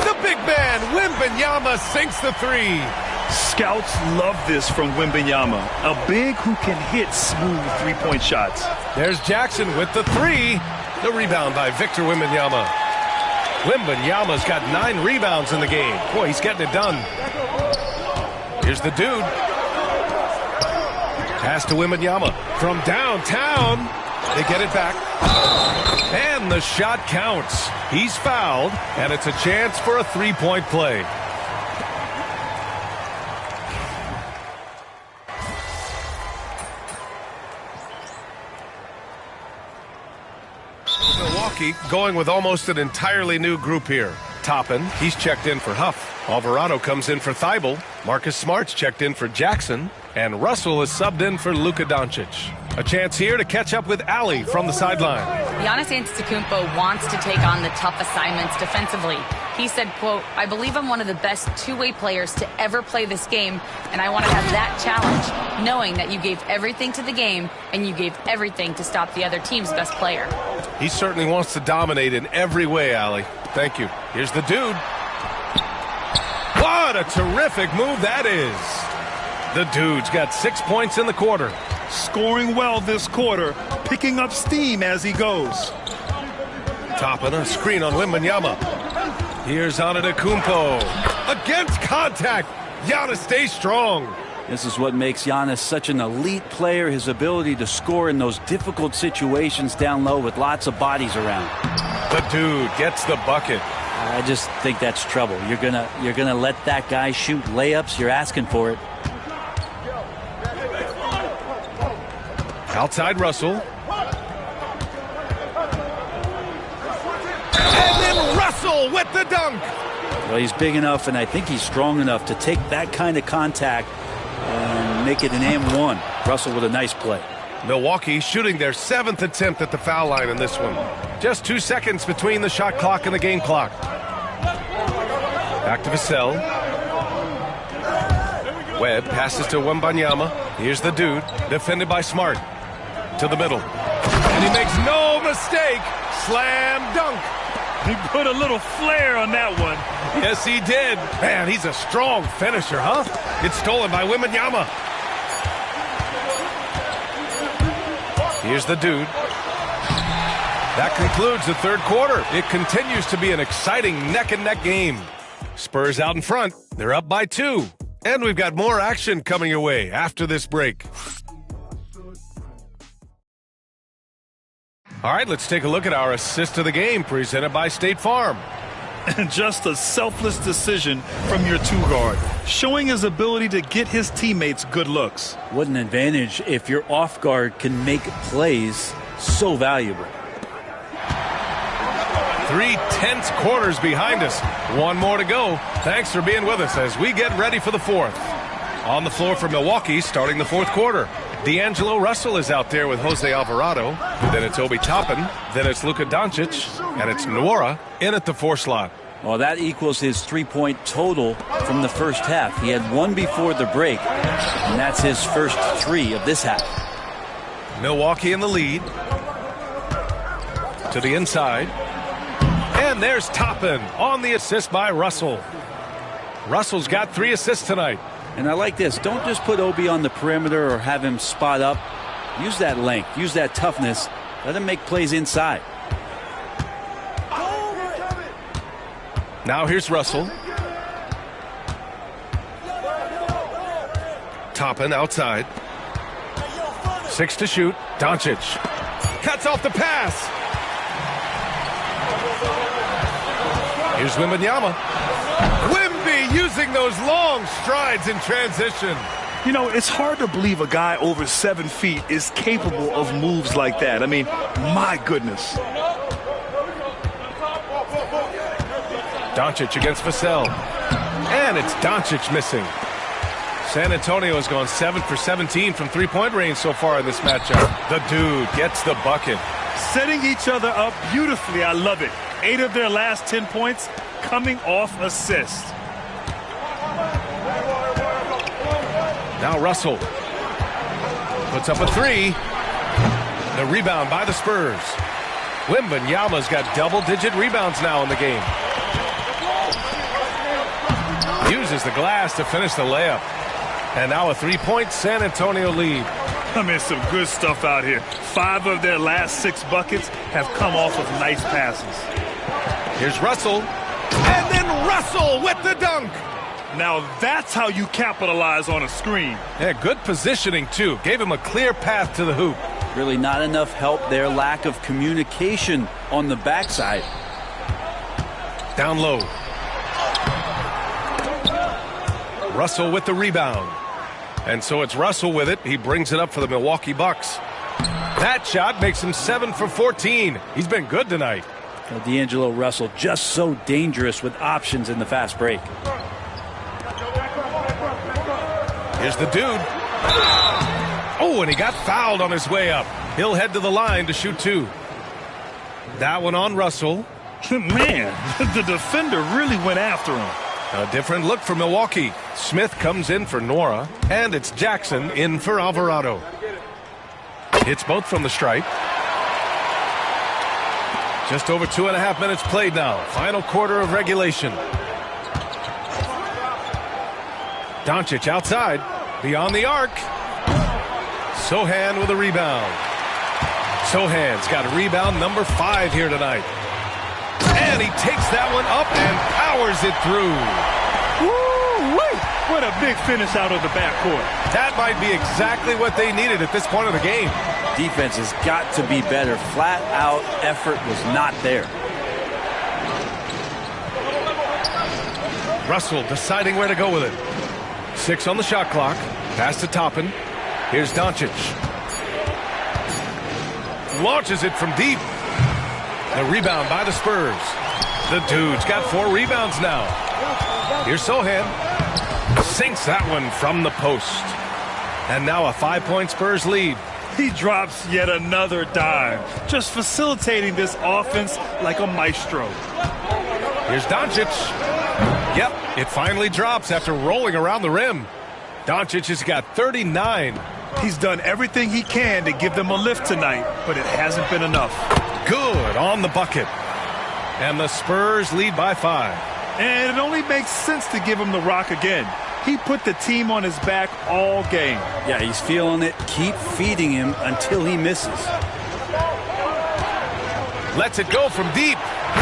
The big man, Wembanyama, sinks the 3. Scouts love this from Wembanyama. A big who can hit smooth 3-point shots. There's Jackson with the 3. The rebound by Victor Wembanyama. Wembanyama's got 9 rebounds in the game. Boy, he's getting it done. Here's the dude. Pass to Wembanyama. From downtown, they get it back. And the shot counts. He's fouled, and it's a chance for a 3-point play. Milwaukee going with almost an entirely new group here. Toppin, he's checked in for Huff. Alvarado comes in for Thibault. Marcus Smart's checked in for Jackson. And Russell is subbed in for Luka Doncic. A chance here to catch up with Ali from the sideline. Giannis Antetokounmpo wants to take on the tough assignments defensively. He said, quote, "I believe I'm one of the best two-way players to ever play this game, and I want to have that challenge, knowing that you gave everything to the game and you gave everything to stop the other team's best player." He certainly wants to dominate in every way, Allie. Thank you. Here's the dude. What a terrific move that is. The dude's got 6 points in the quarter. Scoring well this quarter, picking up steam as he goes. Topping a screen on Wembanyama. Here's Antetokounmpo. Against contact. Giannis stays strong. This is what makes Giannis such an elite player, his ability to score in those difficult situations down low with lots of bodies around. The dude gets the bucket. I just think that's trouble. You're gonna let that guy shoot layups. You're asking for it. Outside Russell. And then Russell with the dunk. Well, he's big enough, and I think he's strong enough to take that kind of contact and make it an and-one. Russell with a nice play. Milwaukee shooting their 7th attempt at the foul line in this one. Just 2 seconds between the shot clock and the game clock. Back to Vassell. Webb passes to Wembanyama. Here's the dude, defended by Smart. To the middle. And he makes no mistake. Slam dunk. He put a little flair on that one. Yes, he did. Man, he's a strong finisher, huh? It's stolen by Wembanyama. Here's the dude. That concludes the third quarter. It continues to be an exciting neck-and-neck game. Spurs out in front. They're up by 2. And we've got more action coming your way after this break. All right, let's take a look at our assist of the game presented by State Farm. And just a selfless decision from your two-guard, showing his ability to get his teammates good looks. What an advantage if your off-guard can make plays so valuable. 3 tense quarters behind us. One more to go. Thanks for being with us as we get ready for the fourth. On the floor for Milwaukee starting the fourth quarter. D'Angelo Russell is out there with Jose Alvarado. Then it's Obi Toppin. Then it's Luka Doncic. And it's Nwora in at the 4 slot. Well, that equals his 3-point total from the first half. He had 1 before the break, and that's his first 3 of this half. Milwaukee in the lead. To the inside. And there's Toppin on the assist by Russell. Russell's got 3 assists tonight. And I like this. Don't just put Obi on the perimeter or have him spot up. Use that length. Use that toughness. Let him make plays inside. Now here's Russell. Toppin outside. 6 to shoot. Doncic. Cuts off the pass. Here's Wembanyama. Wemby using those long strides in transition. You know, it's hard to believe a guy over 7 feet is capable of moves like that. I mean, my goodness. Doncic against Vassell. And it's Doncic missing. San Antonio has gone 7 for 17 from 3-point range so far in this matchup. The dude gets the bucket. Setting each other up beautifully. I love it. 8 of their last 10 points coming off assist. Now Russell puts up a 3. The rebound by the Spurs. Wembanyama's got double-digit rebounds now in the game. Uses the glass to finish the layup. And now a 3-point San Antonio lead. I mean, some good stuff out here. 5 of their last 6 buckets have come off of nice passes. Here's Russell. And then Russell with the dunk. Now that's how you capitalize on a screen. Yeah, good positioning, too. Gave him a clear path to the hoop. Really not enough help there. Lack of communication on the backside. Down low. Russell with the rebound. And so it's Russell with it. He brings it up for the Milwaukee Bucks. That shot makes him 7 for 14. He's been good tonight. Well, D'Angelo Russell just so dangerous with options in the fast break. Here's the dude. Oh, and he got fouled on his way up. He'll head to the line to shoot 2. That one on Russell. Man, the defender really went after him. A different look for Milwaukee. Smith comes in for Nora, and it's Jackson in for Alvarado. Hits both from the stripe. Just over 2.5 minutes played now. Final quarter of regulation. Doncic outside, beyond the arc. Sohan with a rebound. Sohan's got a rebound number 5 here tonight. And he takes that one up and powers it through. Woo-wee! What a big finish out of the backcourt. That might be exactly what they needed at this point of the game. Defense has got to be better. Flat out effort was not there. Russell deciding where to go with it. 6 on the shot clock. Pass to Toppin. Here's Doncic. Launches it from deep. The rebound by the Spurs. The dude's got 4 rebounds now. Here's Sohan. Sinks that one from the post. And now a 5-point Spurs lead. He drops yet another dime, just facilitating this offense like a maestro. Here's Doncic. Yep, it finally drops after rolling around the rim. Doncic has got 39. He's done everything he can to give them a lift tonight, but it hasn't been enough. Good on the bucket. And the Spurs lead by 5. And it only makes sense to give him the rock again. He put the team on his back all game. Yeah, he's feeling it. Keep feeding him until he misses. Lets it go from deep.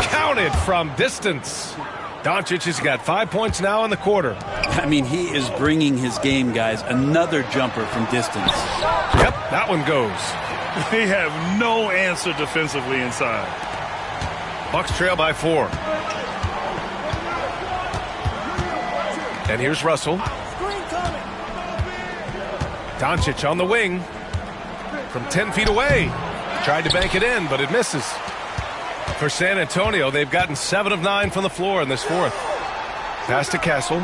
Counted from distance. Doncic has got 5 points now in the quarter. I mean, he is bringing his game, guys. Another jumper from distance. Yep, that one goes. They have no answer defensively inside. Bucks trail by 4. And here's Russell. Doncic on the wing. From 10 feet away. Tried to bank it in, but it misses. For San Antonio, they've gotten 7 of 9 from the floor in this fourth. Pass to Castle.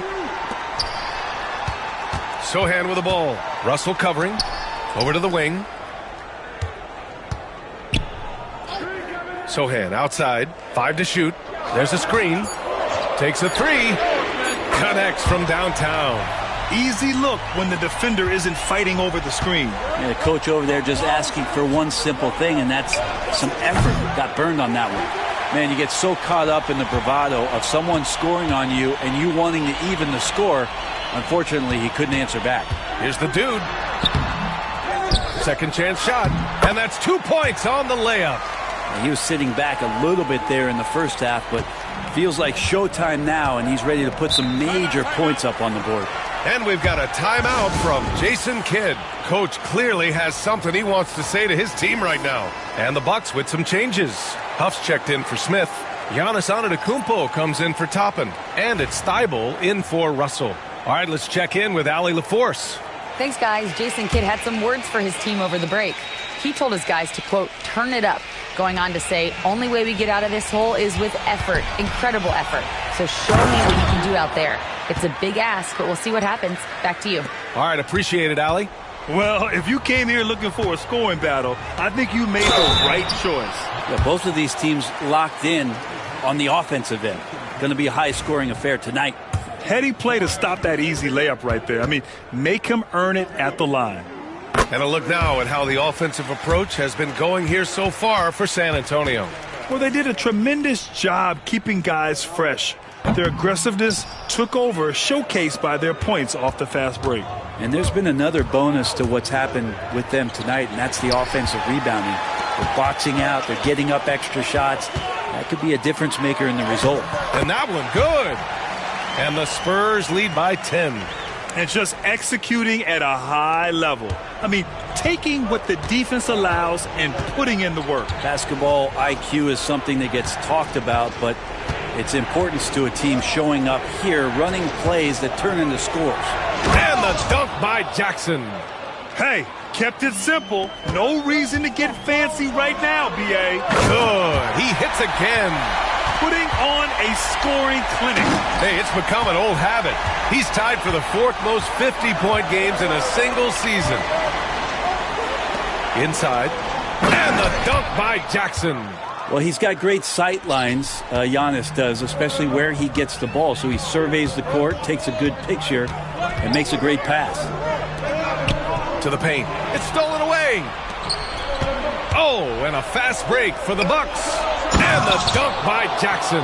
Sohan with the ball. Russell covering. Over to the wing. Sohan outside. 5 to shoot. There's a screen. Takes a 3. Connects from downtown. Easy look when the defender isn't fighting over the screen. Yeah, the coach over there just asking for one simple thing, and that's some effort. Got burned on that one. Man, you get so caught up in the bravado of someone scoring on you and you wanting to even the score. Unfortunately, he couldn't answer back. Here's the dude. Second chance shot. And that's 2 points on the layup. He was sitting back a little bit there in the first half, but feels like showtime now, and he's ready to put some major points up on the board. And we've got a timeout from Jason Kidd. Coach clearly has something he wants to say to his team right now. And the Bucks with some changes. Huff's checked in for Smith. Giannis Antetokounmpo comes in for Toppin. And it's Thibault in for Russell. All right, let's check in with Allie LaForce. Thanks, guys. Jason Kidd had some words for his team over the break. He told his guys to, quote, turn it up. Going on to say, only way we get out of this hole is with effort. Incredible effort. So show me what you can do out there. It's a big ask, but we'll see what happens. Back to you. All right, appreciate it, Allie. Well, if you came here looking for a scoring battle, I think you made the right choice. Yeah, both of these teams locked in on the offensive end. Going to be a high-scoring affair tonight. Heady play to stop that easy layup right there. I mean, make him earn it at the line. And a look now at how the offensive approach has been going here so far for San Antonio. Well, they did a tremendous job keeping guys fresh. Their aggressiveness took over, showcased by their points off the fast break. And there's been another bonus to what's happened with them tonight, and that's the offensive rebounding. They're boxing out, they're getting up extra shots. That could be a difference maker in the result. And that one good. And the Spurs lead by 10. And just executing at a high level. I mean, taking what the defense allows and putting in the work. Basketball IQ is something that gets talked about, but its importance to a team showing up here, running plays that turn into scores. And the dunk by Jackson. Hey, kept it simple. No reason to get fancy right now, B.A. Good. He hits again. Putting on a scoring clinic. Hey, it's become an old habit. He's tied for the 4th most 50-point games in a single season. Inside. And the dunk by Jackson. Well, he's got great sight lines, Giannis does, especially where he gets the ball. So he surveys the court, takes a good picture, and makes a great pass. To the paint. It's stolen away. Oh, and a fast break for the Bucks. And the dunk by Jackson.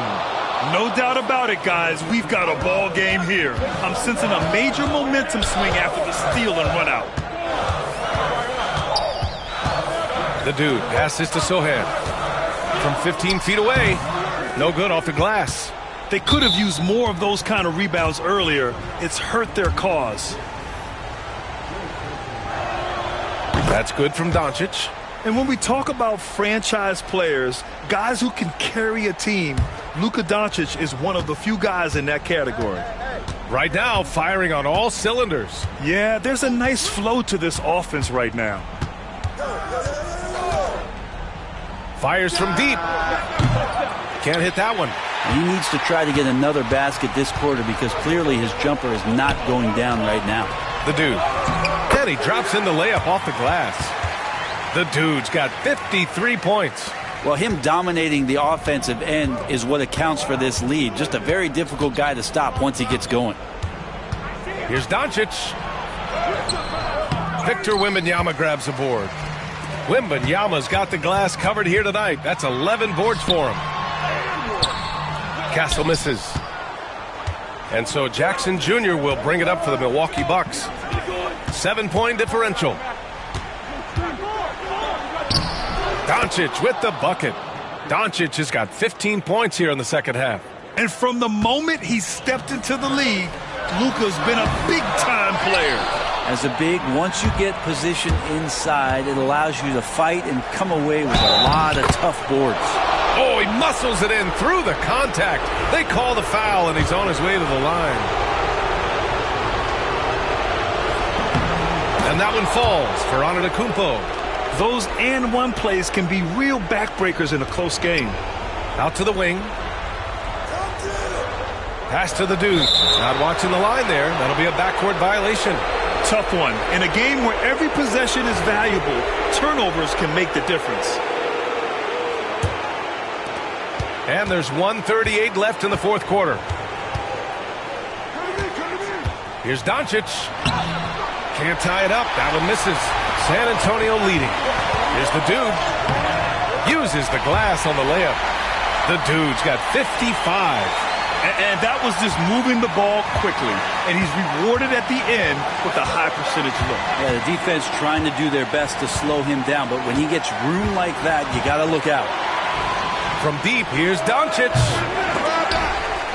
No doubt about it, guys. We've got a ball game here. I'm sensing a major momentum swing after the steal and run out. The dude passes to Sohan. From 15 feet away. No good off the glass. They could have used more of those kind of rebounds earlier. It's hurt their cause. That's good from Doncic. And when we talk about franchise players, guys who can carry a team, Luka Doncic is one of the few guys in that category. Right now, firing on all cylinders. Yeah, there's a nice flow to this offense right now. Fires from deep. Can't hit that one. He needs to try to get another basket this quarter because clearly his jumper is not going down right now. The dude. And he drops in the layup off the glass. The dude's got 53 points. Well, him dominating the offensive end is what accounts for this lead. Just a very difficult guy to stop once he gets going. Here's Doncic. Victor Wembanyama grabs the board. Wembanyama's got the glass covered here tonight. That's 11 boards for him. Castle misses. And so Jackson Jr. will bring it up for the Milwaukee Bucks. 7-point differential. Doncic with the bucket. Doncic has got 15 points here in the second half. And from the moment he stepped into the league, Luka's been a big-time player. As a big, once you get position inside, it allows you to fight and come away with a lot of tough boards. Oh, he muscles it in through the contact. They call the foul, and he's on his way to the line. And that one falls for Antetokounmpo. Those and-one plays can be real backbreakers in a close game. Out to the wing. Pass to the dude. Not watching the line there. That'll be a backcourt violation. Tough one. In a game where every possession is valuable, turnovers can make the difference. And there's 1:38 left in the fourth quarter. Here's Doncic. Can't tie it up. That one misses. San Antonio leading. Here's the dude. Uses the glass on the layup. The dude's got 55. And that was just moving the ball quickly. And he's rewarded at the end with a high percentage look. Yeah, the defense trying to do their best to slow him down. But when he gets room like that, you got to look out. From deep, here's Doncic.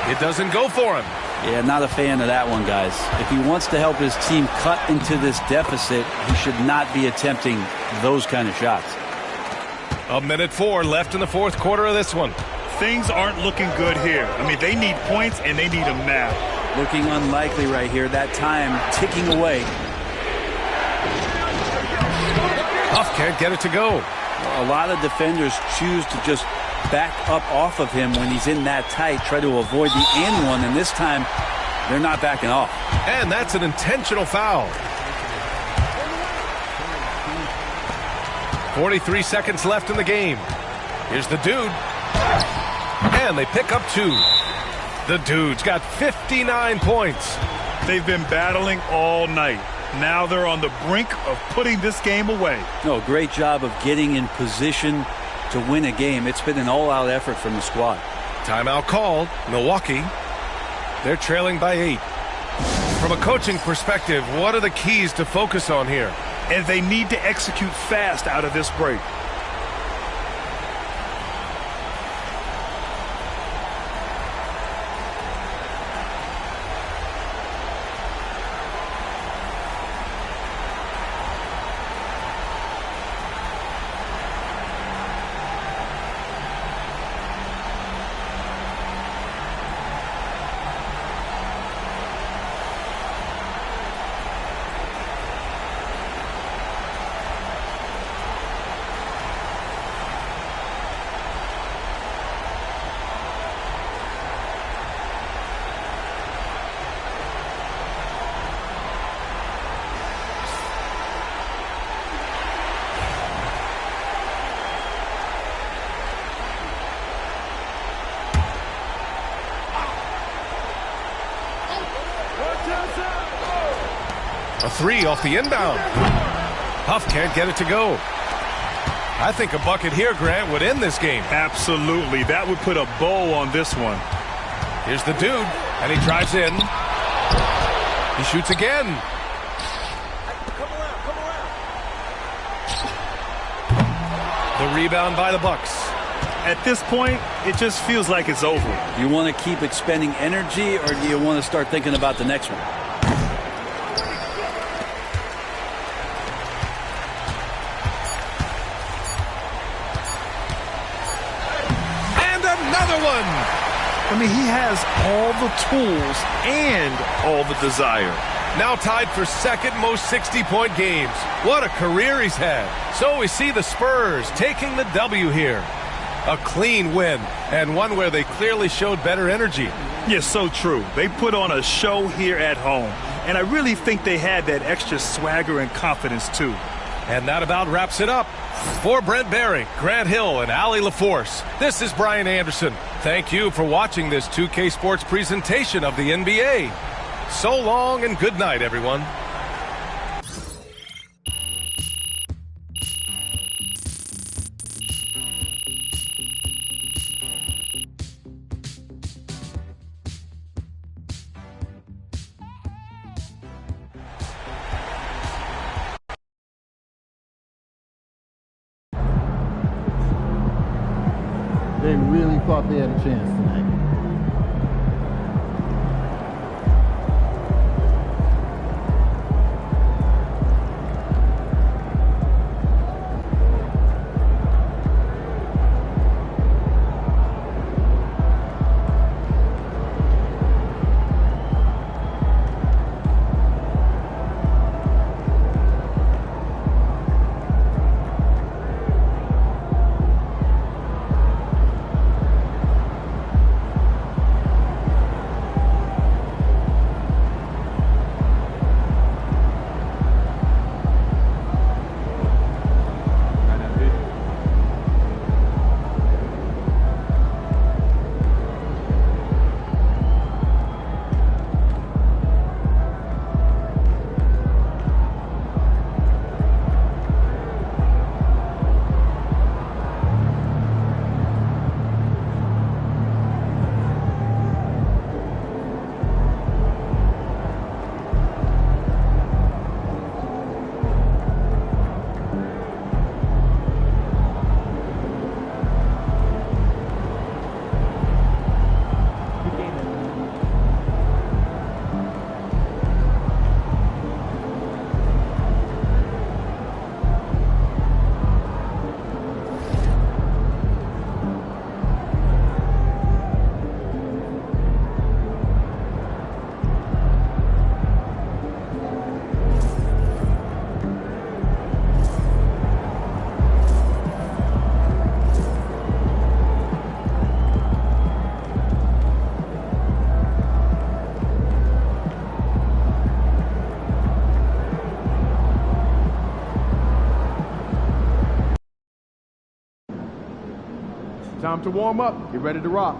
It doesn't go for him. Yeah, not a fan of that one, guys. If he wants to help his team cut into this deficit, he should not be attempting those kind of shots. 1:04 left in the fourth quarter of this one. Things aren't looking good here. I mean, they need points and they need a map. Looking unlikely right here. That time ticking away. Huff can't get it to go. A lot of defenders choose to just back up off of him when he's in that tight, try to avoid the and one, and this time they're not backing off. And that's an intentional foul. 43 seconds left in the game. Here's the dude. And they pick up two. The dude's got 59 points. They've been battling all night. Now they're on the brink of putting this game away. No, great job of getting in position to win a game. It's been an all-out effort from the squad. Timeout called. Milwaukee. They're trailing by 8. From a coaching perspective, what are the keys to focus on here? And they need to execute fast out of this break. three off the inbound. Huff can't get it to go. I think a bucket here, Grant, would end this game. Absolutely. That would put a bow on this one. Here's the dude, and he drives in. He shoots again. The rebound by the Bucks. At this point, it just feels like it's over. Do you want to keep expending energy, or do you want to start thinking about the next one? And another one. I mean, he has all the tools and all the desire. Now tied for second most 60-point games. What a career he's had. So we see the Spurs taking the W here. A clean win, and one where they clearly showed better energy. Yes, so true. They put on a show here at home, and I really think they had that extra swagger and confidence, too. And that about wraps it up. For Brent Barry, Grant Hill, and Allie LaForce, this is Brian Anderson. Thank you for watching this 2K Sports presentation of the NBA. So long and good night, everyone. They really thought they had a chance tonight. Time to warm up. Get ready to rock.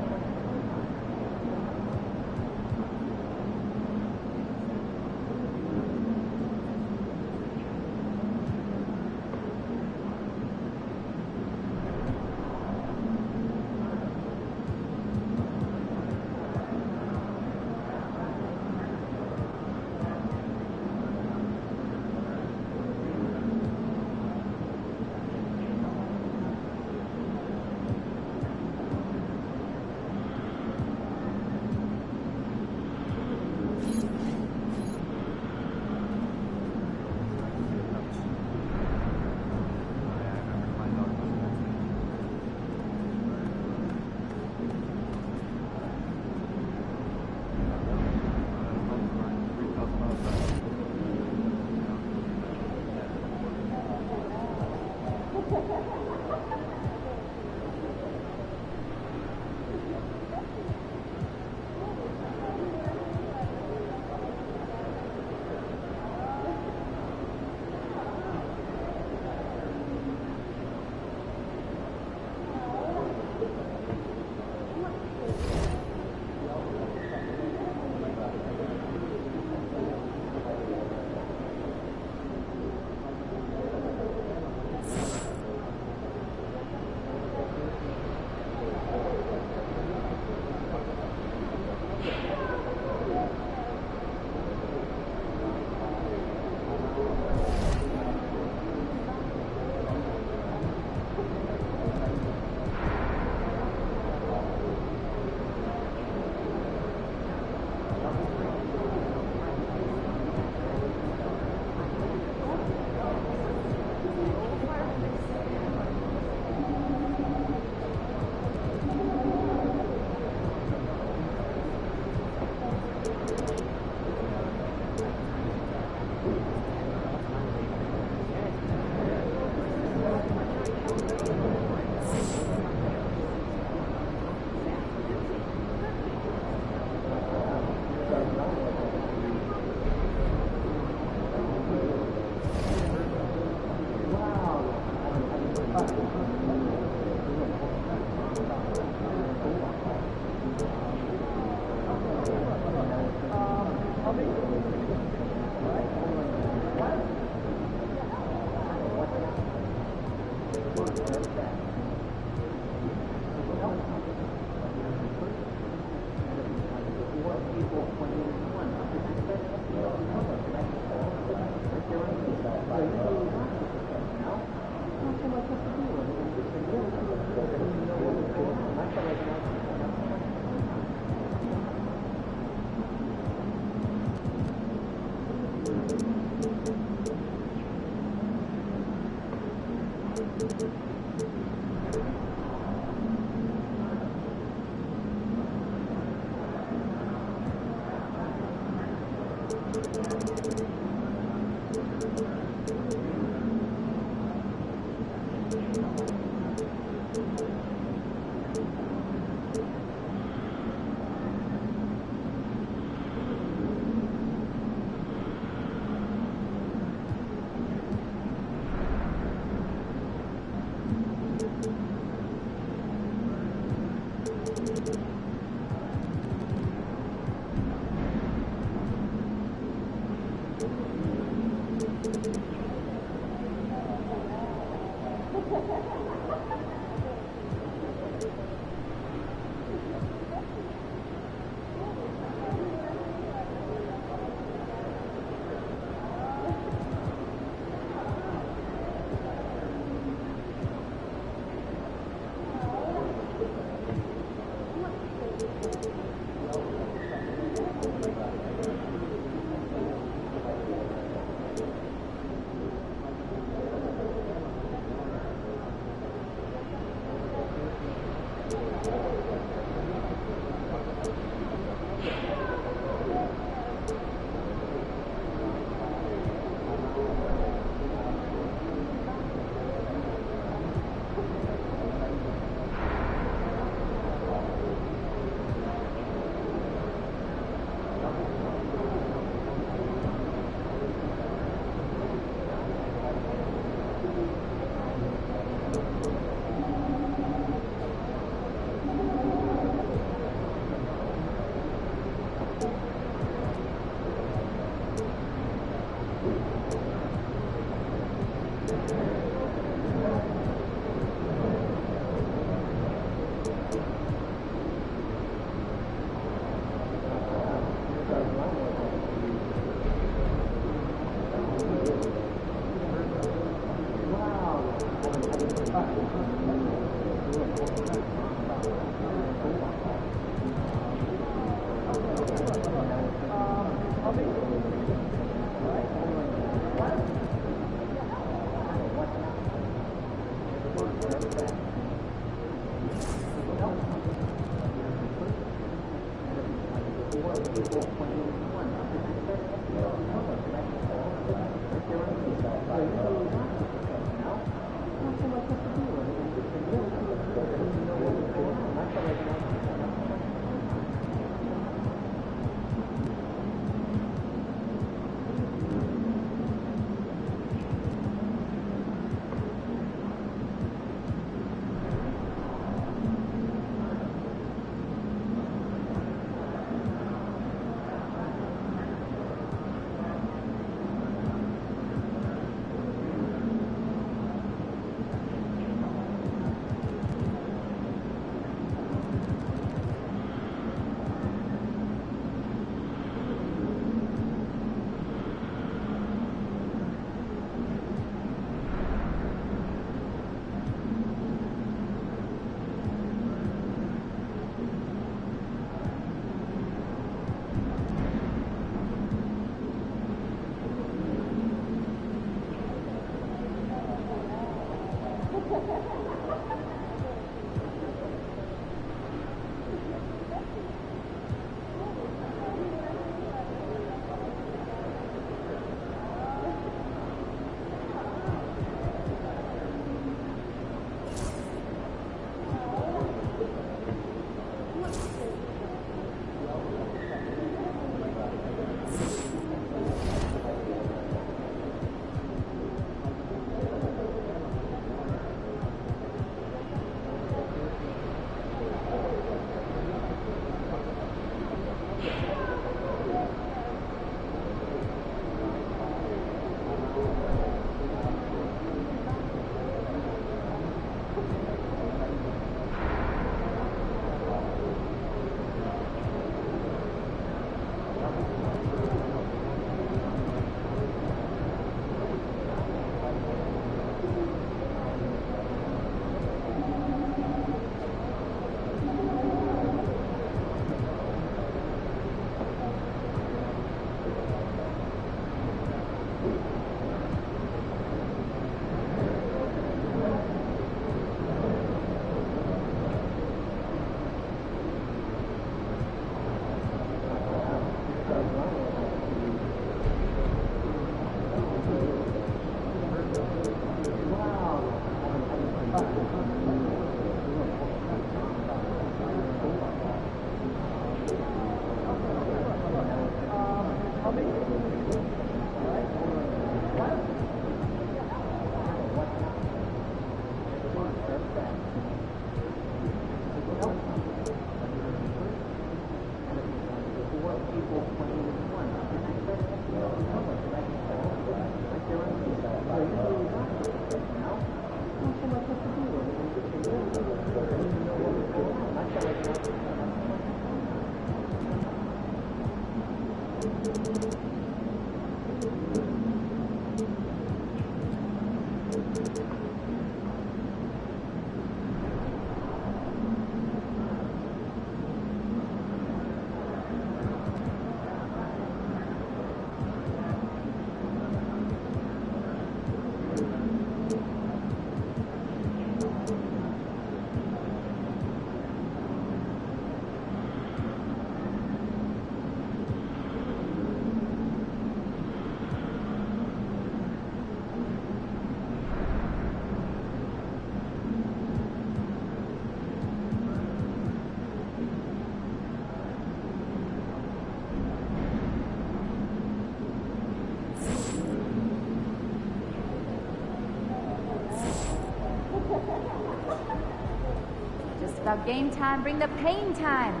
Just about game time, bring the pain time.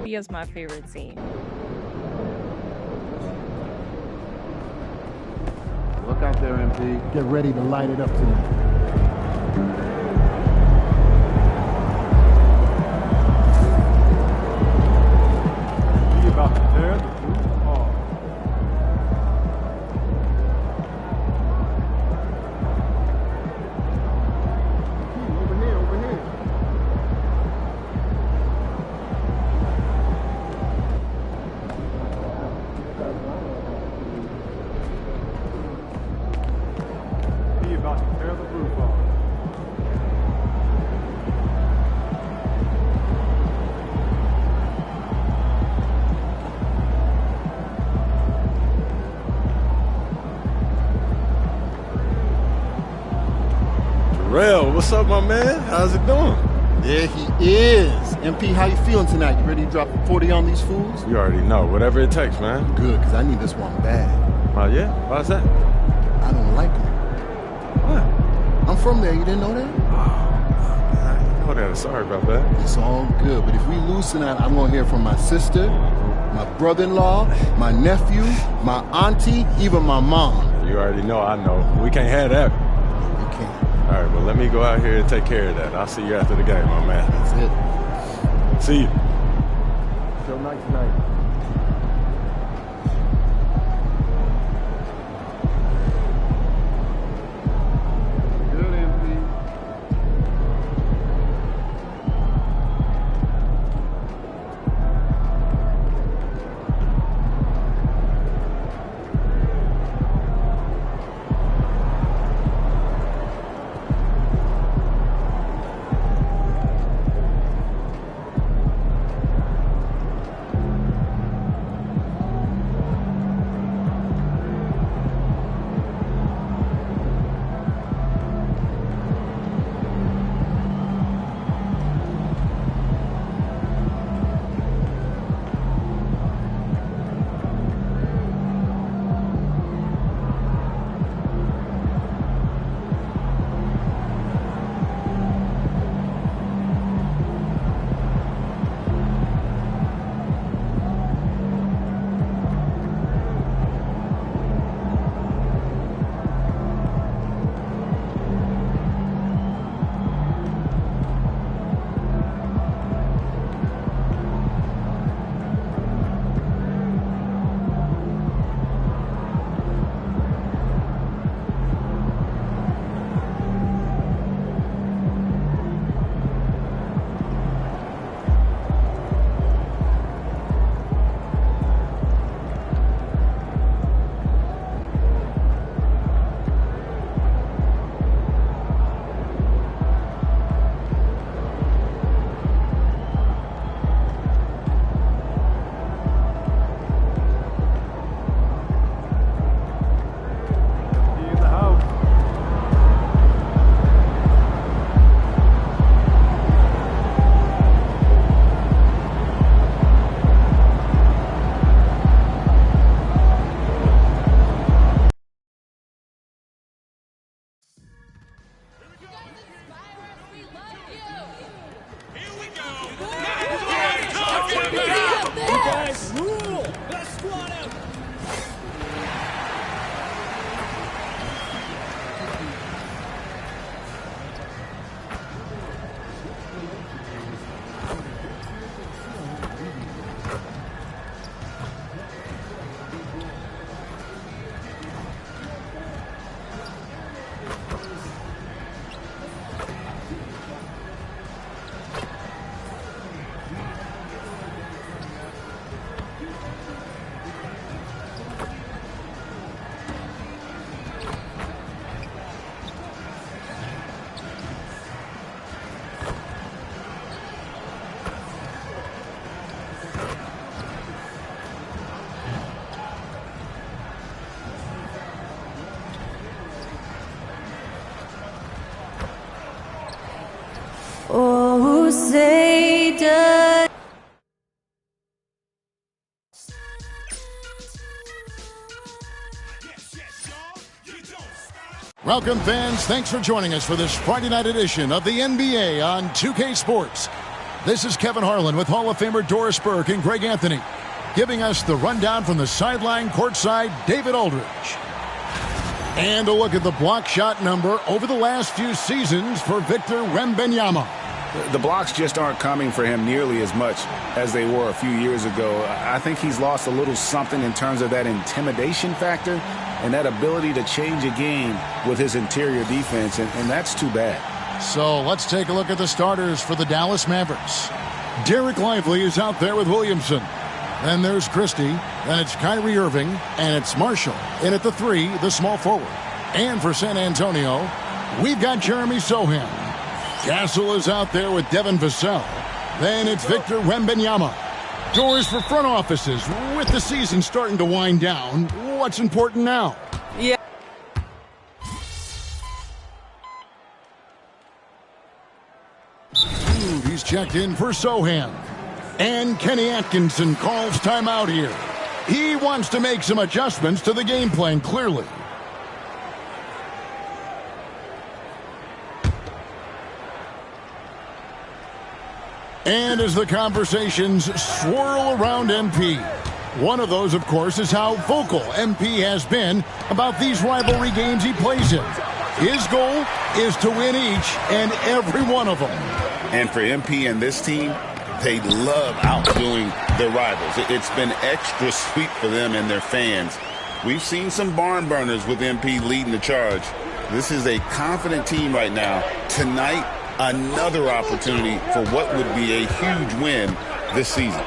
Is my favorite scene. Look out there, MP. Get ready to light it up tonight. He about to tear the roof off. Over here, over here. He about to tear the roof off. Terrell, what's up, my man? How's it doing? There he is. MP, how you feeling tonight? You ready to drop 40 on these fools? You already know. Whatever it takes, man. Good, because I need this one bad. Oh, yeah? Why's that? I don't like them. What? I'm from there. You didn't know that? I know that. Sorry about that. It's all good. But if we lose tonight, I'm going to hear from my sister, my brother-in-law, my nephew, my auntie, even my mom. You already know I know. We can't have that. We can't. All right, well, let me go out here and take care of that. I'll see you after the game, my man. That's it. See you. Show night tonight. Good, MP. Welcome, fans. Thanks for joining us for this Friday night edition of the NBA on 2K Sports. This is Kevin Harlan with Hall of Famer Doris Burke and Greg Anthony, giving us the rundown from the sideline courtside, David Aldridge. And a look at the block shot number over the last few seasons for Victor Wembanyama. The blocks just aren't coming for him nearly as much as they were a few years ago. I think he's lost a little something in terms of that intimidation factor and that ability to change a game with his interior defense, and that's too bad. So let's take a look at the starters for the Dallas Mavericks. Derek Lively is out there with Williamson. Then there's Christie. Then it's Kyrie Irving. And it's Marshall. In at the 3, the small forward. And for San Antonio, we've got Jeremy Sohan. Castle is out there with Devin Vassell. Then it's Victor Wembanyama. Doors for front offices. With the season starting to wind down, what's important now? Yeah. He's checked in for Sohan. And Kenny Atkinson calls timeout here. He wants to make some adjustments to the game plan, clearly. And as the conversations swirl around MP, one of those, of course, is how vocal MP has been about these rivalry games he plays in. His goal is to win each and every one of them. And for MP and this team, they love outdoing their rivals. It's been extra sweet for them and their fans. We've seen some barn burners with MP leading the charge. This is a confident team right now. Tonight, another opportunity for what would be a huge win this season.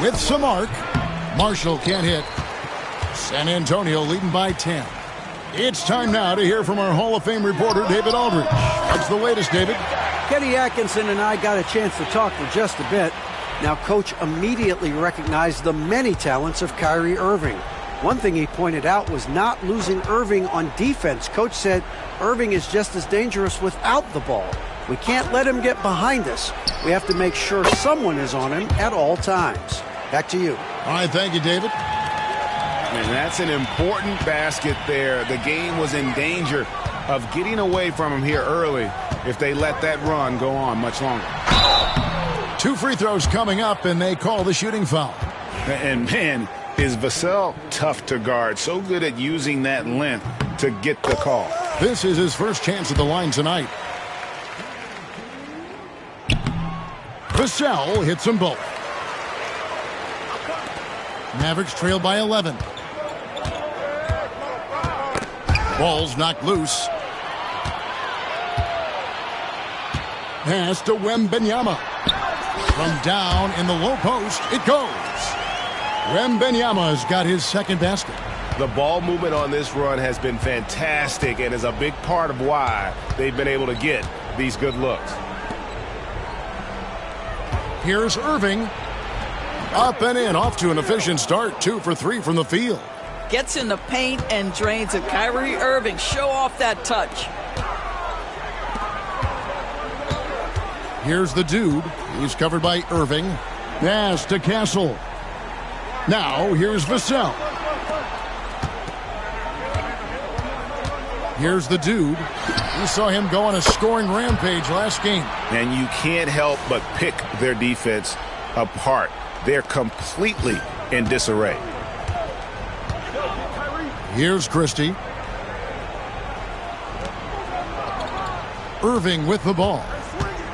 With some arc, Marshall can't hit. San Antonio leading by 10. It's time now to hear from our Hall of Fame reporter, David Aldridge. What's the latest, David? Kenny Atkinson and I got a chance to talk for just a bit. Now, Coach immediately recognized the many talents of Kyrie Irving. One thing he pointed out was not losing Irving on defense. Coach said Irving is just as dangerous without the ball. We can't let him get behind us. We have to make sure someone is on him at all times. Back to you. All right, thank you, David. And that's an important basket there. The game was in danger of getting away from him here early if they let that run go on much longer. 2 free throws coming up, and they call the shooting foul. And, man, is Vassell tough to guard. So good at using that length to get the call. This is his first chance at the line tonight. Vassell hits them both. Mavericks trail by 11. Ball's knocked loose. Pass to Wembanyama. From down in the low post, it goes. Wembanyama's got his second basket. The ball movement on this run has been fantastic and is a big part of why they've been able to get these good looks. Here's Irving. Up and in, off to an efficient start. 2 for 3 from the field. Gets in the paint and drains it. Kyrie Irving, show off that touch. Here's the dude. He's covered by Irving. Pass to Castle. Now, here's Vassell. Here's the dude. We saw him go on a scoring rampage last game. And you can't help but pick their defense apart. They're completely in disarray. Here's Christie. Irving with the ball.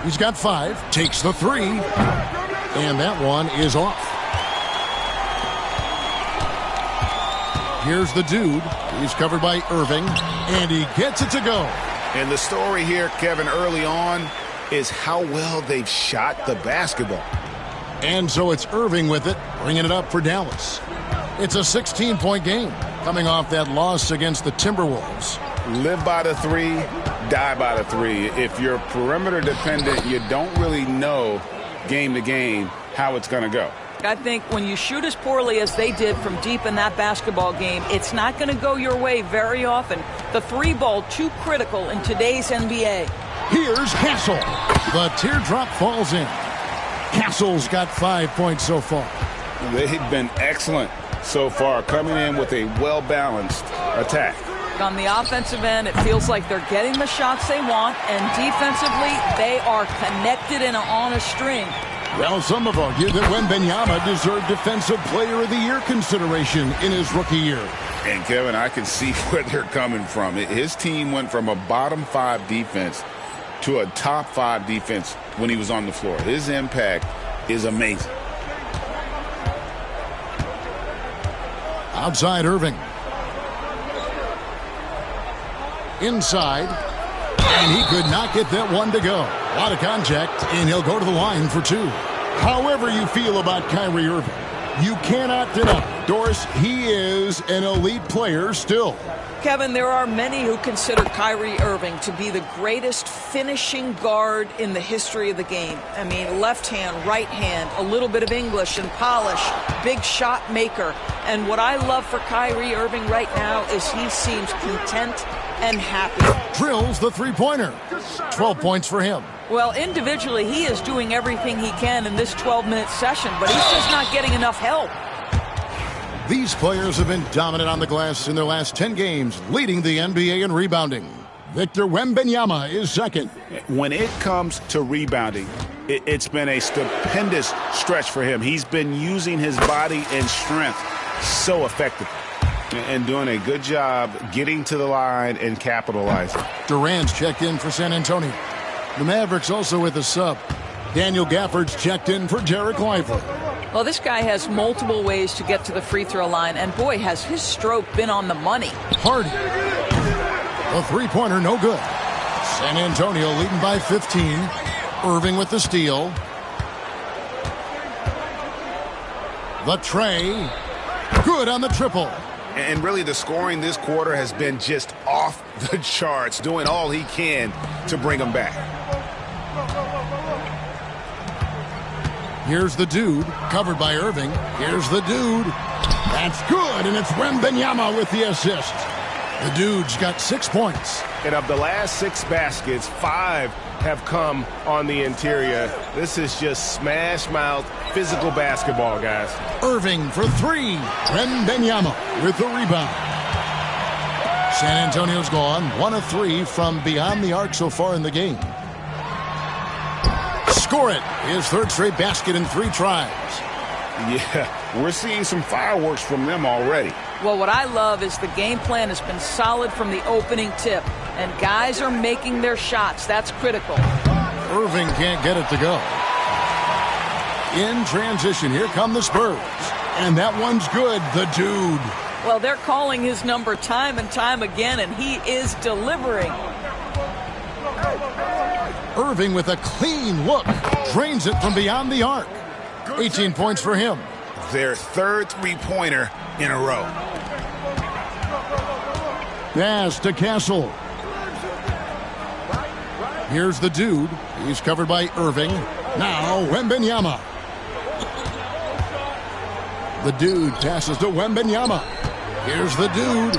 He's got 5. Takes the 3. And that one is off. Here's the dude. He's covered by Irving. And he gets it to go. And the story here, Kevin, early on is how well they've shot the basketball. And so it's Irving with it, bringing it up for Dallas. It's a 16-point game, coming off that loss against the Timberwolves. Live by the 3, die by the 3. If you're perimeter dependent, you don't really know game to game how it's going to go. I think when you shoot as poorly as they did from deep in that basketball game, it's not going to go your way very often. The 3 ball, too critical in today's NBA. Here's Castle. The teardrop falls in. Castle's got 5 points so far. They've been excellent so far, coming in with a well-balanced attack. Look, on the offensive end, it feels like they're getting the shots they want, and defensively, they are connected and on a string. Well, some have argued that Wembanyama deserved Defensive Player of the Year consideration in his rookie year. And, Kevin, I can see where they're coming from. His team went from a bottom 5 defense to a top 5 defense when he was on the floor. His impact is amazing. Outside Irving. Inside. And he could not get that one to go. A lot of contact, and he'll go to the line for 2. However you feel about Kyrie Irving, you cannot deny, Doris, he is an elite player still. Kevin, there are many who consider Kyrie Irving to be the greatest finishing guard in the history of the game. I mean, left hand, right hand, a little bit of English and polish, big shot maker. And what I love for Kyrie Irving right now is he seems content and happy. Drills the three-pointer. 12 points for him. Well, individually, he is doing everything he can in this 12-minute session, but he's just not getting enough help. These players have been dominant on the glass in their last 10 games, leading the NBA in rebounding. Victor Wembanyama is second. When it comes to rebounding, it's been a stupendous stretch for him. He's been using his body and strength so effectively and doing a good job getting to the line and capitalizing. Durant's checked in for San Antonio. The Mavericks also with a sub. Daniel Gafford's checked in for Derek Lively. Well, this guy has multiple ways to get to the free throw line, and boy, has his stroke been on the money. Hardy. A three-pointer, no good. San Antonio leading by 15. Irving with the steal. The tray. Good on the triple. And really, the scoring this quarter has been just off the charts, doing all he can to bring them back. Here's the dude, covered by Irving. Here's the dude. That's good, and it's Wembanyama with the assist. The dude's got 6 points. And of the last 6 baskets, 5 have come on the interior. This is just smash-mouth, physical basketball, guys. Irving for 3. Wembanyama with the rebound. San Antonio's gone 1 of 3 from beyond the arc so far in the game. Score it. His 3rd straight basket in 3 tries. Yeah, we're seeing some fireworks from them already. Well, what I love is the game plan has been solid from the opening tip, and guys are making their shots. That's critical. Irving can't get it to go. In transition, here come the Spurs. And that one's good, the dude. Well, they're calling his number time and time again, and he is delivering. Irving with a clean look. Drains it from beyond the arc. 18 points for him. Their 3rd three-pointer in a row. Pass to Castle. Here's the dude. He's covered by Irving. Now Wembanyama. The dude passes to Wembanyama. Here's the dude.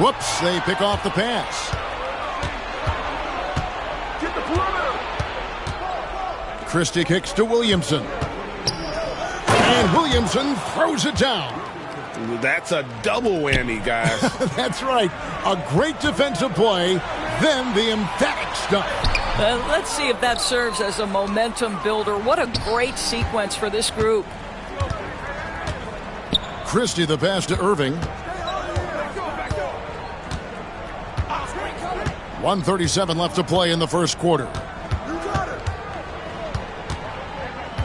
Whoops, they pick off the pass. Christie kicks to Williamson. And Williamson throws it down. That's a double whammy, guys. That's right. A great defensive play, then the emphatic stuff. Let's see if that serves as a momentum builder. What a great sequence for this group. Christie the pass to Irving. 1:37 left to play in the first quarter.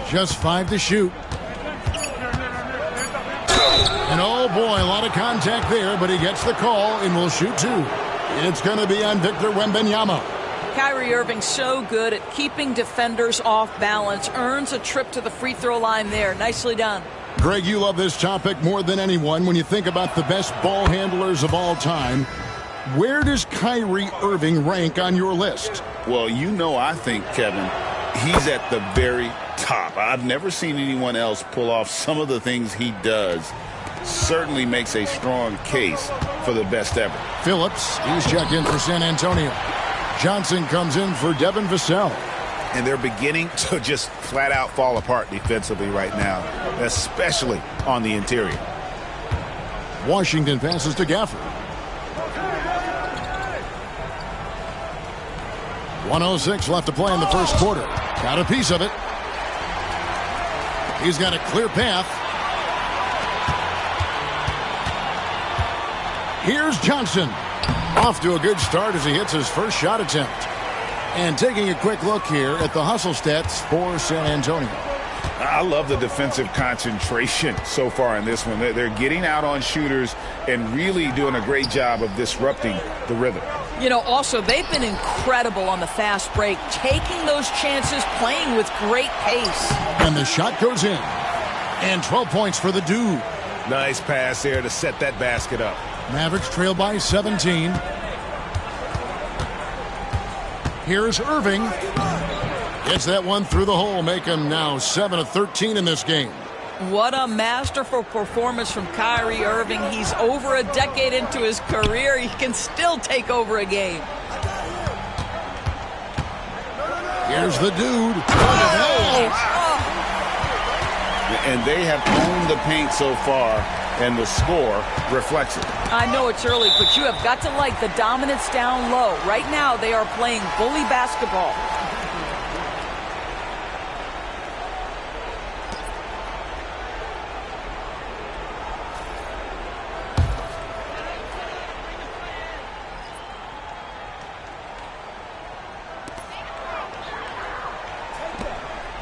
Just 5 to shoot. And oh boy, a lot of contact there, but he gets the call and will shoot 2. It's going to be on Victor Wembanyama. Kyrie Irving so good at keeping defenders off balance. Earns a trip to the free throw line there. Nicely done. Greg, you love this topic more than anyone when you think about the best ball handlers of all time. Where does Kyrie Irving rank on your list? Well, you know, I think, Kevin, he's at the very top. I've never seen anyone else pull off some of the things he does. Certainly makes a strong case for the best ever. Phillips, he's checked in for San Antonio. Johnson comes in for Devin Vassell. And they're beginning to just flat out fall apart defensively right now, especially on the interior. Washington passes to Gafford. 1:06 left to play in the first quarter. Got a piece of it. He's got a clear path. Here's Johnson. Off to a good start as he hits his first shot attempt. And taking a quick look here at the hustle stats for San Antonio. I love the defensive concentration so far in this one. They're getting out on shooters and really doing a great job of disrupting the rhythm. You know, also, they've been incredible on the fast break, taking those chances, playing with great pace. And the shot goes in. And 12 points for the Dude. Nice pass there to set that basket up. Mavericks trail by 17. Here's Irving. Gets that one through the hole, make him now 7 of 13 in this game. What a masterful performance from Kyrie Irving. He's over a decade into his career. He can still take over a game. Here's the Dude. And they have owned the paint so far, and the score reflects it. I know it's early, but you have got to like the dominance down low. Right now, they are playing bully basketball.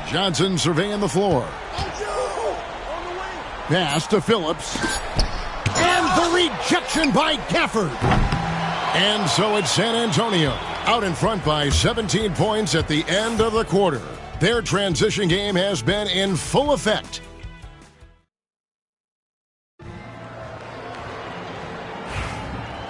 Johnson surveying the floor. Pass to Phillips. And the rejection by Gafford. And so it's San Antonio out in front by 17 points at the end of the quarter. Their transition game has been in full effect.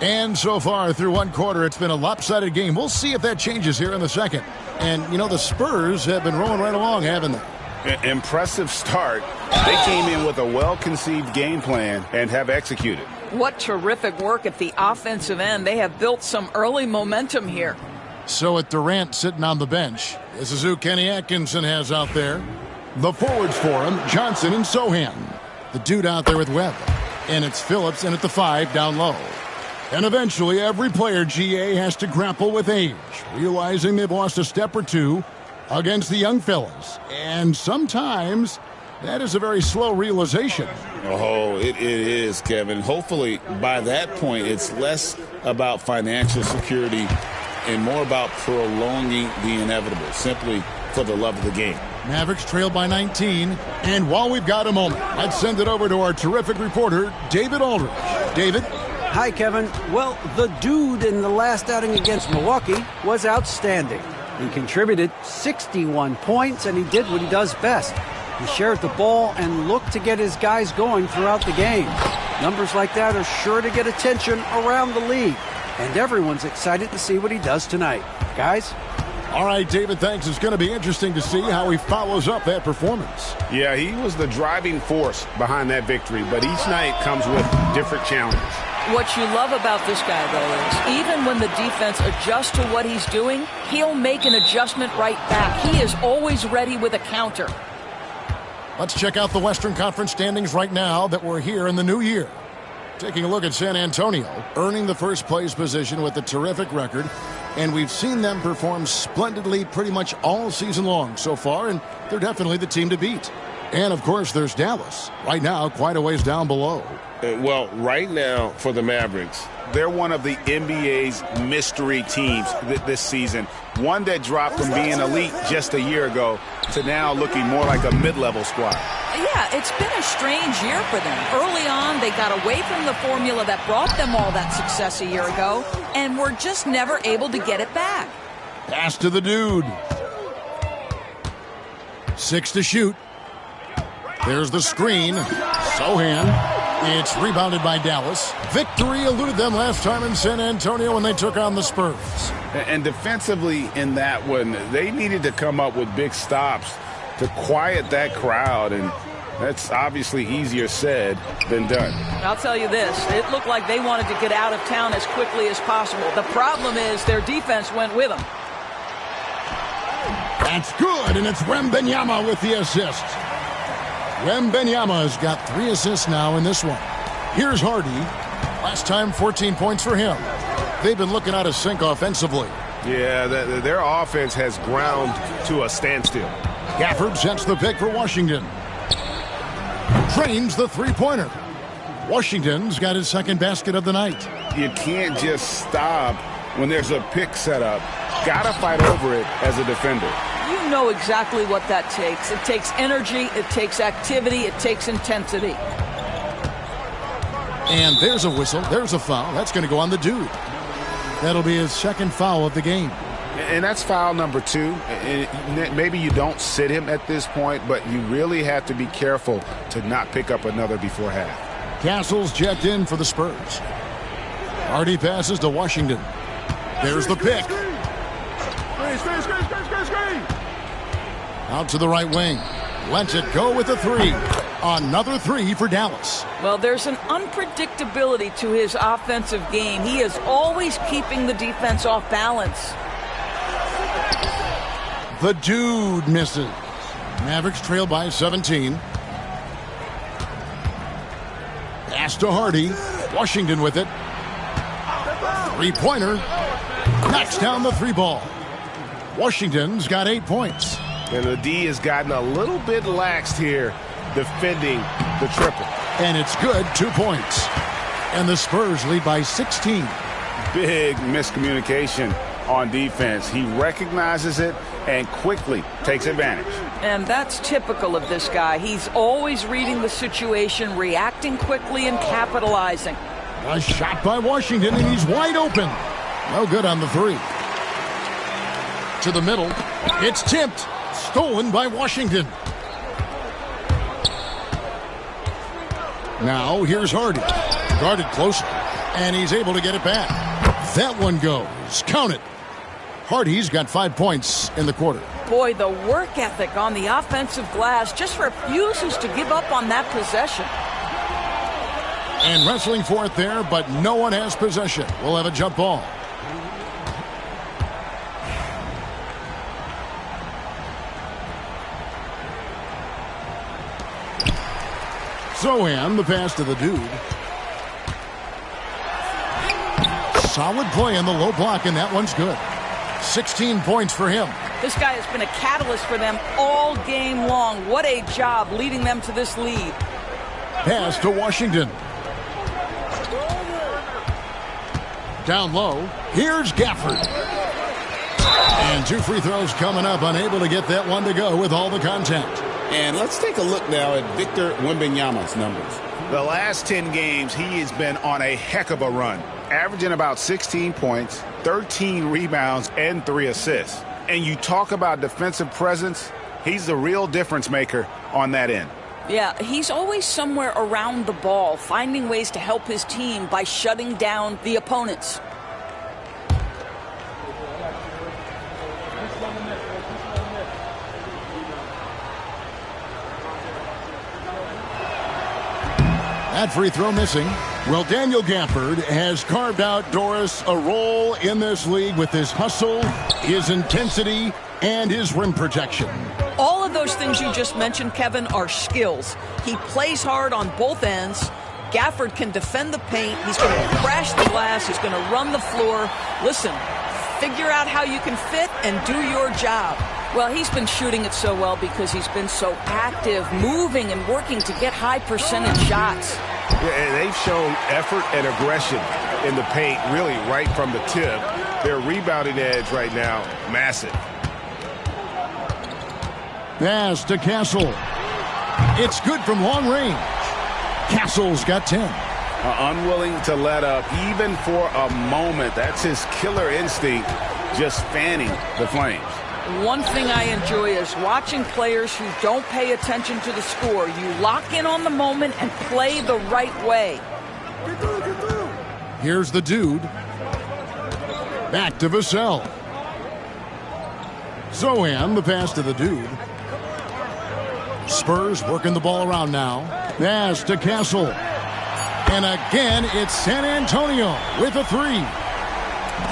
And so far through one quarter, it's been a lopsided game. We'll see if that changes here in the second. And, you know, the Spurs have been rolling right along, haven't they? Impressive start. They came in with a well-conceived game plan and have executed. What terrific work at the offensive end. They have built some early momentum here. So with Durant sitting on the bench, this is who Kenny Atkinson has out there. The forwards for him, Johnson and Sohan. The Dude out there with Webb. And it's Phillips in at the 5 down low. And eventually, every player, GA, has to grapple with age, realizing they've lost a step or two against the young fellas. And sometimes that is a very slow realization. Oh, it is, Kevin. Hopefully, by that point, it's less about financial security and more about prolonging the inevitable, simply for the love of the game. Mavericks trail by 19. And while we've got a moment, let's send it over to our terrific reporter, David Aldridge. David? Hi, Kevin. Well, the Dude in the last outing against Milwaukee was outstanding. He contributed 61 points, and he did what he does best. He shared the ball and looked to get his guys going throughout the game. Numbers like that are sure to get attention around the league, and everyone's excited to see what he does tonight. Guys? All right, David, thanks. It's going to be interesting to see how he follows up that performance. Yeah, he was the driving force behind that victory, but each night comes with different challenges. What you love about this guy, though, is even when the defense adjusts to what he's doing, he'll make an adjustment right back. He is always ready with a counter. Let's check out the Western Conference standings right now that we're here in the new year. Taking a look at San Antonio, earning the first place position with a terrific record. And we've seen them perform splendidly pretty much all season long so far, and they're definitely the team to beat. And, of course, there's Dallas. Right now, quite a ways down below. Well, right now for the Mavericks, they're one of the NBA's mystery teams this season. One that dropped from being elite just a year ago to now looking more like a mid-level squad. Yeah, it's been a strange year for them. Early on, they got away from the formula that brought them all that success a year ago, and were just never able to get it back. Pass to the Dude. 6 to shoot. There's the screen. Sohan. It's rebounded by Dallas. Victory eluded them last time in San Antonio when they took on the Spurs. And defensively in that one, they needed to come up with big stops to quiet that crowd, and that's obviously easier said than done. I'll tell you this, it looked like they wanted to get out of town as quickly as possible. The problem is their defense went with them. That's good, and it's Wembanyama with the assist. Wembanyama has got 3 assists now in this one. Here's Hardy. Last time, 14 points for him. They've been looking out of sync offensively. Yeah, their offense has ground to a standstill. Gafford sets the pick for Washington. Trains the three-pointer. Washington's got his second basket of the night. You can't just stop when there's a pick set up. Gotta fight over it as a defender. You know exactly what that takes. It takes energy, it takes activity, it takes intensity. And there's a whistle. There's a foul. That's going to go on the dude. That'll be his second foul of the game. And that's foul number 2. Maybe you don't sit him at this point, but you really have to be careful to not pick up another before half. Castle's checked in for the Spurs. Hardy passes to Washington. There's the pick. Out to the right wing. Lets it go with a 3. Another 3 for Dallas. Well, there's an unpredictability to his offensive game. He is always keeping the defense off balance. The dude misses. Mavericks trail by 17. Pass to Hardy. Washington with it. Three-pointer. Knocks down the 3-ball. Washington's got 8 points. And the D has gotten a little bit laxed here defending the triple. And it's good, 2 points. And the Spurs lead by 16. Big miscommunication on defense. He recognizes it and quickly takes advantage. And that's typical of this guy. He's always reading the situation, reacting quickly and capitalizing. A shot by Washington, and he's wide open. No good on the 3. To the middle. It's tipped. Stolen by Washington. Now here's Hardy. Guarded closely. And he's able to get it back. That one goes. Count it. Hardy's got 5 points in the quarter. Boy, the work ethic on the offensive glass just refuses to give up on that possession. And wrestling for it there, but no one has possession. We'll have a jump ball. Zohan, the pass to the dude. Solid play in the low block, and that one's good. 16 points for him. This guy has been a catalyst for them all game long. What a job leading them to this lead. Pass to Washington. Down low. Here's Gafford. And 2 free throws coming up. Unable to get that one to go with all the contact. And let's take a look now at Victor Wembanyama's numbers. The last 10 games, he has been on a heck of a run, averaging about 16 points, 13 rebounds, and 3 assists. And you talk about defensive presence, he's the real difference maker on that end. Yeah, he's always somewhere around the ball, finding ways to help his team by shutting down the opponents. That free throw missing. Well, Daniel Gafford has carved out, Doris, a role in this league with his hustle, his intensity, and his rim protection. All of those things you just mentioned, Kevin, are skills. He plays hard on both ends. Gafford can defend the paint. He's going to crash the glass. He's going to run the floor. Listen, figure out how you can fit and do your job. Well, he's been shooting it so well because he's been so active, moving and working to get high percentage shots. Yeah, and they've shown effort and aggression in the paint, really right from the tip. Their rebounding edge right now, massive. Pass to Castle. It's good from long range. Castle's got 10. Unwilling to let up even for a moment. That's his killer instinct, just fanning the flames. One thing I enjoy is watching players who don't pay attention to the score. You lock in on the moment and play the right way. Here's the dude. Back to Vassell. Zohan, the pass to the dude. Spurs working the ball around now. Pass to Castle. And again, it's San Antonio with a 3.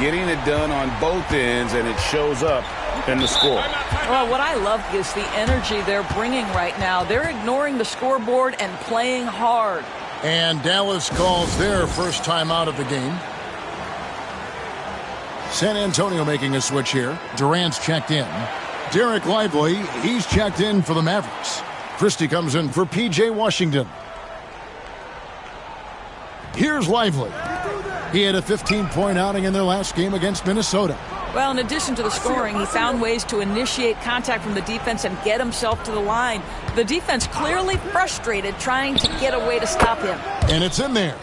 Getting it done on both ends, and it shows up in the score. Well, what I love is the energy they're bringing right now. They're ignoring the scoreboard and playing hard. And Dallas calls their first time out of the game. San Antonio making a switch here. Durant's checked in. Derek Lively, he's checked in for the Mavericks. Christie comes in for P.J. Washington. Here's Lively. He had a 15-point outing in their last game against Minnesota. Well, in addition to the scoring, he found ways to initiate contact from the defense and get himself to the line. The defense clearly frustrated trying to get a way to stop him. And it's in there.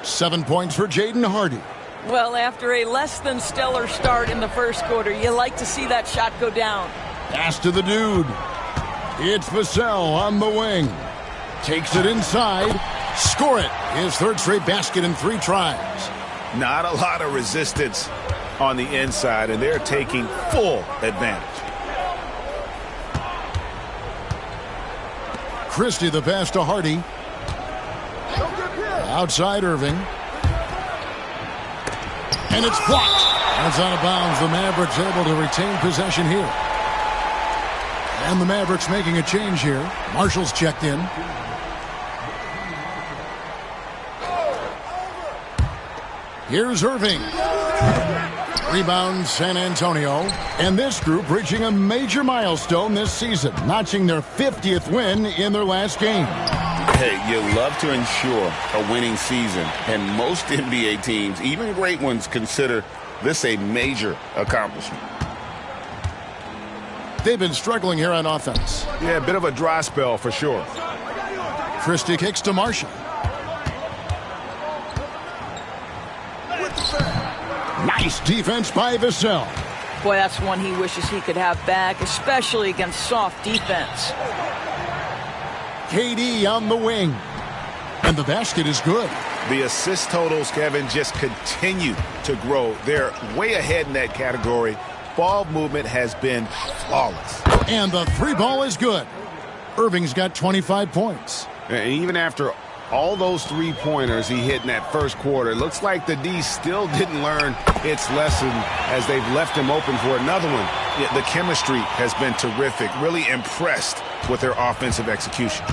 7 points for Jaden Hardy. Well, after a less than stellar start in the first quarter, you like to see that shot go down. Pass to the dude. It's Vassell on the wing. Takes it inside. Score it. His third straight basket in 3 tries. Not a lot of resistance on the inside, and they're taking full advantage. Christie the pass to Hardy. Outside Irving. And it's blocked. That's out of bounds. The Mavericks able to retain possession here. And the Mavericks making a change here. Marshall's checked in. Here's Irving. Rebound San Antonio. And this group reaching a major milestone this season, notching their 50th win in their last game. Hey, you love to ensure a winning season, and most NBA teams, even great ones, consider this a major accomplishment. They've been struggling here on offense. Yeah, a bit of a dry spell for sure. Christie kicks to Marshall. Nice defense by Vassell. Boy, that's one he wishes he could have back, especially against soft defense. KD on the wing. And the basket is good. The assist totals, Kevin, just continue to grow. They're way ahead in that category. Ball movement has been flawless. And the 3 ball is good. Irving's got 25 points. And even after all those 3-pointers he hit in that first quarter, it looks like the D still didn't learn its lesson as they've left him open for another one. Yeah, the chemistry has been terrific. Really impressed with their offensive execution.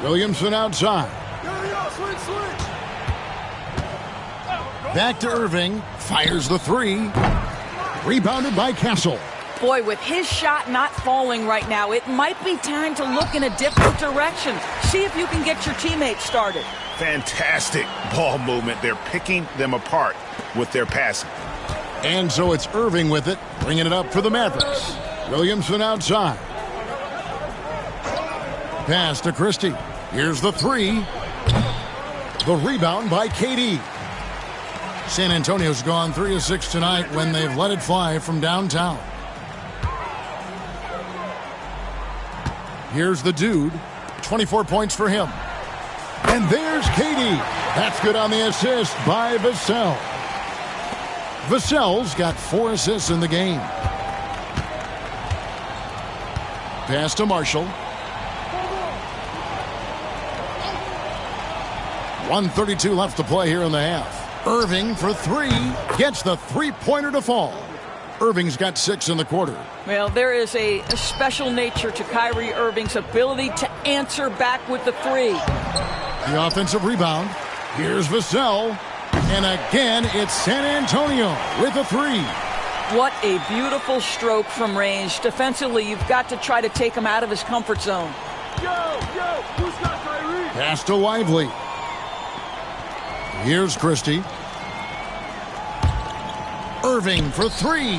Williamson outside. Back to Irving. Fires the 3. Rebounded by Castle. Boy, with his shot not falling right now, it might be time to look in a different direction. See if you can get your teammates started. Fantastic ball movement. They're picking them apart with their passing. And so it's Irving with it, bringing it up for the Mavericks. Williamson outside. Pass to Christie. Here's the 3. The rebound by KD. San Antonio's gone 3 of 6 tonight when they've let it fly from downtown. Here's the dude. 24 points for him. And there's KD. That's good on the assist by Vassell. Vassell's got 4 assists in the game. Pass to Marshall. 1:32 left to play here in the half. Irving for 3. Gets the 3-pointer to fall. Irving's got 6 in the quarter. Well, there is a special nature to Kyrie Irving's ability to answer back with the 3. The offensive rebound. Here's Vassell. And again, it's San Antonio with a 3. What a beautiful stroke from range. Defensively, you've got to try to take him out of his comfort zone. Who's got Kyrie? Pass to Lively. Here's Christie. Irving for 3.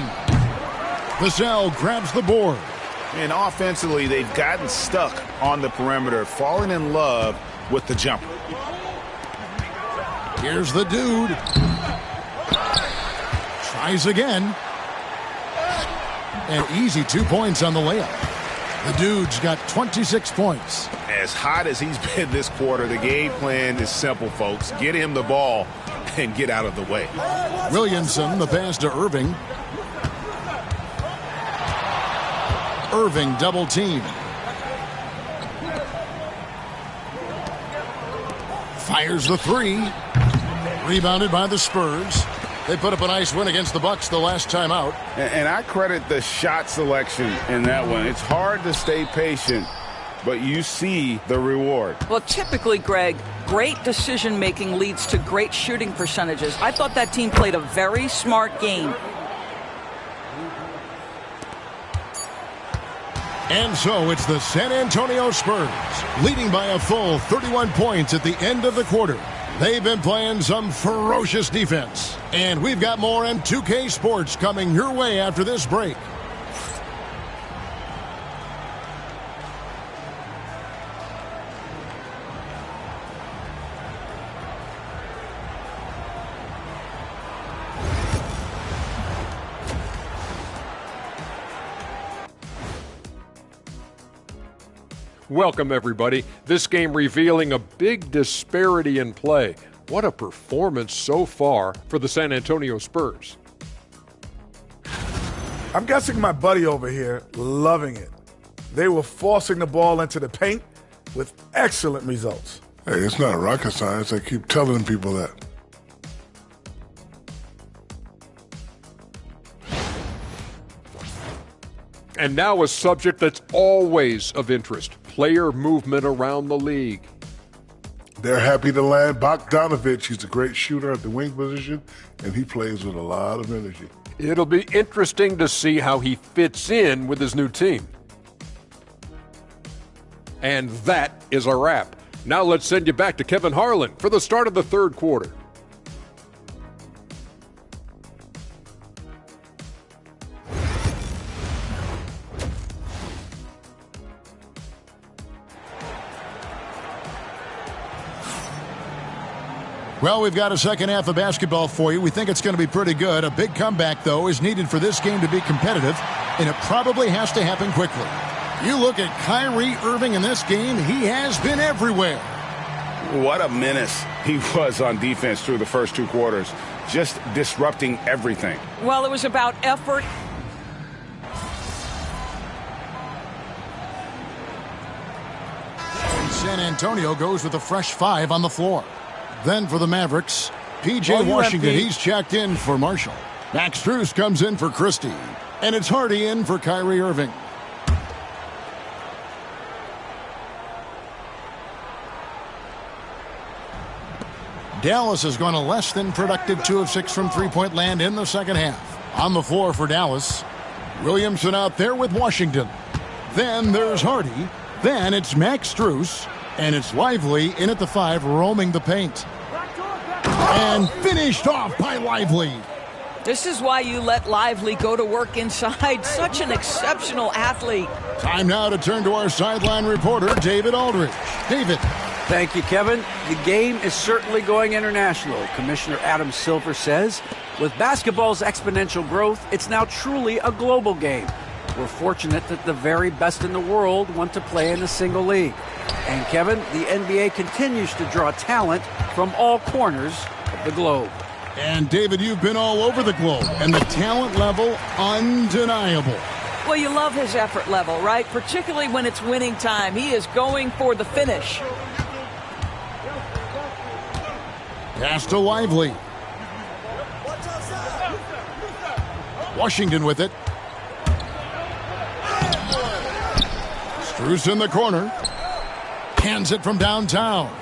Vassell grabs the board. And offensively, they've gotten stuck on the perimeter, falling in love with the jumper. Here's the dude. Tries again. An easy 2 points on the layup. The dude's got 26 points. As hot as he's been this quarter, the game plan is simple, folks. Get him the ball and get out of the way. Williamson, the pass to Irving. Irving double team. Fires the 3. Rebounded by the Spurs. They put up a nice win against the Bucks the last time out. And I credit the shot selection in that one. It's hard to stay patient but you see the reward. Well, typically, Greg, great decision-making leads to great shooting percentages. I thought that team played a very smart game. And so it's the San Antonio Spurs, leading by a full 31 points at the end of the quarter. They've been playing some ferocious defense. And we've got more on 2K Sports coming your way after this break. Welcome, everybody. This game revealing a big disparity in play. What a performance so far for the San Antonio Spurs. I'm guessing my buddy over here loving it. They were forcing the ball into the paint with excellent results. Hey, it's not rocket science. I keep telling people that. And now a subject that's always of interest. Player movement around the league. They're happy to land Bogdanovich. He's a great shooter at the wing position, and he plays with a lot of energy. It'll be interesting to see how he fits in with his new team. And that is a wrap. Now let's send you back to Kevin Harlan for the start of the third quarter. Well, we've got a second half of basketball for you. We think it's going to be pretty good. A big comeback, though, is needed for this game to be competitive, and it probably has to happen quickly. You look at Kyrie Irving in this game, he has been everywhere. What a menace he was on defense through the first two quarters, just disrupting everything. Well, it was about effort. And San Antonio goes with a fresh 5 on the floor. Then for the Mavericks, P.J. Washington, he's checked in for Marshall. Max Strus comes in for Christie. And it's Hardy in for Kyrie Irving. Dallas has gone a less than productive 2 of 6 from three-point land in the second half. On the floor for Dallas, Williamson out there with Washington. Then there's Hardy. Then it's Max Strus. And it's Lively in at the 5, roaming the paint. And finished off by Lively. This is why you let Lively go to work inside. Such an exceptional athlete. Time now to turn to our sideline reporter, David Aldridge. David. Thank you, Kevin. The game is certainly going international. Commissioner Adam Silver says, with basketball's exponential growth, it's now truly a global game. We're fortunate that the very best in the world want to play in a single league. And Kevin, the NBA continues to draw talent from all corners of the globe. And David, you've been all over the globe, and the talent level undeniable. Well, you love his effort level, right? Particularly when it's winning time. He is going for the finish. Pass to Lively. Washington with it. Strus in the corner. Hands it from downtown.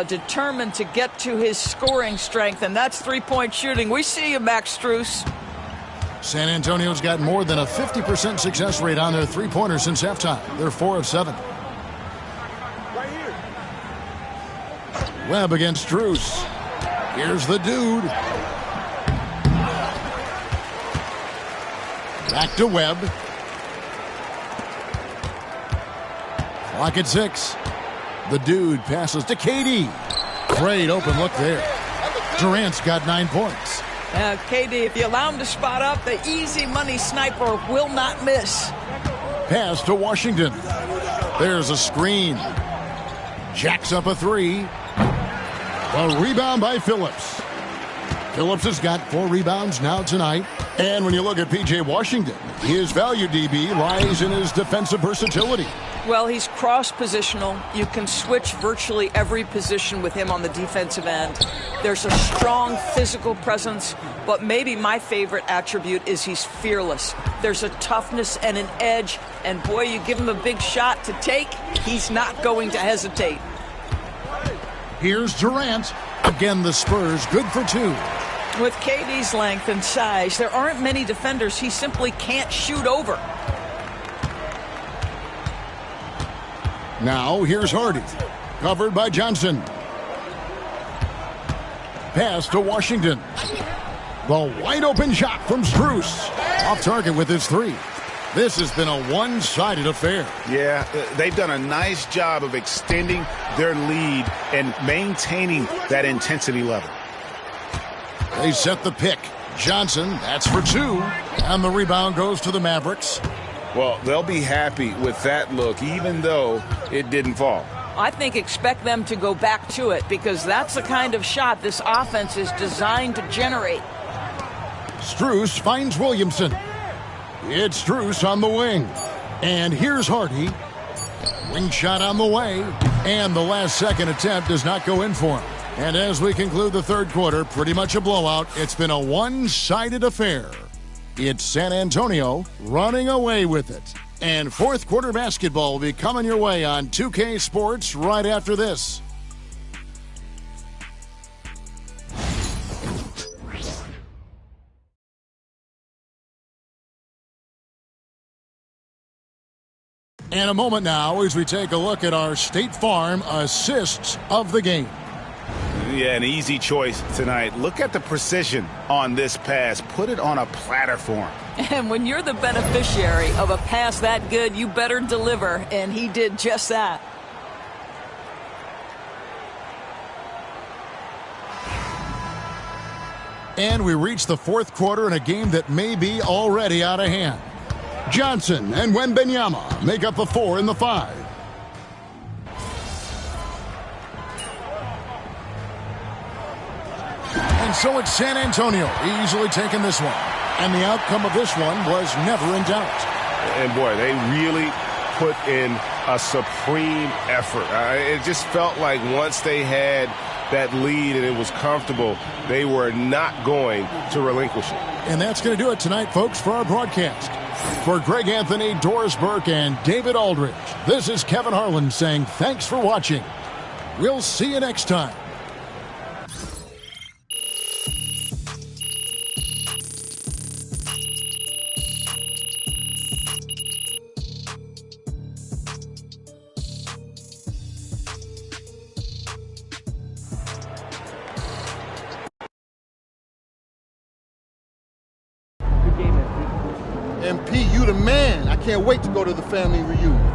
Determined to get to his scoring strength, and that's three-point shooting. We see you, Max Strus. San Antonio's got more than a 50% success rate on their three-pointers since halftime. They're 4 of 7. Webb against Strus. Here's the dude. Back to Webb. Clock at 6. The dude passes to KD. Great open look there. Durant's got 9 points. KD, if you allow him to spot up, the easy money sniper will not miss. Pass to Washington. There's a screen. Jacks up a 3. A rebound by Phillips. Phillips has got 4 rebounds now tonight. And when you look at P.J. Washington, his value, DB, lies in his defensive versatility. Well, he's cross-positional. You can switch virtually every position with him on the defensive end. There's a strong physical presence, but maybe my favorite attribute is he's fearless. There's a toughness and an edge, and boy, you give him a big shot to take, he's not going to hesitate. Here's Durant. Again, the Spurs good for 2. With KD's length and size, there aren't many defenders he simply can't shoot over. Now, here's Hardy. Covered by Johnson. Pass to Washington. The wide open shot from Strus. Off target with his 3. This has been a one-sided affair. Yeah, they've done a nice job of extending their lead and maintaining that intensity level. They set the pick. Johnson, that's for 2. And the rebound goes to the Mavericks. Well, they'll be happy with that look, even though it didn't fall. I think expect them to go back to it because that's the kind of shot this offense is designed to generate. Strus finds Williamson. It's Strus on the wing. And here's Hardy. Wing shot on the way. And the last second attempt does not go in for him. And as we conclude the third quarter, pretty much a blowout. It's been a one-sided affair. It's San Antonio running away with it. And fourth quarter basketball will be coming your way on 2K Sports right after this. And a moment now as we take a look at our State Farm assists of the game. Yeah, an easy choice tonight. Look at the precision on this pass. Put it on a platter for him. And when you're the beneficiary of a pass that good, you better deliver, and he did just that. And we reach the fourth quarter in a game that may be already out of hand. Johnson and Wembanyama make up the 4 and the 5. And so it's San Antonio easily taking this one. And the outcome of this one was never in doubt. And boy, they really put in a supreme effort. It just felt like once they had that lead and it was comfortable, they were not going to relinquish it. And that's going to do it tonight, folks, for our broadcast. For Greg Anthony, Doris Burke, and David Aldridge, this is Kevin Harlan saying thanks for watching. We'll see you next time. MP, you the man. I can't wait to go to the family reunion.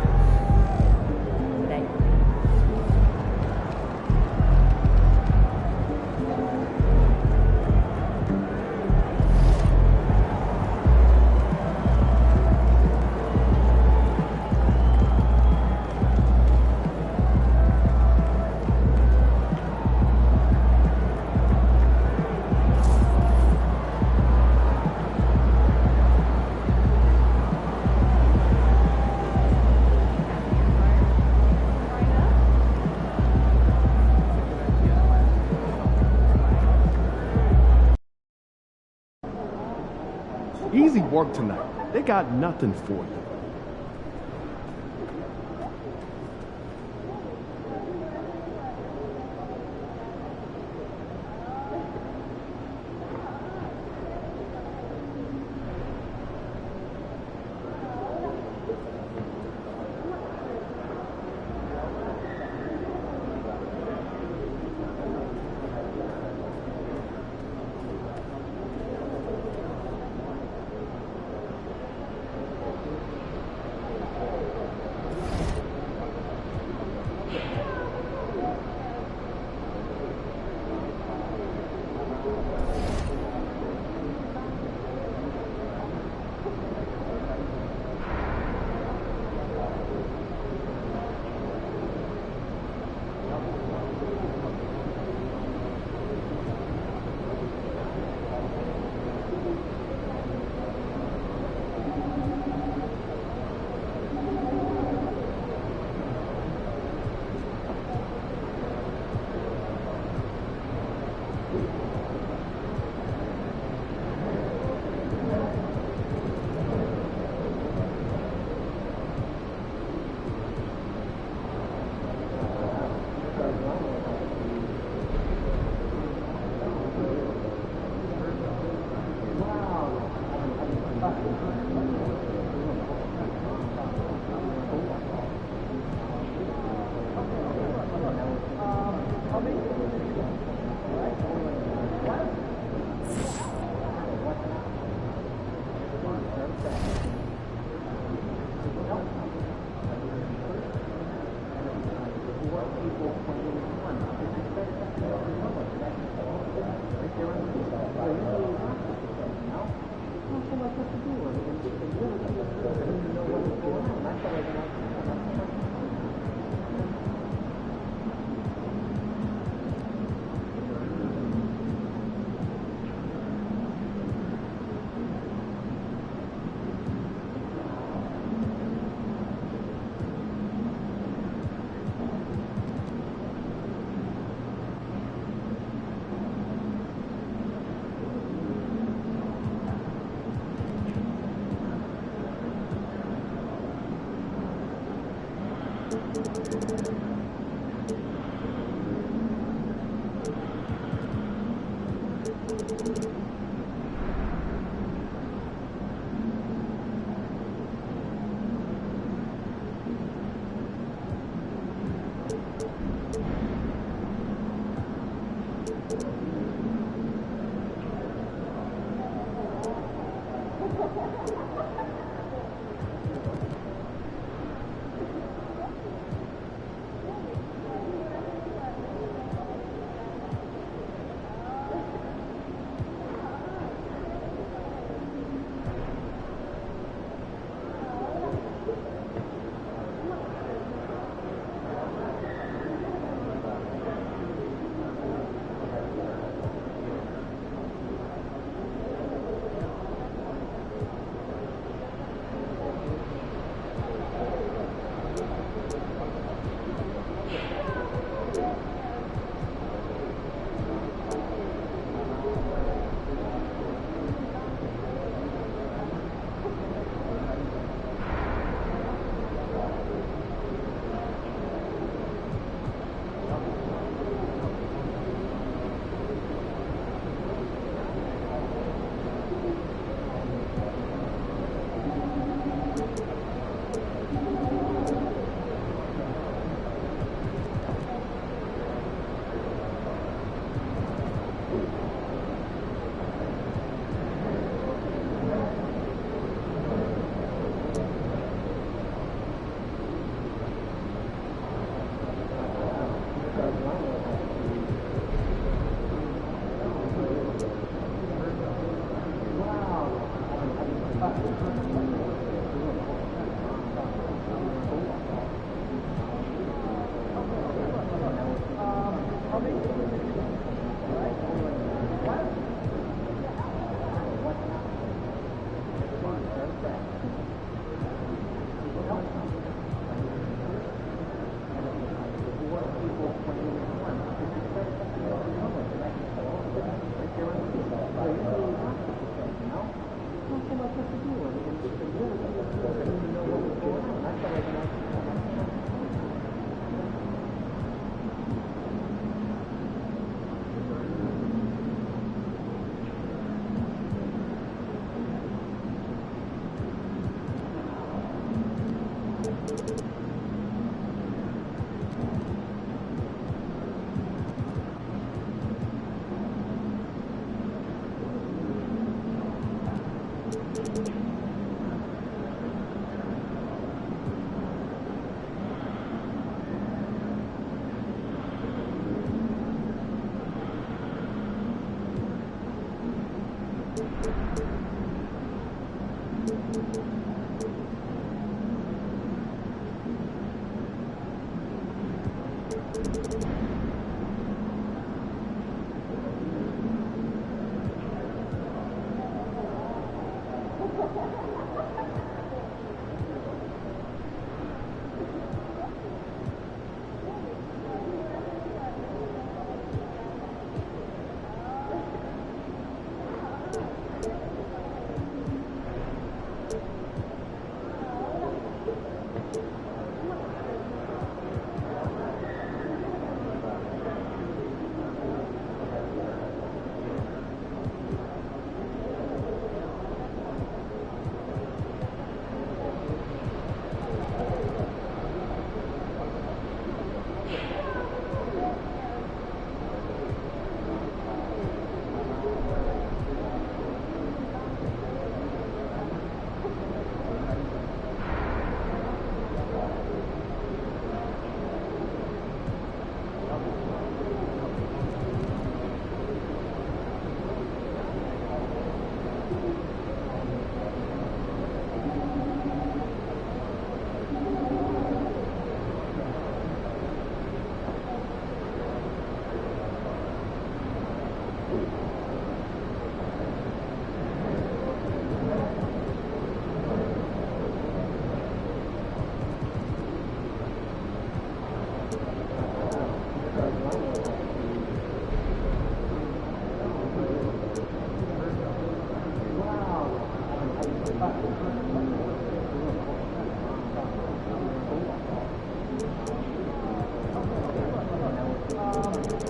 Easy work tonight. They got nothing for you.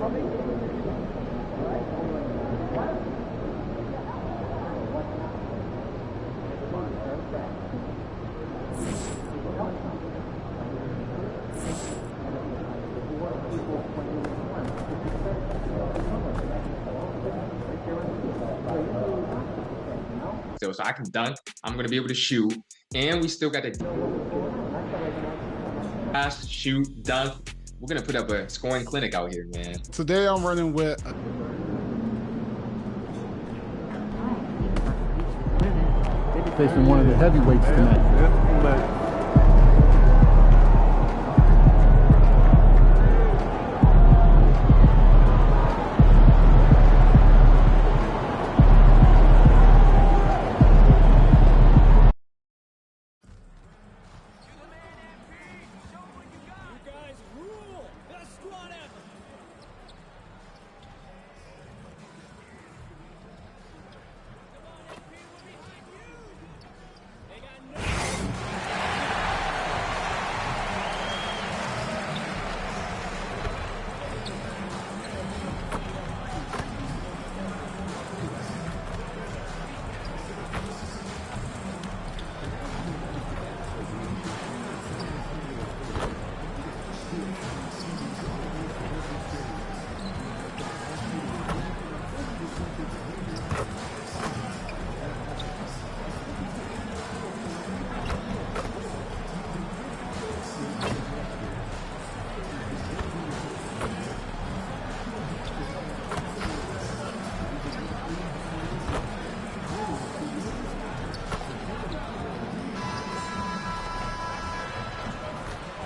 So I can dunk, I'm going to be able to shoot, and we still got to pass, shoot, dunk. We're going to put up a scoring clinic out here, man. Today I'm running with Facing one of the heavyweights tonight.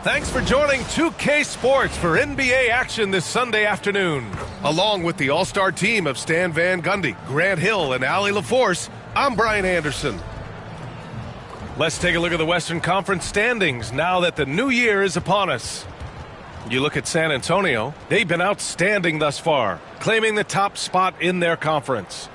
Thanks for joining 2K Sports for NBA action this Sunday afternoon. Along with the all-star team of Stan Van Gundy, Grant Hill, and Allie LaForce, I'm Brian Anderson. Let's take a look at the Western Conference standings now that the new year is upon us. You look at San Antonio, they've been outstanding thus far, claiming the top spot in their conference.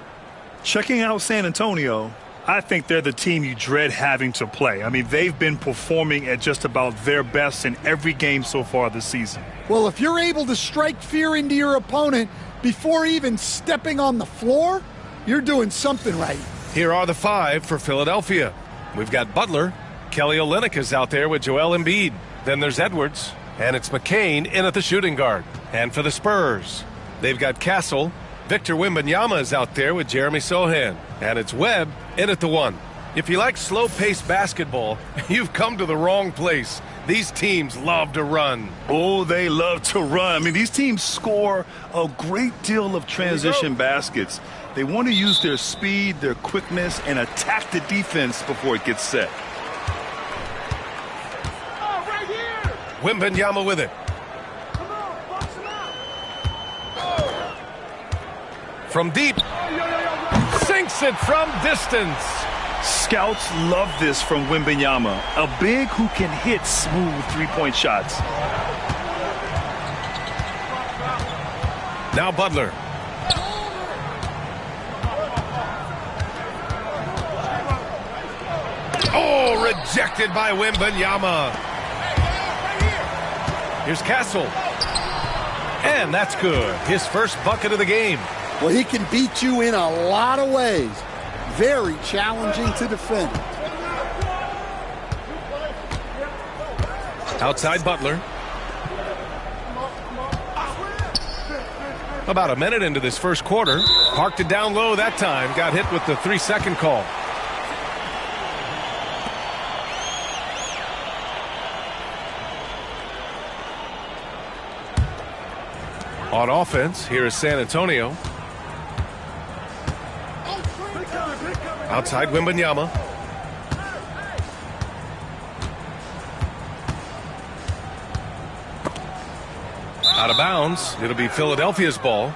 Checking out San Antonio, I think they're the team you dread having to play. I mean, they've been performing at just about their best in every game so far this season. Well, if you're able to strike fear into your opponent before even stepping on the floor, you're doing something right. Here are the five for Philadelphia. We've got Butler. Kelly Olynyk is out there with Joel Embiid. Then there's Edwards. And it's McCain in at the shooting guard. And for the Spurs, they've got Castle. Victor Wembanyama is out there with Jeremy Sohan. And it's Webb in at the one. If you like slow-paced basketball, you've come to the wrong place. These teams love to run. Oh, they love to run. I mean, these teams score a great deal of transition baskets. They want to use their speed, their quickness, and attack the defense before it gets set. Wembanyama with it. From deep. Sinks it from distance. Scouts love this from Wembanyama, a big who can hit smooth three-point shots. Now Butler. Oh, rejected by Wembanyama. Here's Castle. And that's good. His first bucket of the game. Well, he can beat you in a lot of ways. Very challenging to defend. Outside Butler. About a minute into this first quarter. Parked it down low that time. Got hit with the 3-second call. On offense, here is San Antonio. Outside Wembanyama. Out of bounds. It'll be Philadelphia's ball.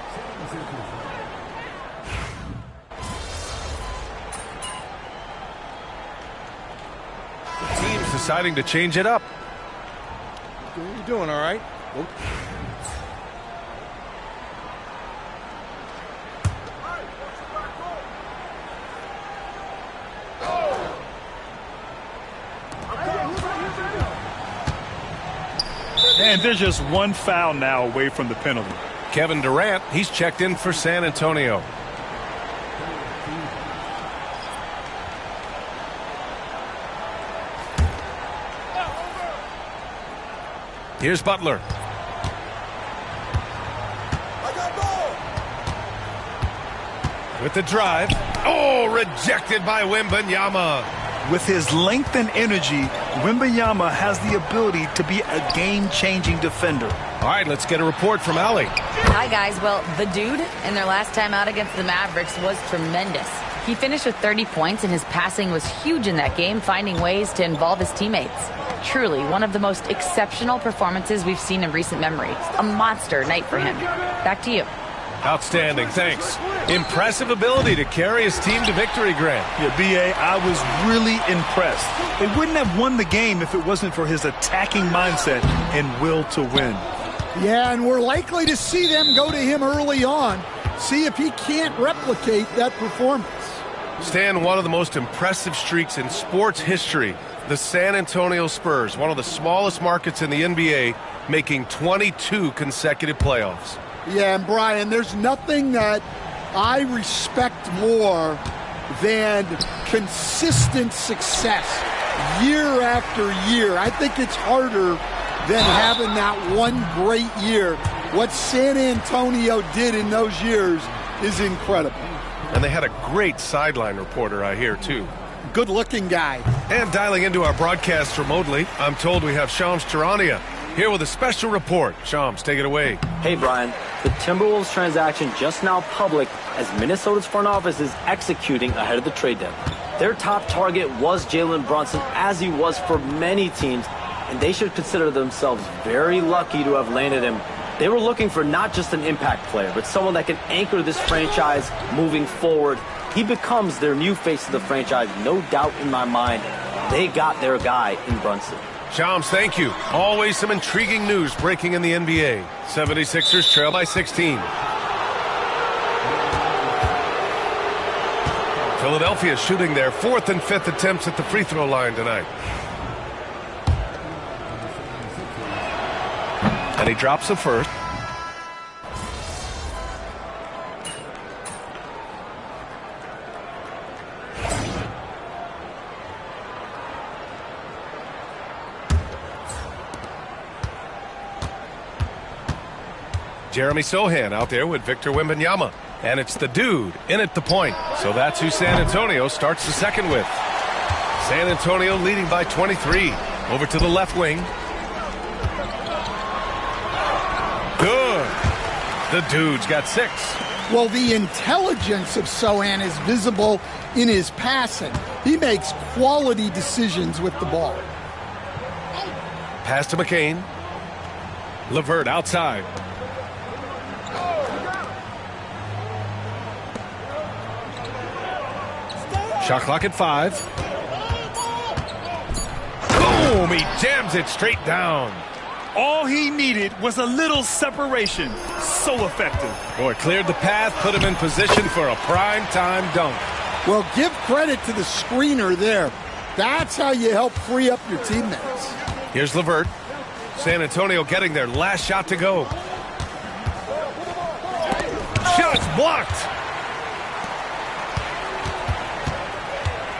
The team's deciding to change it up. What are you doing, all right? And there's just one foul now away from the penalty. Kevin Durant, he's checked in for San Antonio. Here's Butler. With the drive. Oh, rejected by Wembanyama. With his length and energy, Wembanyama has the ability to be a game-changing defender. All right, let's get a report from Allie. Hi, guys. Well, the dude in their last time out against the Mavericks was tremendous. He finished with 30 points, and his passing was huge in that game, finding ways to involve his teammates. Truly, one of the most exceptional performances we've seen in recent memory. A monster night for him. Back to you. Outstanding, thanks. Impressive ability to carry his team to victory, Grant. Yeah, B.A., I was really impressed. They wouldn't have won the game if it wasn't for his attacking mindset and will to win. Yeah, and we're likely to see them go to him early on, see if he can't replicate that performance. Stan, one of the most impressive streaks in sports history. The San Antonio Spurs, one of the smallest markets in the NBA, making 22 consecutive playoffs. Yeah, and Brian, there's nothing that I respect more than consistent success year after year. I think it's harder than having that one great year. What San Antonio did in those years is incredible. And they had a great sideline reporter, I hear, too. Good-looking guy. And dialing into our broadcast remotely, I'm told we have Shams Charania here with a special report. Shams, take it away. Hey, Brian. The Timberwolves transaction just now public as Minnesota's front office is executing ahead of the trade deadline. Their top target was Jalen Brunson, as he was for many teams, and they should consider themselves very lucky to have landed him. They were looking for not just an impact player, but someone that can anchor this franchise moving forward. He becomes their new face of the franchise, no doubt in my mind. They got their guy in Brunson. Shams, thank you. Always some intriguing news breaking in the NBA. 76ers trail by 16. Philadelphia shooting their 4th and 5th attempts at the free throw line tonight. And he drops the first. Jeremy Sohan out there with Victor Wembanyama. And it's the dude in at the point. So that's who San Antonio starts the second with. San Antonio leading by 23. Over to the left wing. Good. The dude's got 6. Well, the intelligence of Sohan is visible in his passing. He makes quality decisions with the ball. Pass to McCain. LeVert outside. Shot clock at 5. Boom! He jams it straight down. All he needed was a little separation. So effective. Boy, cleared the path, put him in position for a prime-time dunk. Well, give credit to the screener there. That's how you help free up your teammates. Here's LeVert. San Antonio getting their last shot to go. Shots blocked.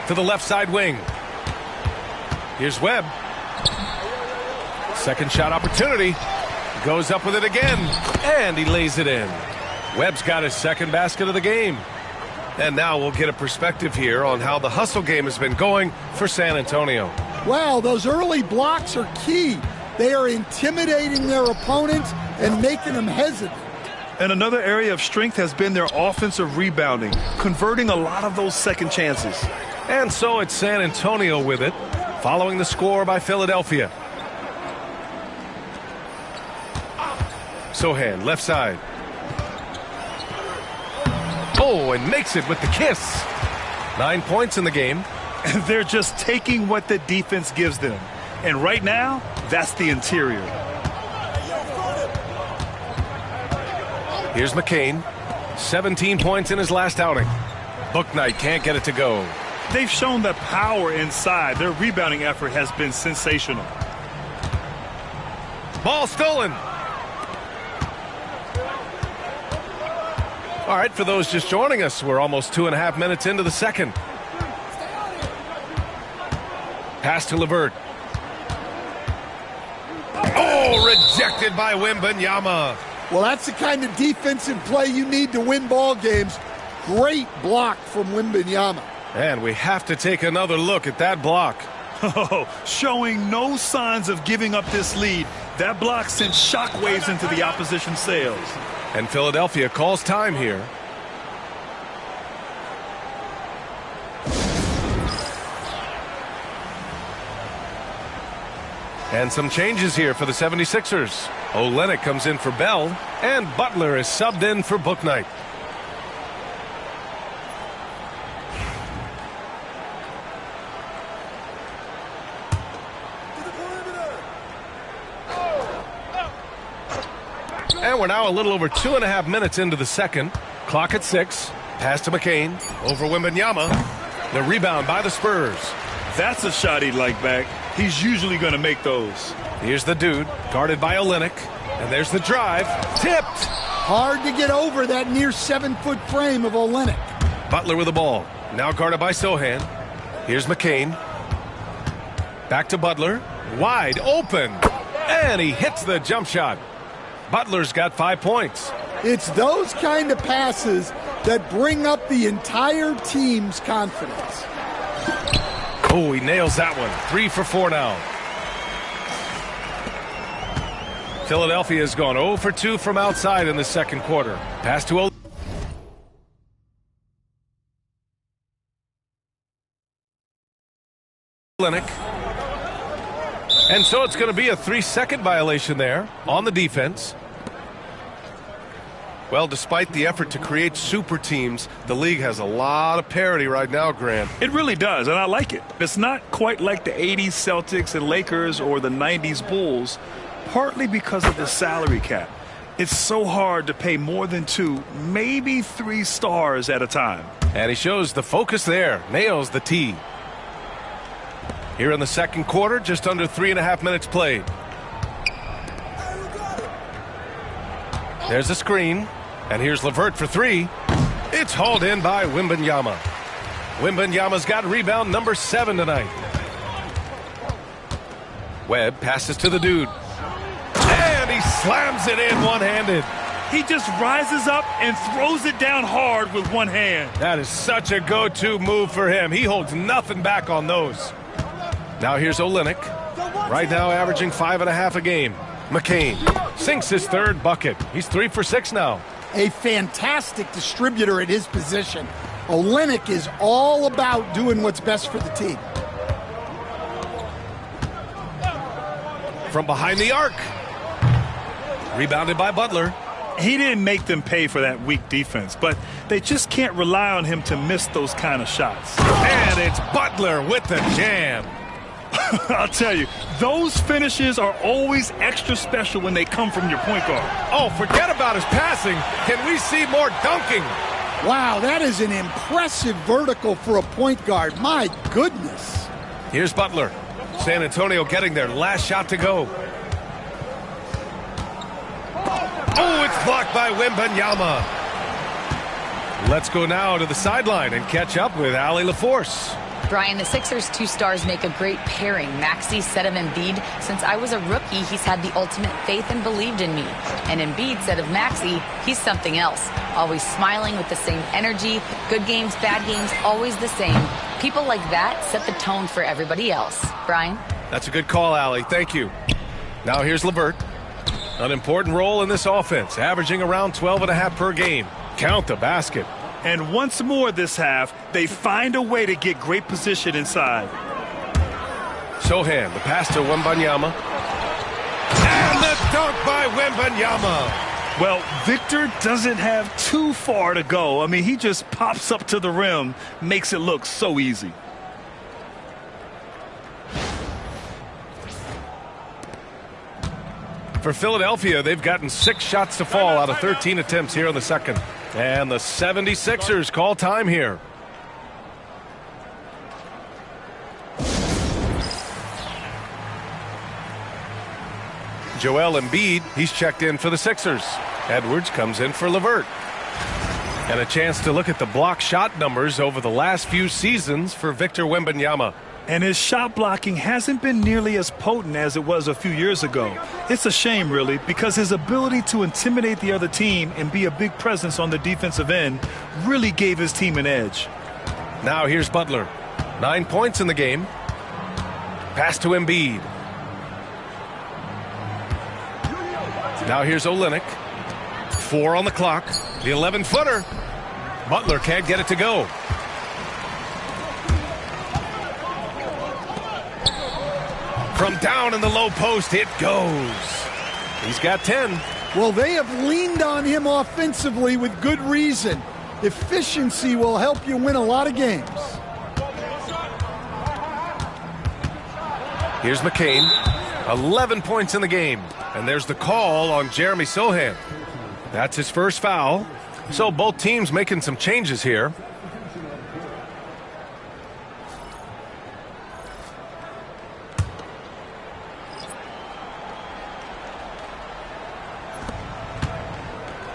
To the left side wing. Here's Webb. Second shot opportunity. Goes up with it again. And he lays it in. Webb's got his second basket of the game. And now we'll get a perspective here on how the hustle game has been going for San Antonio. Well, those early blocks are key. They are intimidating their opponents and making them hesitant. And another area of strength has been their offensive rebounding, converting a lot of those second chances. And so it's San Antonio with it, following the score by Philadelphia. Sohan, left side. Oh, and makes it with the kiss. 9 points in the game. And they're just taking what the defense gives them. And right now, that's the interior. Here's McCain. 17 points in his last outing. Bouknight can't get it to go. They've shown the power inside. Their rebounding effort has been sensational. Ball stolen. All right, for those just joining us, we're almost 2.5 minutes into the second. Pass to LeVert. Oh, rejected by Wembanyama. Well, that's the kind of defensive play you need to win ball games. Great block from Wembanyama. And we have to take another look at that block. Oh, showing no signs of giving up this lead. That block sent shockwaves into the opposition sails. And Philadelphia calls time here. And some changes here for the 76ers. Olynyk comes in for Bell, and Butler is subbed in for Bouknight. And we're now a little over 2.5 minutes into the second. Clock at 6. Pass to McCain. Over Wembanyama. The rebound by the Spurs. That's a shot he'd like back. He's usually going to make those. Here's the dude, guarded by Olynyk. And there's the drive. Tipped. Hard to get over that near 7-foot frame of Olynyk. Butler with the ball. Now guarded by Sohan. Here's McCain. Back to Butler. Wide open. And he hits the jump shot. Butler's got 5 points. It's those kind of passes that bring up the entire team's confidence. Oh, he nails that one. 3 for 4 now. Philadelphia has gone 0 for 2 from outside in the second quarter. Pass to Olynyk. And so it's going to be a 3-second violation there on the defense. Well, despite the effort to create super teams, the league has a lot of parity right now, Grant. It really does, and I like it. It's not quite like the 80s Celtics and Lakers or the 90s Bulls, partly because of the salary cap. It's so hard to pay more than 2, maybe 3 stars at a time. And he shows the focus there, nails the tee. Here in the second quarter, just under 3.5 minutes played. There's a screen. And here's LeVert for 3. It's hauled in by Wembanyama. Wembanyama's got rebound number 7 tonight. Webb passes to the dude. And he slams it in one-handed. He just rises up and throws it down hard with one hand. That is such a go-to move for him. He holds nothing back on those. Now here's Olynyk. Right now averaging 5.5 a game. McCain sinks his 3rd bucket. He's 3 for 6 now. A fantastic distributor at his position. Olynyk is all about doing what's best for the team. From behind the arc. Rebounded by Butler. He didn't make them pay for that weak defense, but they just can't rely on him to miss those kind of shots. And it's Butler with the jam. I'll tell you, those finishes are always extra special when they come from your point guard. Oh, forget about his passing. Can we see more dunking? Wow, that is an impressive vertical for a point guard. My goodness. Here's Butler. San Antonio getting their last shot to go. Oh, it's blocked by Wembanyama. Let's go now to the sideline and catch up with Allie LaForce. Brian, the Sixers' 2 stars make a great pairing. Maxey said of Embiid, since I was a rookie, he's had the ultimate faith and believed in me. And Embiid said of Maxey, he's something else. Always smiling with the same energy. Good games, bad games, always the same. People like that set the tone for everybody else. Brian? That's a good call, Allie. Thank you. Now here's LeVert. An important role in this offense, averaging around 12.5 per game. Count the basket. And once more this half, they find a way to get great position inside. Sohan, the pass to Wembanyama. And the dunk by Wembanyama. Well, Victor doesn't have too far to go. I mean, he just pops up to the rim, makes it look so easy. For Philadelphia, they've gotten 6 shots to fall out of 13 attempts here in the second. And the 76ers call time here. Joel Embiid, he's checked in for the Sixers. Edwards comes in for LeVert. And a chance to look at the block shot numbers over the last few seasons for Victor Wembanyama. And his shot blocking hasn't been nearly as potent as it was a few years ago. It's a shame, really, because his ability to intimidate the other team and be a big presence on the defensive end really gave his team an edge. Now here's Butler. 9 points in the game. Pass to Embiid. Now here's Olynyk. 4 on the clock. The 11-footer. Butler can't get it to go. From down in the low post, it goes. He's got 10. Well, they have leaned on him offensively with good reason. Efficiency will help you win a lot of games. Here's McCain. 11 points in the game. And there's the call on Jeremy Sohan. That's his first foul. So both teams making some changes here.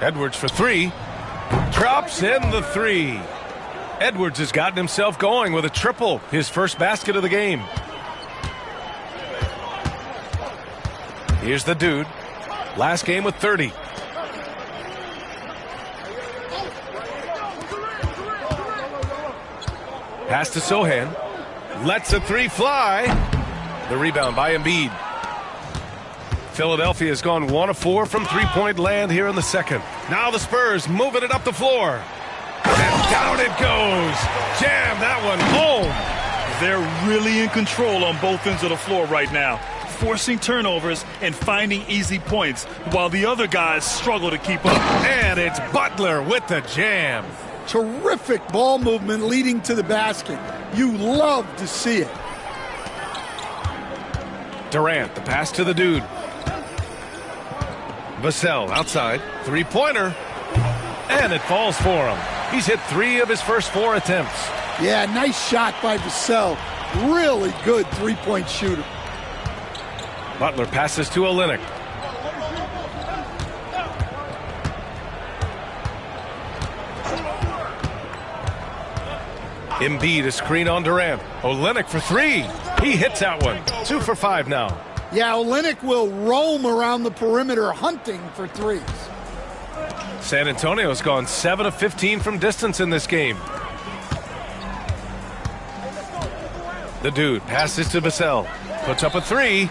Edwards for 3. Drops in the 3. Edwards has gotten himself going with a triple. His first basket of the game. Here's the dude. Last game with 30. Pass to Sohan. Lets a 3 fly. The rebound by Embiid. Philadelphia has gone 1 of 4 from three-point land here in the second. Now the Spurs moving it up the floor. And down it goes. Jam that one home. They're really in control on both ends of the floor right now, forcing turnovers and finding easy points while the other guys struggle to keep up. And it's Butler with the jam. Terrific ball movement leading to the basket. You love to see it. Durant, the pass to the dude. Vassell outside. Three-pointer. And it falls for him. He's hit 3 of his first 4 attempts. Yeah, nice shot by Vassell. Really good three-point shooter. Butler passes to Olynyk. Embiid a screen on Durant. Olynyk for 3. He hits that one. 2 for 5 now. Yeah, Olynyk will roam around the perimeter hunting for threes. San Antonio's gone 7 of 15 from distance in this game. The dude passes to Vassell. Puts up a 3.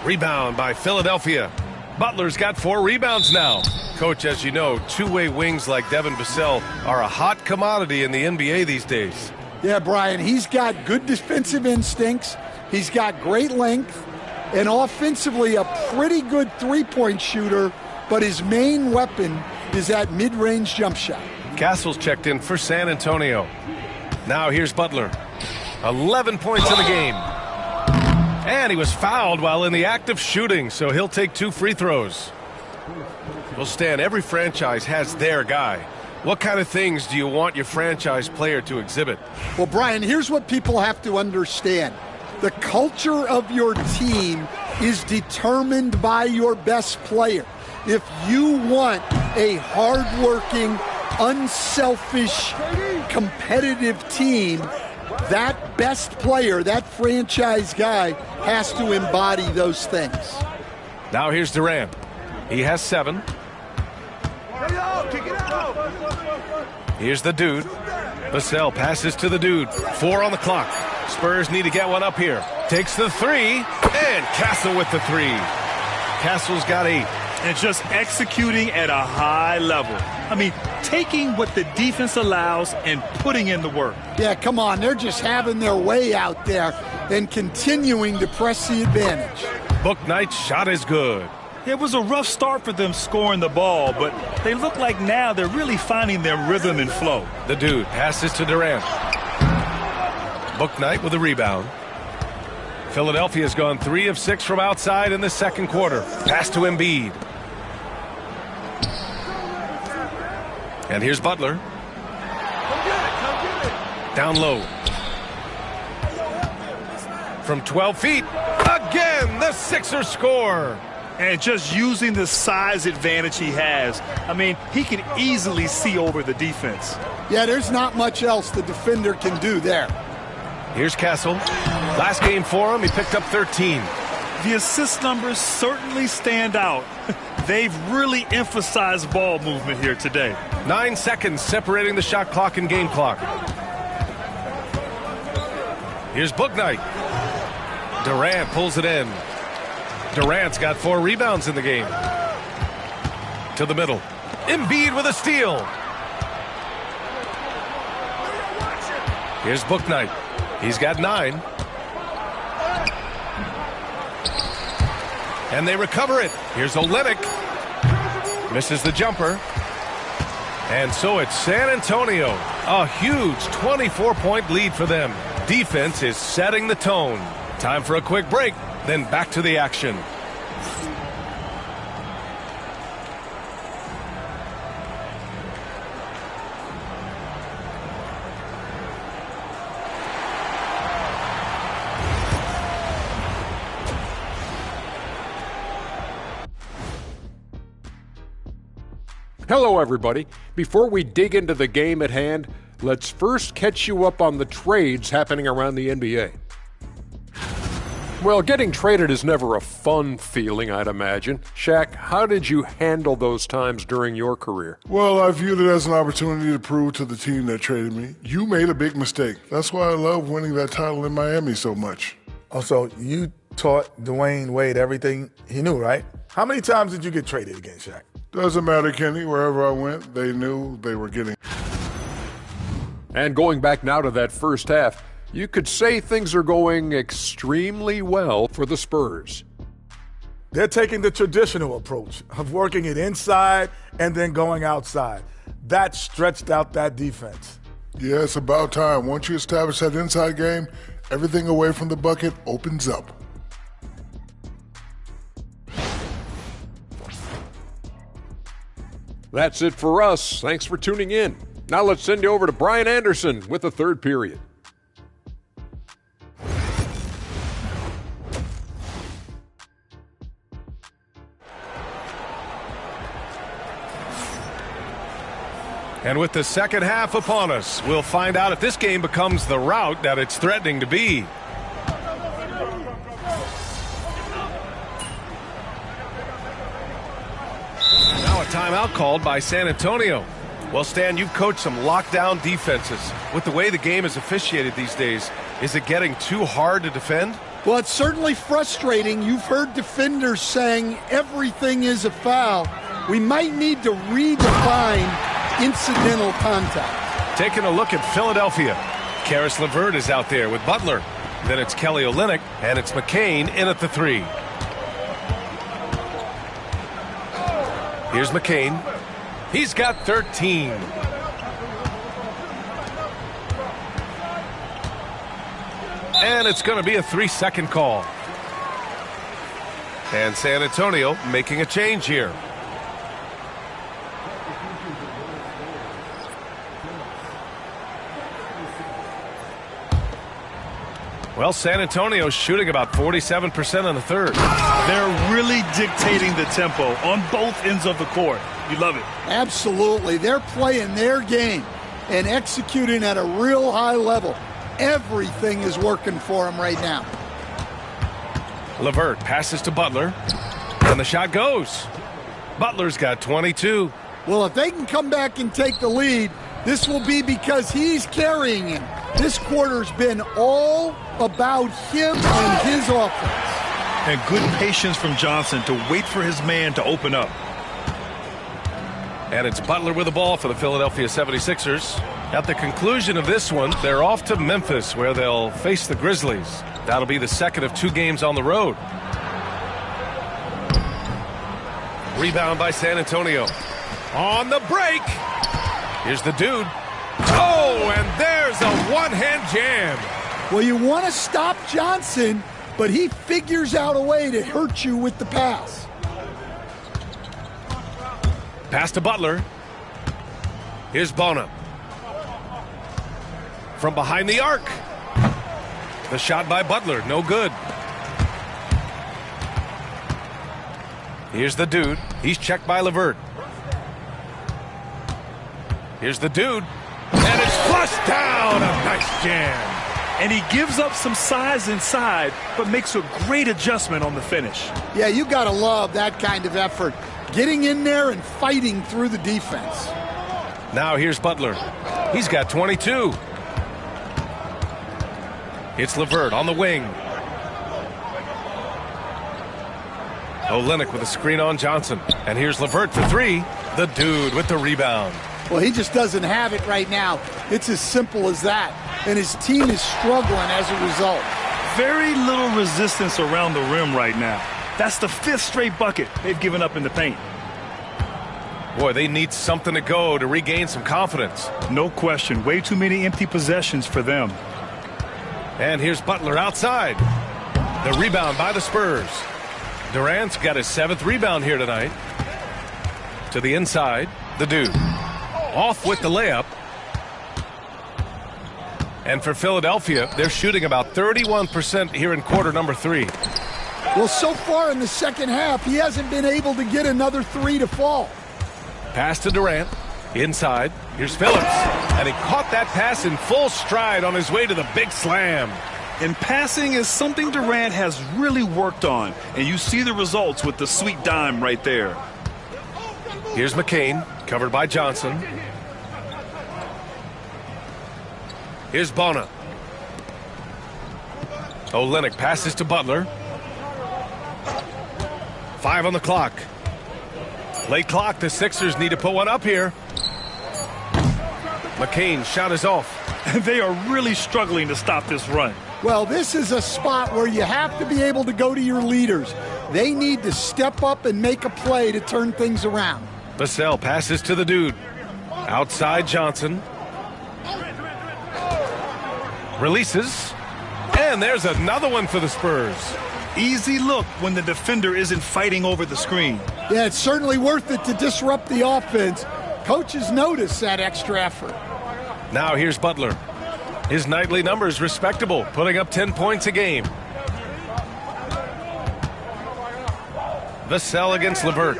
Rebound by Philadelphia. Butler's got 4 rebounds now. Coach, as you know, two-way wings like Devin Vassell are a hot commodity in the NBA these days. Yeah, Brian, he's got good defensive instincts. He's got great length. And offensively, a pretty good three-point shooter. But his main weapon is that mid-range jump shot. Castle's checked in for San Antonio. Now here's Butler. 11 points in the game. And he was fouled while in the act of shooting, so he'll take 2 free throws. Well, Stan, every franchise has their guy. What kind of things do you want your franchise player to exhibit? Well, Brian, here's what people have to understand. The culture of your team is determined by your best player. If you want a hardworking, unselfish, competitive team, that best player, that franchise guy, has to embody those things. Now here's Durant. He has 7. Here's the dude. Vassell passes to the dude. 4 on the clock. Spurs need to get one up here. Takes the 3. And Castle with the 3. Castle's got 8. And just executing at a high level. I mean, taking what the defense allows and putting in the work. Yeah, come on. They're just having their way out there and continuing to press the advantage. Bouknight's shot is good. It was a rough start for them scoring the ball, but they look like now they're really finding their rhythm and flow. The dude passes to Durant. Bouknight with a rebound. Philadelphia's gone 3 of 6 from outside in the second quarter. Pass to Embiid. And here's Butler. Down low. From 12 feet. Again, the Sixers score. And just using the size advantage he has, I mean, he can easily see over the defense. Yeah, there's not much else the defender can do there. Here's Castle. Last game for him, he picked up 13. The assist numbers certainly stand out. They've really emphasized ball movement here today. 9 seconds separating the shot clock and game clock. Here's Bouknight. Durant pulls it in. Durant's got 4 rebounds in the game. To the middle. Embiid with a steal. Here's Bouknight. He's got 9. And they recover it. Here's Olynyk. Misses the jumper. And so it's San Antonio. A huge 24-point lead for them. Defense is setting the tone. Time for a quick break, then back to the action. Hello, everybody. Before we dig into the game at hand, let's first catch you up on the trades happening around the NBA. Well, getting traded is never a fun feeling, I'd imagine. Shaq, how did you handle those times during your career? Well, I viewed it as an opportunity to prove to the team that traded me, you made a big mistake. That's why I love winning that title in Miami so much. Also, you taught Dwayne Wade everything he knew, right? How many times did you get traded against Shaq? Doesn't matter, Kenny. Wherever I went, they knew they were getting. And going back now to that first half, you could say things are going extremely well for the Spurs. They're taking the traditional approach of working it inside and then going outside. That stretched out that defense. Yeah, it's about time. Once you establish that inside game, everything away from the bucket opens up. That's it for us. Thanks for tuning in. Now let's send you over to Brian Anderson with the third period. And with the second half upon us, we'll find out if this game becomes the rout that it's threatening to be. Now a timeout called by San Antonio. Well, Stan, you've coached some lockdown defenses. With the way the game is officiated these days, is it getting too hard to defend? Well, it's certainly frustrating. You've heard defenders saying everything is a foul. We might need to redefine incidental contact. Taking a look at Philadelphia. Karis LeVert is out there with Butler. Then it's Kelly Olynyk, and it's McCain in at the 3. Here's McCain. He's got 13. And it's going to be a 3-second call. And San Antonio making a change here. Well, San Antonio's shooting about 47% in the third. They're really dictating the tempo on both ends of the court. You love it. Absolutely. They're playing their game and executing at a real high level. Everything is working for them right now. LeVert passes to Butler, and the shot goes. Butler's got 22. Well, if they can come back and take the lead, this will be because he's carrying him. This quarter's been all about him and his offense. And good patience from Johnson to wait for his man to open up. And it's Butler with the ball for the Philadelphia 76ers. At the conclusion of this one, they're off to Memphis, where they'll face the Grizzlies. That'll be the second of 2 games on the road. Rebound by San Antonio. On the break. Here's the dude. Oh, and there's a one-hand jam. Well, you want to stop Johnson, but he figures out a way to hurt you with the pass. Pass to Butler. Here's Bona. From behind the arc. The shot by Butler, no good. Here's the dude. He's checked by LeVert. Here's the dude. And it's flushed down. A nice jam. And he gives up some size inside, but makes a great adjustment on the finish. Yeah, you got to love that kind of effort. Getting in there and fighting through the defense. Now here's Butler. He's got 22. It's LeVert on the wing. Olynyk with a screen on Johnson. And here's LeVert for three. The dude with the rebound. Well, he just doesn't have it right now. It's as simple as that. And his team is struggling as a result. Very little resistance around the rim right now. That's the 5th straight bucket they've given up in the paint. Boy, they need something to go to regain some confidence. No question. Way too many empty possessions for them. And here's Butler outside. The rebound by the Spurs. Durant's got his 7th rebound here tonight. To the inside, the dude. Off with the layup. And for Philadelphia, they're shooting about 31% here in quarter number 3. Well, so far in the second half, he hasn't been able to get another 3 to fall. Pass to Durant. Inside. Here's Phillips. And he caught that pass in full stride on his way to the big slam. And passing is something Durant has really worked on. And you see the results with the sweet dime right there. Here's McCain, covered by Johnson. Here's Bona. Olynyk passes to Butler. 5 on the clock. Late clock, the Sixers need to put one up here. McCain's shot is off. They are really struggling to stop this run. Well, this is a spot where you have to be able to go to your leaders. They need to step up and make a play to turn things around. Vassell passes to the dude. Outside Johnson. Releases. And there's another one for the Spurs. Easy look when the defender isn't fighting over the screen. Yeah, it's certainly worth it to disrupt the offense. Coaches notice that extra effort. Now here's Butler. His nightly numbers respectable, putting up 10 points a game. Vassell against LeVert.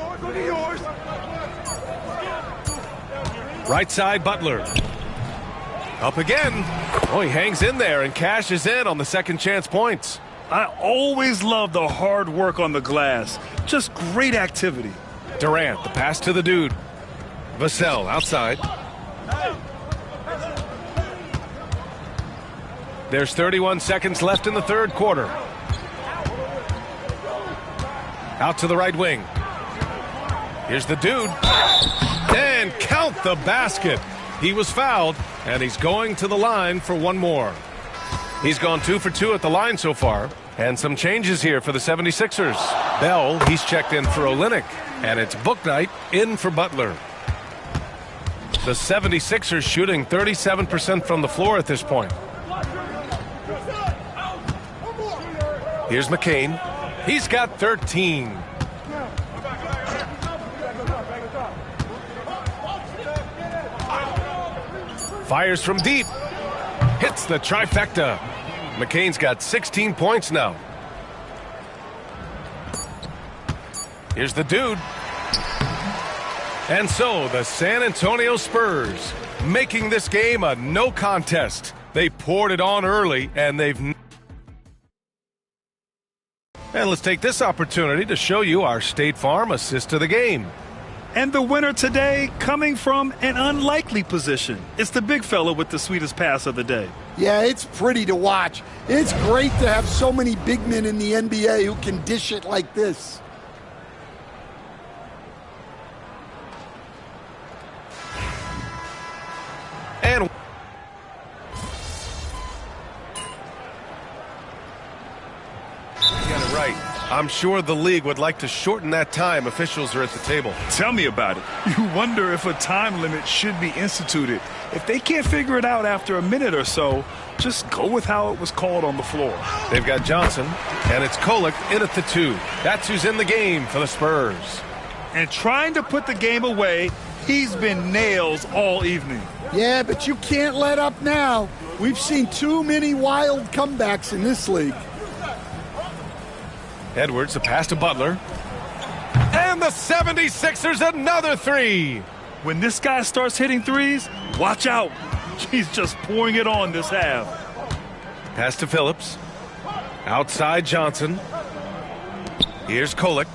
Right side, Butler. Up again. Oh, he hangs in there and cashes in on the second chance points. I always love the hard work on the glass. Just great activity. Durant, the pass to the dude. Vassell outside. There's 31 seconds left in the third quarter. Out to the right wing. Here's the dude. And count the basket. He was fouled, and he's going to the line for one more. He's gone 2 for 2 at the line so far. And some changes here for the 76ers. Bell, he's checked in for Olynyk. And it's Book Night in for Butler. The 76ers shooting 37% from the floor at this point. Here's McCain. He's got 13. Fires from deep. Hits the trifecta. McCain's got 16 points now. Here's the dude. And so the San Antonio Spurs making this game a no contest. They poured it on early, and they've... And let's take this opportunity to show you our State Farm assist to the game. And the winner today coming from an unlikely position. It's the big fella with the sweetest pass of the day. Yeah, it's pretty to watch. It's great to have so many big men in the NBA who can dish it like this. And got it right. I'm sure the league would like to shorten that time. Officials are at the table. Tell me about it. You wonder if a time limit should be instituted. If they can't figure it out after a minute or so, just go with how it was called on the floor. They've got Johnson, and it's Kolek in at the 2. That's who's in the game for the Spurs. And trying to put the game away, he's been nails all evening. Yeah, but you can't let up now. We've seen too many wild comebacks in this league. Edwards, a pass to Butler. And the 76ers another three. When this guy starts hitting threes, watch out. He's just pouring it on this half. Pass to Phillips. Outside Johnson. Here's Kolek.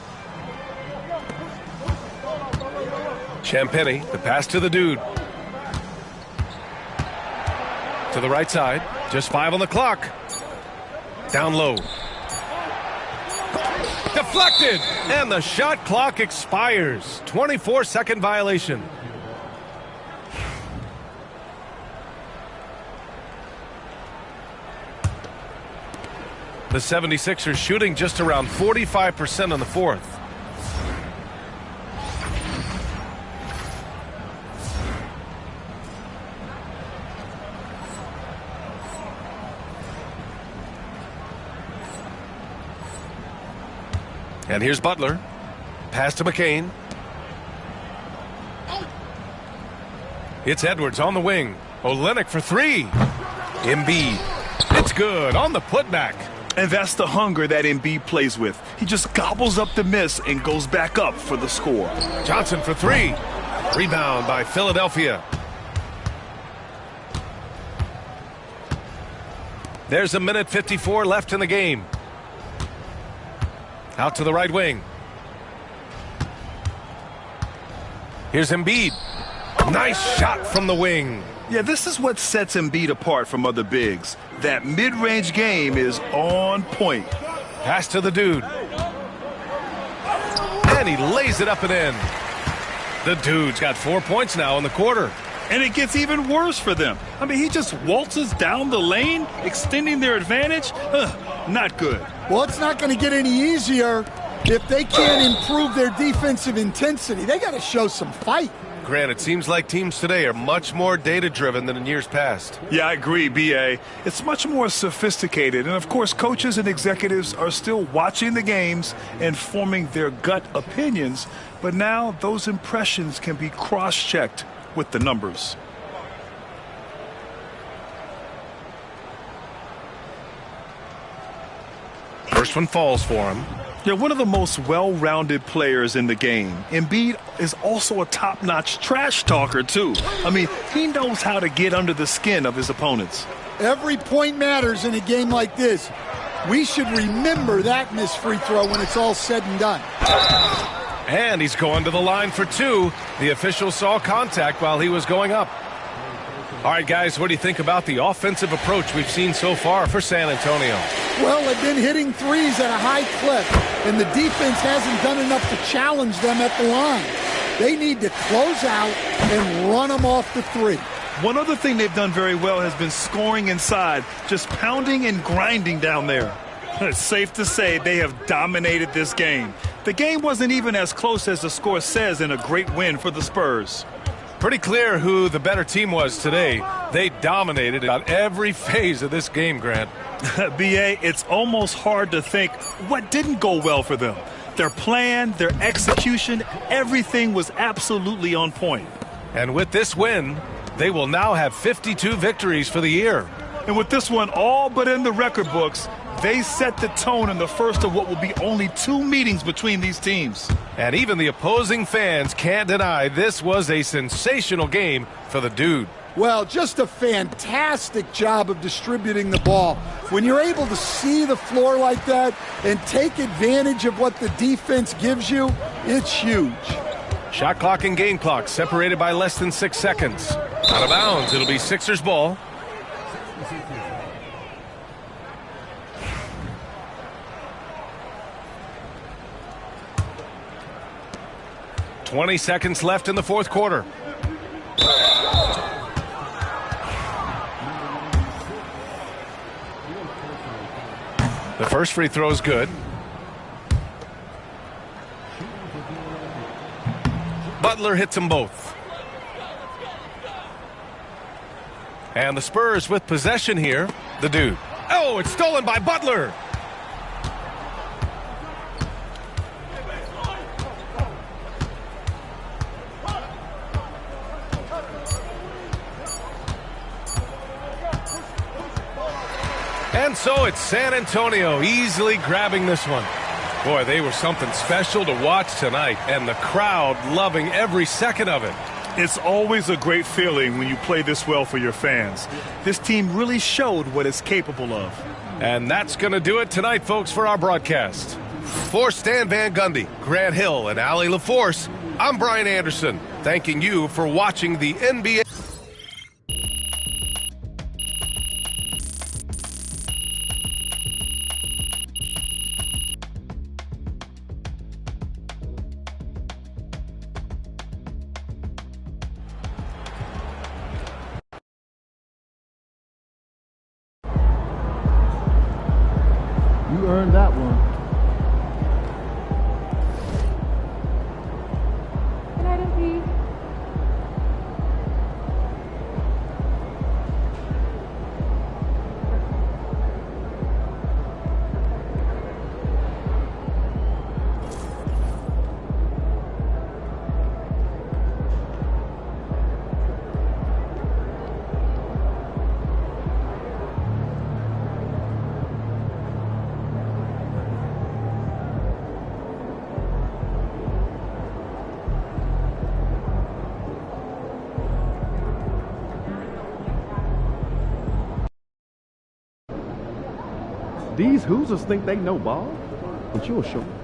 Champagny, the pass to the dude. To the right side. Just 5 on the clock. Down low. Deflected. And the shot clock expires. 24-second violation. The 76ers shooting just around 45% on the fourth. And here's Butler. Pass to McCain. It's Edwards on the wing. Olynyk for three. Embiid. It's good on the putback. And that's the hunger that Embiid plays with. He just gobbles up the miss and goes back up for the score. Johnson for three. Rebound by Philadelphia. There's a minute 54 left in the game. Out to the right wing. Here's Embiid. Nice shot from the wing. Yeah, this is what sets Embiid apart from other bigs. That mid-range game is on point. Pass to the dude. And he lays it up and in. The dude's got 4 points now in the quarter. And it gets even worse for them. I mean, he just waltzes down the lane, extending their advantage. Not good. Well, it's not going to get any easier if they can't improve their defensive intensity. They got to show some fight. Grant, it seems like teams today are much more data-driven than in years past. Yeah, I agree, B.A. It's much more sophisticated. And, of course, coaches and executives are still watching the games and forming their gut opinions. But now those impressions can be cross-checked with the numbers. First one falls for him. Yeah, one of the most well-rounded players in the game. Embiid is also a top-notch trash talker, too. I mean, he knows how to get under the skin of his opponents. Every point matters in a game like this. We should remember that missed free throw when it's all said and done. And he's going to the line for two. The official saw contact while he was going up. All right, guys, what do you think about the offensive approach we've seen so far for San Antonio? Well, they've been hitting threes at a high clip, and the defense hasn't done enough to challenge them at the line. They need to close out and run them off the three. One other thing they've done very well has been scoring inside, just pounding and grinding down there. It's safe to say they have dominated this game. The game wasn't even as close as the score says in a great win for the Spurs. Pretty clear who the better team was today. They dominated about every phase of this game, Grant. B.A., it's almost hard to think what didn't go well for them. Their plan, their execution, everything was absolutely on point. And with this win, they will now have 52 victories for the year. And with this one all but in the record books, they set the tone in the first of what will be only 2 meetings between these teams. And even the opposing fans can't deny this was a sensational game for the dude. Well, just a fantastic job of distributing the ball. When you're able to see the floor like that and take advantage of what the defense gives you, it's huge. Shot clock and game clock separated by less than 6 seconds. Out of bounds, it'll be Sixers ball. $20 seconds left in the fourth quarter. The first free throw is good. Butler hits them both. And the Spurs with possession here. The dude. Oh, it's stolen by Butler. And so it's San Antonio easily grabbing this one. Boy, they were something special to watch tonight, and the crowd loving every second of it. It's always a great feeling when you play this well for your fans. This team really showed what it's capable of. And that's going to do it tonight, folks, for our broadcast. For Stan Van Gundy, Grant Hill, and Allie LaForce, I'm Brian Anderson, thanking you for watching the NBA. You earned that one. Good night, MP. These Hoosiers think they know ball, but you'll show them.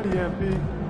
ready, MP.